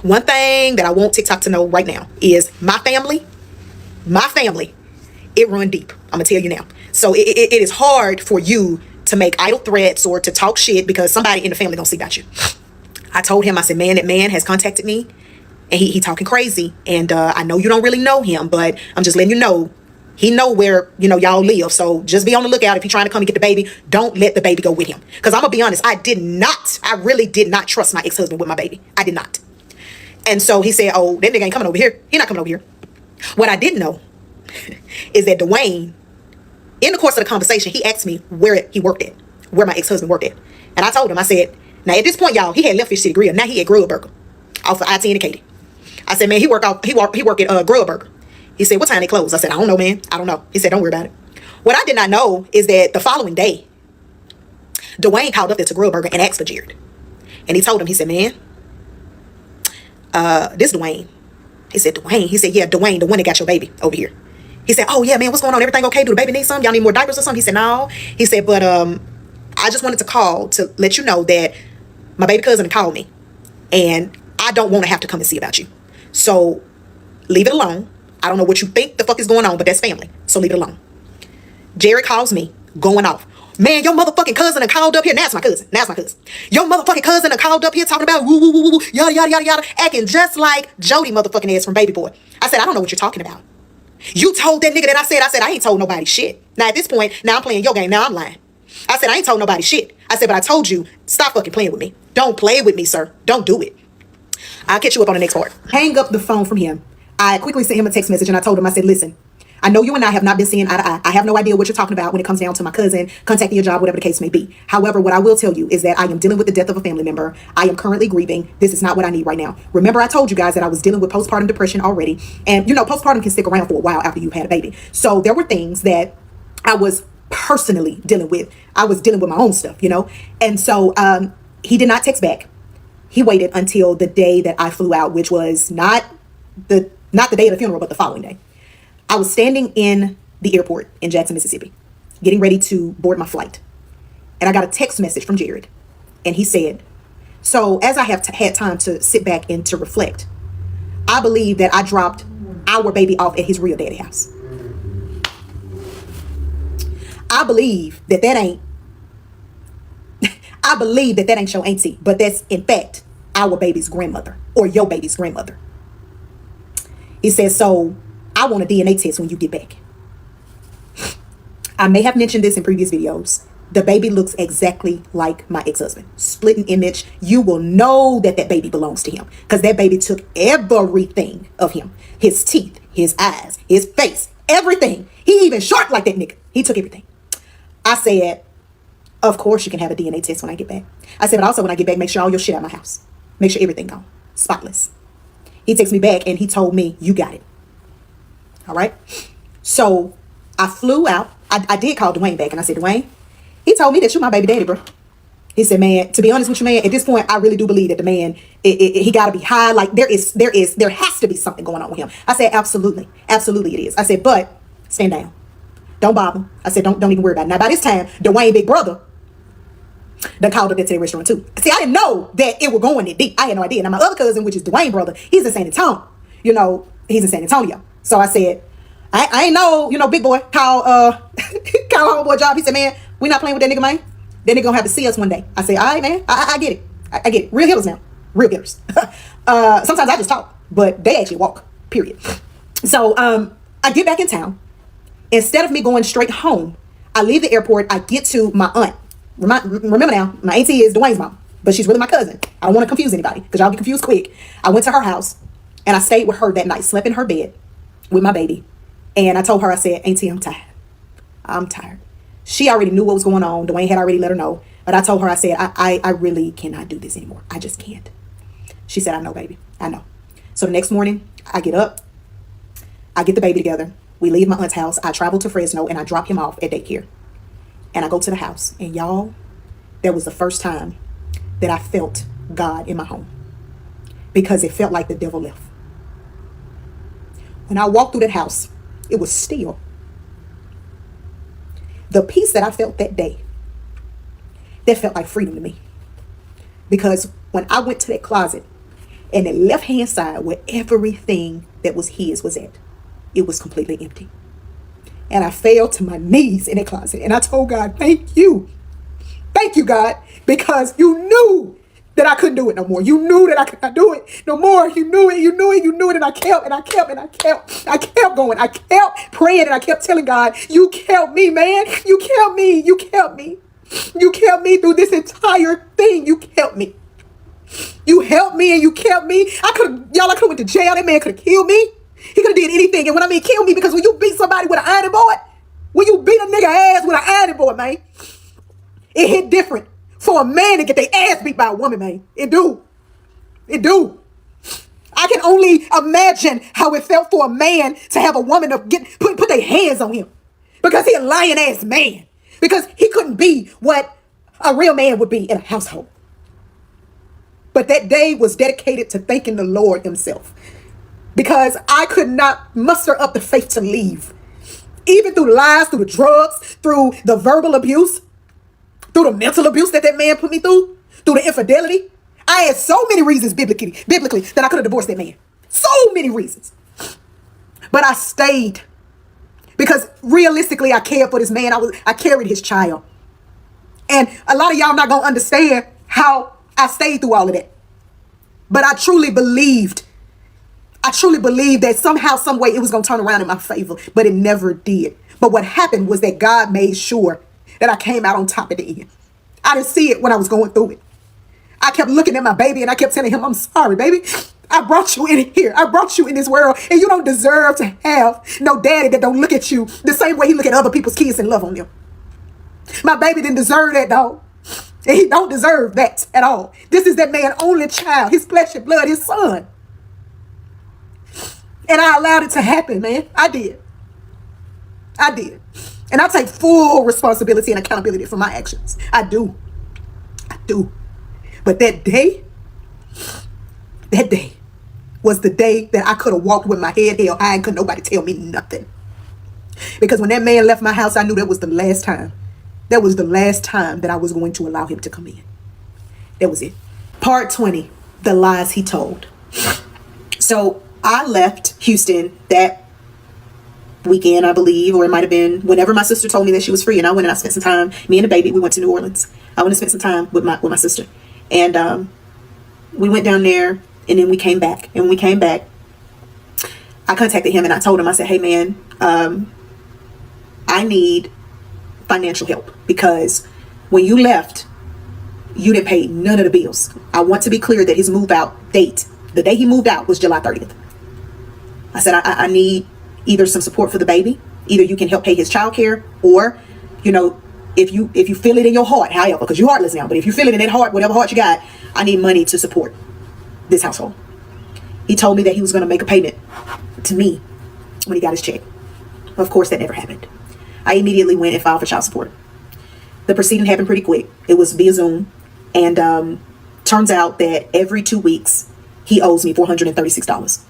One thing that I want TikTok to know right now is my family, it run deep. I'm gonna tell you now. So it is hard for you to make idle threats or to talk shit because somebody in the family gonna see about you. I told him, I said, man, that man has contacted me and he talking crazy. And I know you don't really know him, but I'm just letting you know, he know where, y'all live. So just be on the lookout. If you're trying to come and get the baby, don't let the baby go with him. Because I'm gonna be honest, I really did not trust my ex-husband with my baby. I did not. And so he said, oh, that nigga ain't coming over here. He not coming over here. What I didn't know is that Dwayne, in the course of the conversation, he asked me where he worked at, where my ex-husband worked at. And I told him, I said, now at this point, y'all, he had left Fish City Grill. Now he at Grub Burger off of IT and Katy. I said, man, he work at Grub Burger. He said, what time they close? I said, I don't know, man. I don't know. He said, don't worry about it. What I did not know is that the following day, Dwayne called up there to Grub Burger and asked for Jared. And he told him, he said, man, this Dwayne. He said, Dwayne. He said, yeah, Dwayne, the one that got your baby over here. He said, oh yeah, man, what's going on? Everything okay? Do the baby need something? Y'all need more diapers or something? He said, no. He said, but I just wanted to call to let you know that my baby cousin called me, and I don't want to have to come and see about you. So leave it alone. I don't know what you think the fuck is going on, but that's family. So leave it alone. Jared calls me, going off. Man, your motherfucking cousin called up here. Now it's my cousin. Now it's my cousin. Your motherfucking cousin called up here talking about woo, woo, woo, woo, yada, yada, yada, yada, acting just like Jody motherfucking ass from Baby Boy. I said, I don't know what you're talking about. You told that nigga that I said, I ain't told nobody shit. Now at this point, now I'm playing your game. Now I'm lying. I said, I ain't told nobody shit. I said, but I told you, stop fucking playing with me. Don't play with me, sir. Don't do it. I'll catch you up on the next part. Hang up the phone from him. I quickly sent him a text message and I told him, I said, listen, I know you and I have not been seeing eye to eye. I have no idea what you're talking about when it comes down to my cousin, contacting your job, whatever the case may be. However, what I will tell you is that I am dealing with the death of a family member. I am currently grieving. This is not what I need right now. Remember, I told you guys that I was dealing with postpartum depression already. And, you know, postpartum can stick around for a while after you've had a baby. So there were things that I was personally dealing with. I was dealing with my own stuff, you know. And so he did not text back. He waited until the day that I flew out, which was not the day of the funeral, but the following day. I was standing in the airport in Jackson, Mississippi, getting ready to board my flight. And I got a text message from Jared. And he said, so as I have had time to sit back and to reflect, I believe that I dropped our baby off at his real daddy house. I believe that ain't your auntie, but that's in fact our baby's grandmother or your baby's grandmother. He says, so I want a DNA test when you get back. I may have mentioned this in previous videos. The baby looks exactly like my ex-husband. Split an image. You will know that baby belongs to him because that baby took everything of him. His teeth, his eyes, his face, everything. He even short like that nigga. He took everything. I said, of course you can have a DNA test when I get back. I said, but also when I get back, make sure all your shit out of my house. Make sure everything gone. Spotless. He texted me back and he told me, you got it. All right. So I flew out. I did call Dwayne back and I said, Dwayne, he told me that you my baby daddy, bro. He said, man, to be honest with you, man, at this point, I really do believe that the man, he got to be high. Like there has to be something going on with him. I said, absolutely. Absolutely it is. I said, but stand down. Don't bother. I said, don't even worry about it. Now, by this time, Dwayne big brother done called up at the restaurant too. See, I didn't know that it was going that deep. I had no idea. Now, my other cousin, which is Dwayne brother, he's in San Antonio. You know, he's in San Antonio. So I said, I ain't know, big boy, call homeboy job. He said, man, we not playing with that nigga, man. That nigga gonna have to see us one day. I said, all right, man, I get it. I get it. Real hitters now. Real hitters. Sometimes I just talk, but they actually walk, period. So I get back in town. Instead of me going straight home, I leave the airport. I get to my aunt. Remember now, my auntie is Dwayne's mom, but she's really my cousin. I don't want to confuse anybody because y'all get confused quick. I went to her house and I stayed with her that night, slept in her bed with my baby. And I told her, I said, auntie, I'm tired. I'm tired. She already knew what was going on. Dwayne had already let her know. But I told her, I said, I really cannot do this anymore. I just can't. She said, I know, baby. I know. So the next morning, I get up. I get the baby together. We leave my aunt's house. I travel to Fresno and I drop him off at daycare. And I go to the house. And y'all, that was the first time that I felt God in my home. Because it felt like the devil left. When I walked through that house, it was still. The peace that I felt that day, that felt like freedom to me. Because when I went to that closet and the left-hand side where everything that was his was at, it was completely empty. And I fell to my knees in that closet and I told God, thank you. Thank you, God, because you knew that I couldn't do it no more. You knew that I could not do it no more. You knew it. And I kept going. I kept praying and I kept telling God, you kept me, man. You kept me. You kept me. You kept me through this entire thing. You kept me. You helped me and you kept me. I could have went to jail. That man could have killed me. He could have did anything. And when I mean kill me, because when you beat somebody with an iron board, when you beat a nigga ass with an iron board, man, it hit different. For a man to get their ass beat by a woman, man. It do. It do. I can only imagine how it felt for a man to have a woman to put their hands on him. Because he a lying ass man. Because he couldn't be what a real man would be in a household. But that day was dedicated to thanking the Lord himself, because I could not muster up the faith to leave. Even through the lies, through the drugs, through the verbal abuse, through the mental abuse that man put me through the infidelity. I had so many reasons biblically that I could have divorced that man. So many reasons. But I stayed because realistically I cared for this man. I carried his child. And a lot of y'all not going to understand how I stayed through all of that. But I truly believed that somehow, some way it was going to turn around in my favor, but it never did. But what happened was that God made sure that I came out on top at the end. I didn't see it when I was going through it. I kept looking at my baby and I kept telling him, I'm sorry, baby. I brought you in here. I brought you in this world, and you don't deserve to have no daddy that don't look at you the same way he look at other people's kids and love on them. My baby didn't deserve that, dog. And he don't deserve that at all. This is that man's only child, his flesh and blood, his son. And I allowed it to happen, man. I did. And I take full responsibility and accountability for my actions. I do. But that day was the day that I could have walked with my head held high and could nobody tell me nothing. Because when that man left my house, I knew that was the last time. That was the last time that I was going to allow him to come in. That was it. Part 20, the lies he told. So I left Houston that weekend, I believe, or it might have been whenever my sister told me that she was free, and I went and I spent some time. Me and the baby, we went to New Orleans. I went and spent some time with my sister, and we went down there, and then we came back. And when we came back, I contacted him and I told him, I said, hey man, I need financial help, because when you left, you didn't pay none of the bills. I want to be clear that his move out date, the day he moved out, was July 30th. I said, I need either some support for the baby. Either you can help pay his child care, or, you know, if you feel it in your heart, however, because you're heartless now, but if you feel it in that heart, whatever heart you got, I need money to support this household. He told me that he was going to make a payment to me when he got his check. Of course, that never happened. I immediately went and filed for child support. The proceeding happened pretty quick. It was via Zoom, and turns out that every 2 weeks he owes me $436.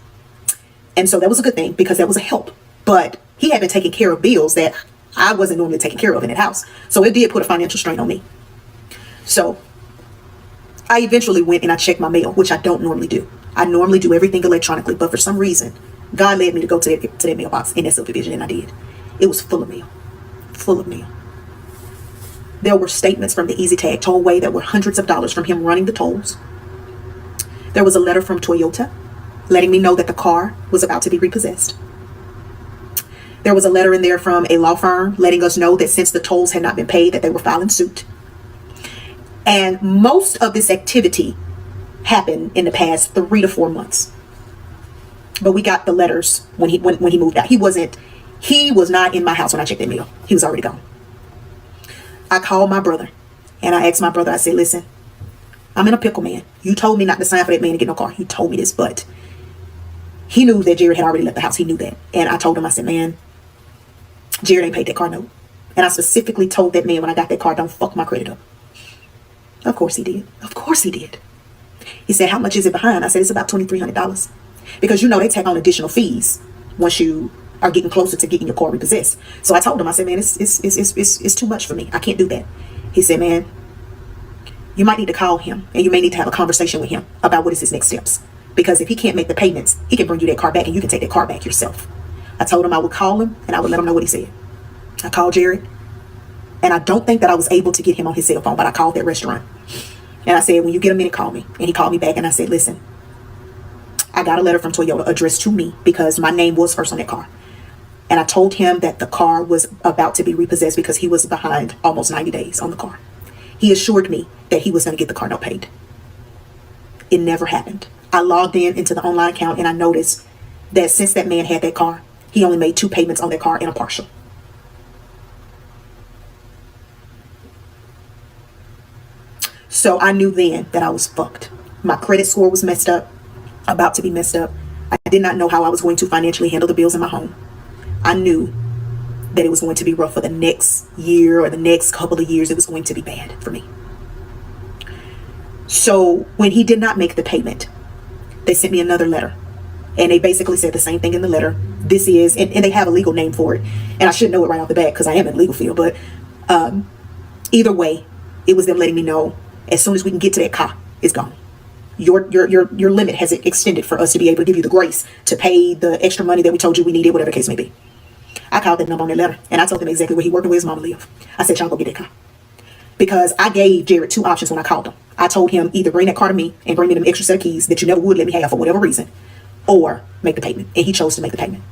And so that was a good thing, because that was a help. But he had been taking care of bills that I wasn't normally taking care of in that house. So it did put a financial strain on me. So I eventually went and I checked my mail, which I don't normally do. I normally do everything electronically, but for some reason, God led me to go to that mailbox in that subdivision, and I did. It was full of mail. There were statements from the Easy Tag Tollway that were hundreds of dollars from him running the tolls. There was a letter from Toyota letting me know that the car was about to be repossessed. There was a letter in there from a law firm letting us know that since the tolls had not been paid, that they were filing suit. And most of this activity happened in the past 3 to 4 months. But we got the letters when he moved out. He was not in my house when I checked that mail. He was already gone. I called my brother and I asked my brother, I said, listen, I'm in a pickle, man. You told me not to sign for that man to get no car. You told me this, but he knew that Jared had already left the house. He knew that. And I told him, I said, man, Jared ain't paid that car note. And I specifically told that man when I got that car, don't fuck my credit up. Of course he did. He said, how much is it behind? I said, it's about $2,300. Because, you know, they take on additional fees once you are getting closer to getting your car repossessed. So I told him, I said, man, it's too much for me. I can't do that. He said, man, you might need to call him and you may need to have a conversation with him about what is his next steps. Because if he can't make the payments, he can bring you that car back and you can take that car back yourself. I told him I would call him and I would let him know what he said. I called Jared, and I don't think that I was able to get him on his cell phone, but I called that restaurant. And I said, when you get a minute, call me. And he called me back and I said, listen, I got a letter from Toyota addressed to me because my name was first on that car. And I told him that the car was about to be repossessed because he was behind almost 90 days on the car. He assured me that he was going to get the car note paid. It never happened. I logged into the online account and I noticed that since that man had that car, he only made 2 payments on that car and a partial. So I knew then that I was fucked. My credit score was messed up, about to be messed up. I did not know how I was going to financially handle the bills in my home. I knew that it was going to be rough for the next year or the next couple of years. It was going to be bad for me. So when he did not make the payment, they sent me another letter. And they basically said the same thing in the letter. This is, and they have a legal name for it. And I should know it right off the bat because I am in the legal field. But either way, it was them letting me know as soon as we can get to that car, it's gone. Your limit has extended for us to be able to give you the grace to pay the extra money that we told you we needed, whatever the case may be. I called that number on that letter and I told them exactly where he worked and where his mama lived. I said, y'all go get that car. Because I gave Jared two options when I called him. I told him either bring that car to me and bring me them extra set of keys that you never would let me have for whatever reason, or make the payment. And he chose to make the payment.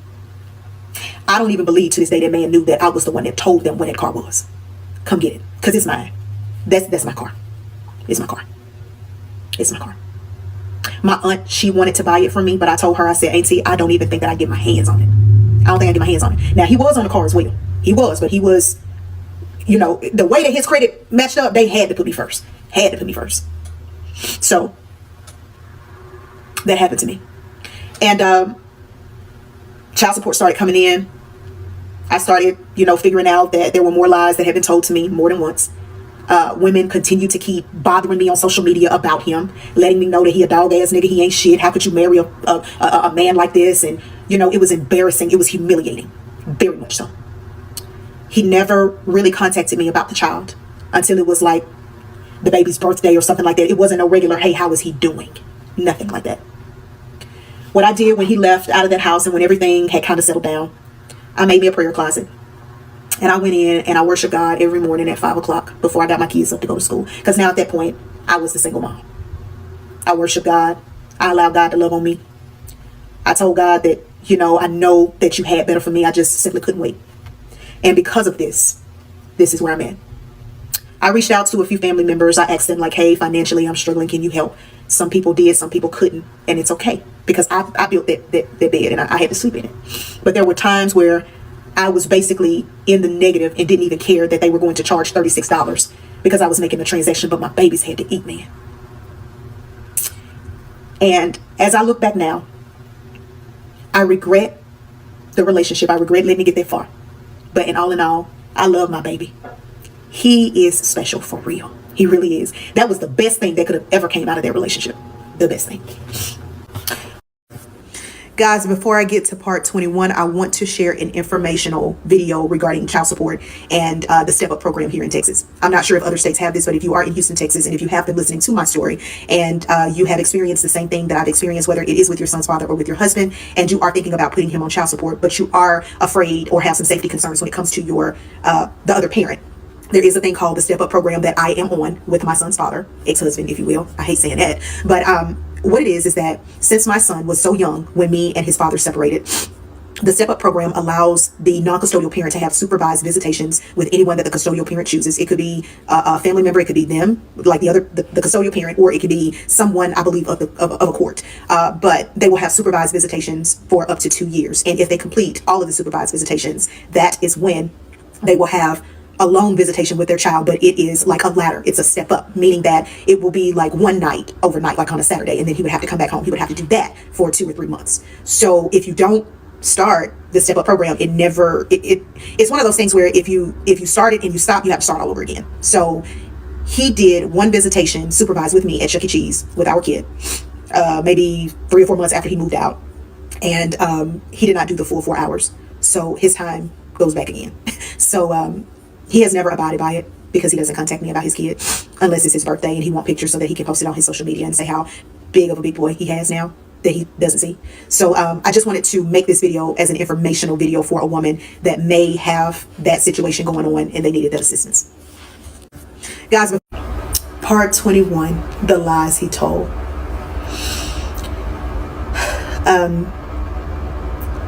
I don't even believe to this day that man knew that I was the one that told them where that car was. Come get it, because it's mine. That's my car. It's my car. It's my car. My aunt, she wanted to buy it from me, but I told her, I said, Auntie, I don't even think that I get my hands on it. I don't think I get my hands on it. Now, he was on the car as well. He was, but he was, you know, the way that his credit matched up, they had to put me first. Had to put me first. So, that happened to me. And child support started coming in. I started, you know, figuring out that there were more lies that had been told to me more than once. Women continued to keep bothering me on social media about him, letting me know that he a dog ass nigga, he ain't shit. How could you marry a man like this? And, you know, it was embarrassing. It was humiliating. Very much so. He never really contacted me about the child until it was like the baby's birthday or something like that. It wasn't a regular, hey, how is he doing? Nothing like that. What I did when he left out of that house and when everything had kind of settled down, I made me a prayer closet. And I went in and I worshiped God every morning at 5 o'clock before I got my kids up to go to school. Because now at that point, I was the single mom. I worshiped God. I allowed God to love on me. I told God that, you know, I know that you had better for me. I just simply couldn't wait. And because of this is where I'm at. I reached out to a few family members. I asked them like, hey, financially, I'm struggling. Can you help? Some people did, some people couldn't. And it's okay because I built that bed and I had to sleep in it. But there were times where I was basically in the negative and didn't even care that they were going to charge $36 because I was making a transaction, but my babies had to eat, man. And as I look back now, I regret the relationship. I regret letting it get that far. But in all, I love my baby. He is special for real. He really is. That was the best thing that could have ever came out of their relationship. The best thing. Guys, before I get to part 21, I want to share an informational video regarding child support and the Step Up program here in Texas. I'm not sure if other states have this, but if you are in Houston, Texas, and if you have been listening to my story and you have experienced the same thing that I've experienced, whether it is with your son's father or with your husband, and you are thinking about putting him on child support, but you are afraid or have some safety concerns when it comes to your the other parent, there is a thing called the Step Up program that I am on with my son's father, ex-husband, if you will. I hate saying that, but what it is that since my son was so young when me and his father separated, the Step Up program allows the non-custodial parent to have supervised visitations with anyone that the custodial parent chooses. It could be a family member, it could be them, like the custodial parent, or it could be someone, I believe, of a court. But they will have supervised visitations for up to 2 years. And if they complete all of the supervised visitations, that is when they will have a long visitation with their child, but it is like a ladder. It's a step up, meaning that it will be like one night overnight, like on a Saturday, and then he would have to come back home. He would have to do that for 2 or 3 months. So if you don't start the Step Up program, it's one of those things where if you start it and you stop, you have to start all over again. So he did one visitation supervised with me at Chuck E. Cheese with our kid, maybe 3 or 4 months after he moved out, and he did not do the full 4 hours. So his time goes back again. So he has never abided by it because he doesn't contact me about his kid unless it's his birthday and he wants pictures so that he can post it on his social media and say how big of a big boy he has now that he doesn't see. So I just wanted to make this video as an informational video for a woman that may have that situation going on and they needed that assistance. Guys, part 21, the lies he told.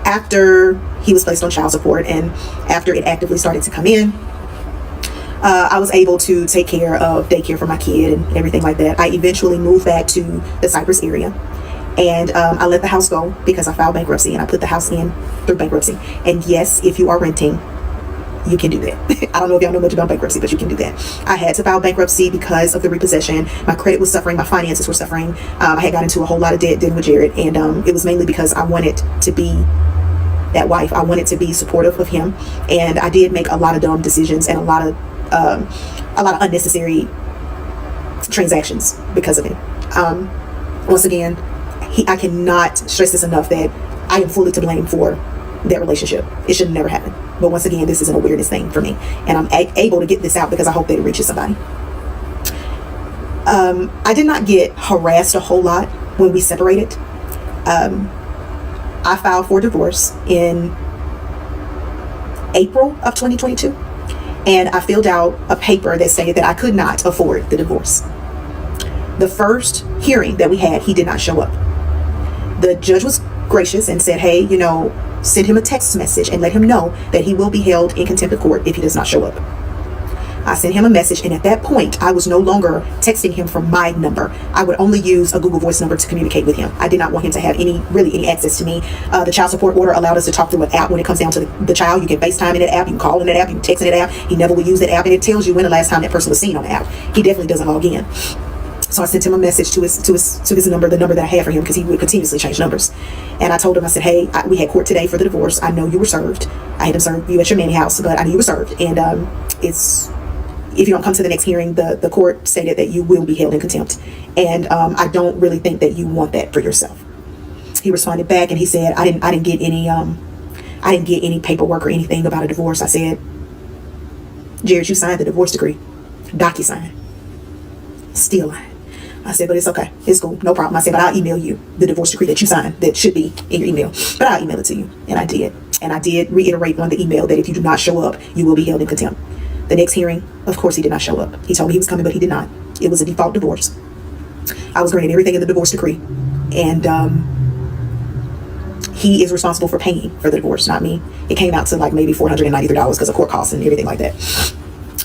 After he was placed on child support and after it actively started to come in, I was able to take care of daycare for my kid and everything like that. I eventually moved back to the Cypress area, and I let the house go because I filed bankruptcy and I put the house in through bankruptcy. And yes, if you are renting, you can do that. I don't know if y'all know much about bankruptcy, but you can do that. I had to file bankruptcy because of the repossession. My credit was suffering, my finances were suffering. I had got into a whole lot of debt dealing with Jared, and it was mainly because I wanted to be that wife. I wanted to be supportive of him, and I did make a lot of dumb decisions and a lot of unnecessary transactions because of him. Once again, I cannot stress this enough that I am fully to blame for that relationship. It should never happen. But once again, this is an awareness thing for me, and I'm able to get this out because I hope that it reaches somebody. I did not get harassed a whole lot when we separated. I filed for divorce in April of 2022, and I filled out a paper that stated that I could not afford the divorce. The first hearing that we had, he did not show up. The judge was gracious and said, hey, send him a text message and let him know that he will be held in contempt of court if he does not show up. I sent him a message, and at that point, I was no longer texting him from my number. I would only use a Google Voice number to communicate with him. I did not want him to have any access to me. The child support order allowed us to talk through an app when it comes down to the child. You can FaceTime in that app, you can call in that app, you can text in that app. He never would use that app, and it tells you when the last time that person was seen on the app. He definitely doesn't log in. So I sent him a message to his number, the number that I had for him, because he would continuously change numbers. And I told him, I said, hey, we had court today for the divorce. I know you were served. I had to serve you at your manny house, but I knew you were served. And if you don't come to the next hearing, the court stated that you will be held in contempt. And I don't really think that you want that for yourself. He responded back and he said, I didn't get any paperwork or anything about a divorce. I said, Jared, you signed the divorce decree. DocuSign. Still lying. I said, but it's okay. It's cool. No problem. I said, but I'll email you the divorce decree that you signed. That should be in your email. But I'll email it to you. And I did. And I did reiterate on the email that if you do not show up, you will be held in contempt. The next hearing, of course, he did not show up. He told me he was coming, but he did not. It was a default divorce. I was granted everything in the divorce decree. And he is responsible for paying for the divorce, not me. It came out to like maybe $493 because of court costs and everything like that.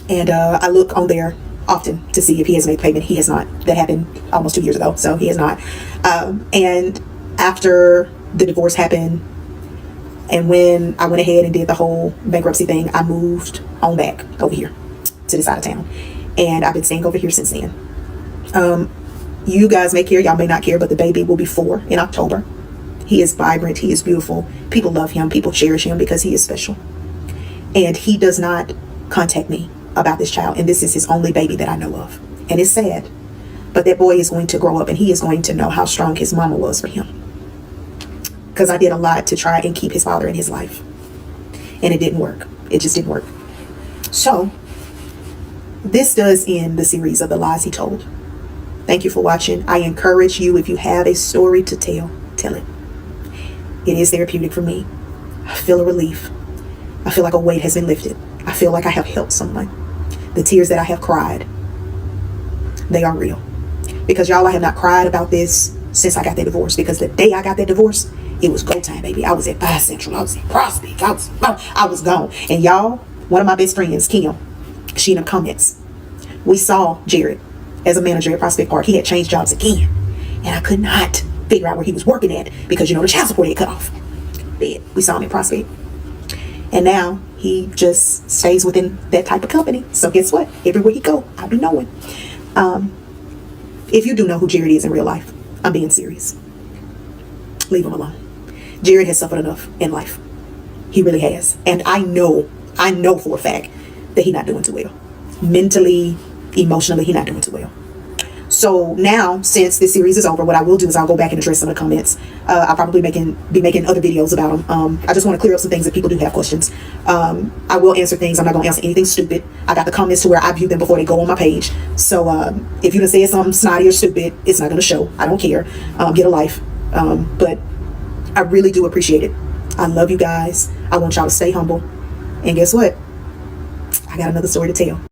And I look on there often to see if he has made payment. He has not. That happened almost 2 years ago, so he has not. And after the divorce happened, and when I went ahead and did the whole bankruptcy thing, I moved on back over here to this side of town, and I've been staying over here since then. You guys may care, y'all may not care, but the baby will be 4 in October. He is vibrant, he is beautiful. People love him, people cherish him because he is special. And he does not contact me about this child, and this is his only baby that I know of. And it's sad, but that boy is going to grow up and he is going to know how strong his mama was for him, because I did a lot to try and keep his father in his life, and it didn't work. It just didn't work. So this does end the series of the lies he told. Thank you for watching. I encourage you, if you have a story to tell, tell it. It is therapeutic for me. I feel a relief. I feel like a weight has been lifted. I feel like I have helped someone. The tears that I have cried, they are real. Because y'all, I have not cried about this since I got that divorce. Because the day I got that divorce, it was go time, baby. I was at 5 Central. I was at Prospect. I was gone. And y'all, one of my best friends, Kim, she in the comments, we saw Jared as a manager at Prospect Park. He had changed jobs again. And I could not figure out where he was working at because, the child support had cut off. But we saw him at Prospect. And now he just stays within that type of company. So guess what? Everywhere he go, I'll be knowing. If you do know who Jared is in real life, I'm being serious. Leave him alone. Jared has suffered enough in life. He really has. And I know for a fact that he's not doing too well. Mentally, emotionally, he's not doing too well. So now, since this series is over, what I will do is I'll go back and address some of the comments. I'll probably be making other videos about them. I just want to clear up some things if people do have questions. I will answer things. I'm not going to answer anything stupid. I got the comments to where I view them before they go on my page. So if you done said something snotty or stupid, it's not going to show. I don't care. Get a life. But I really do appreciate it. I love you guys. I want y'all to stay humble. And guess what? I got another story to tell.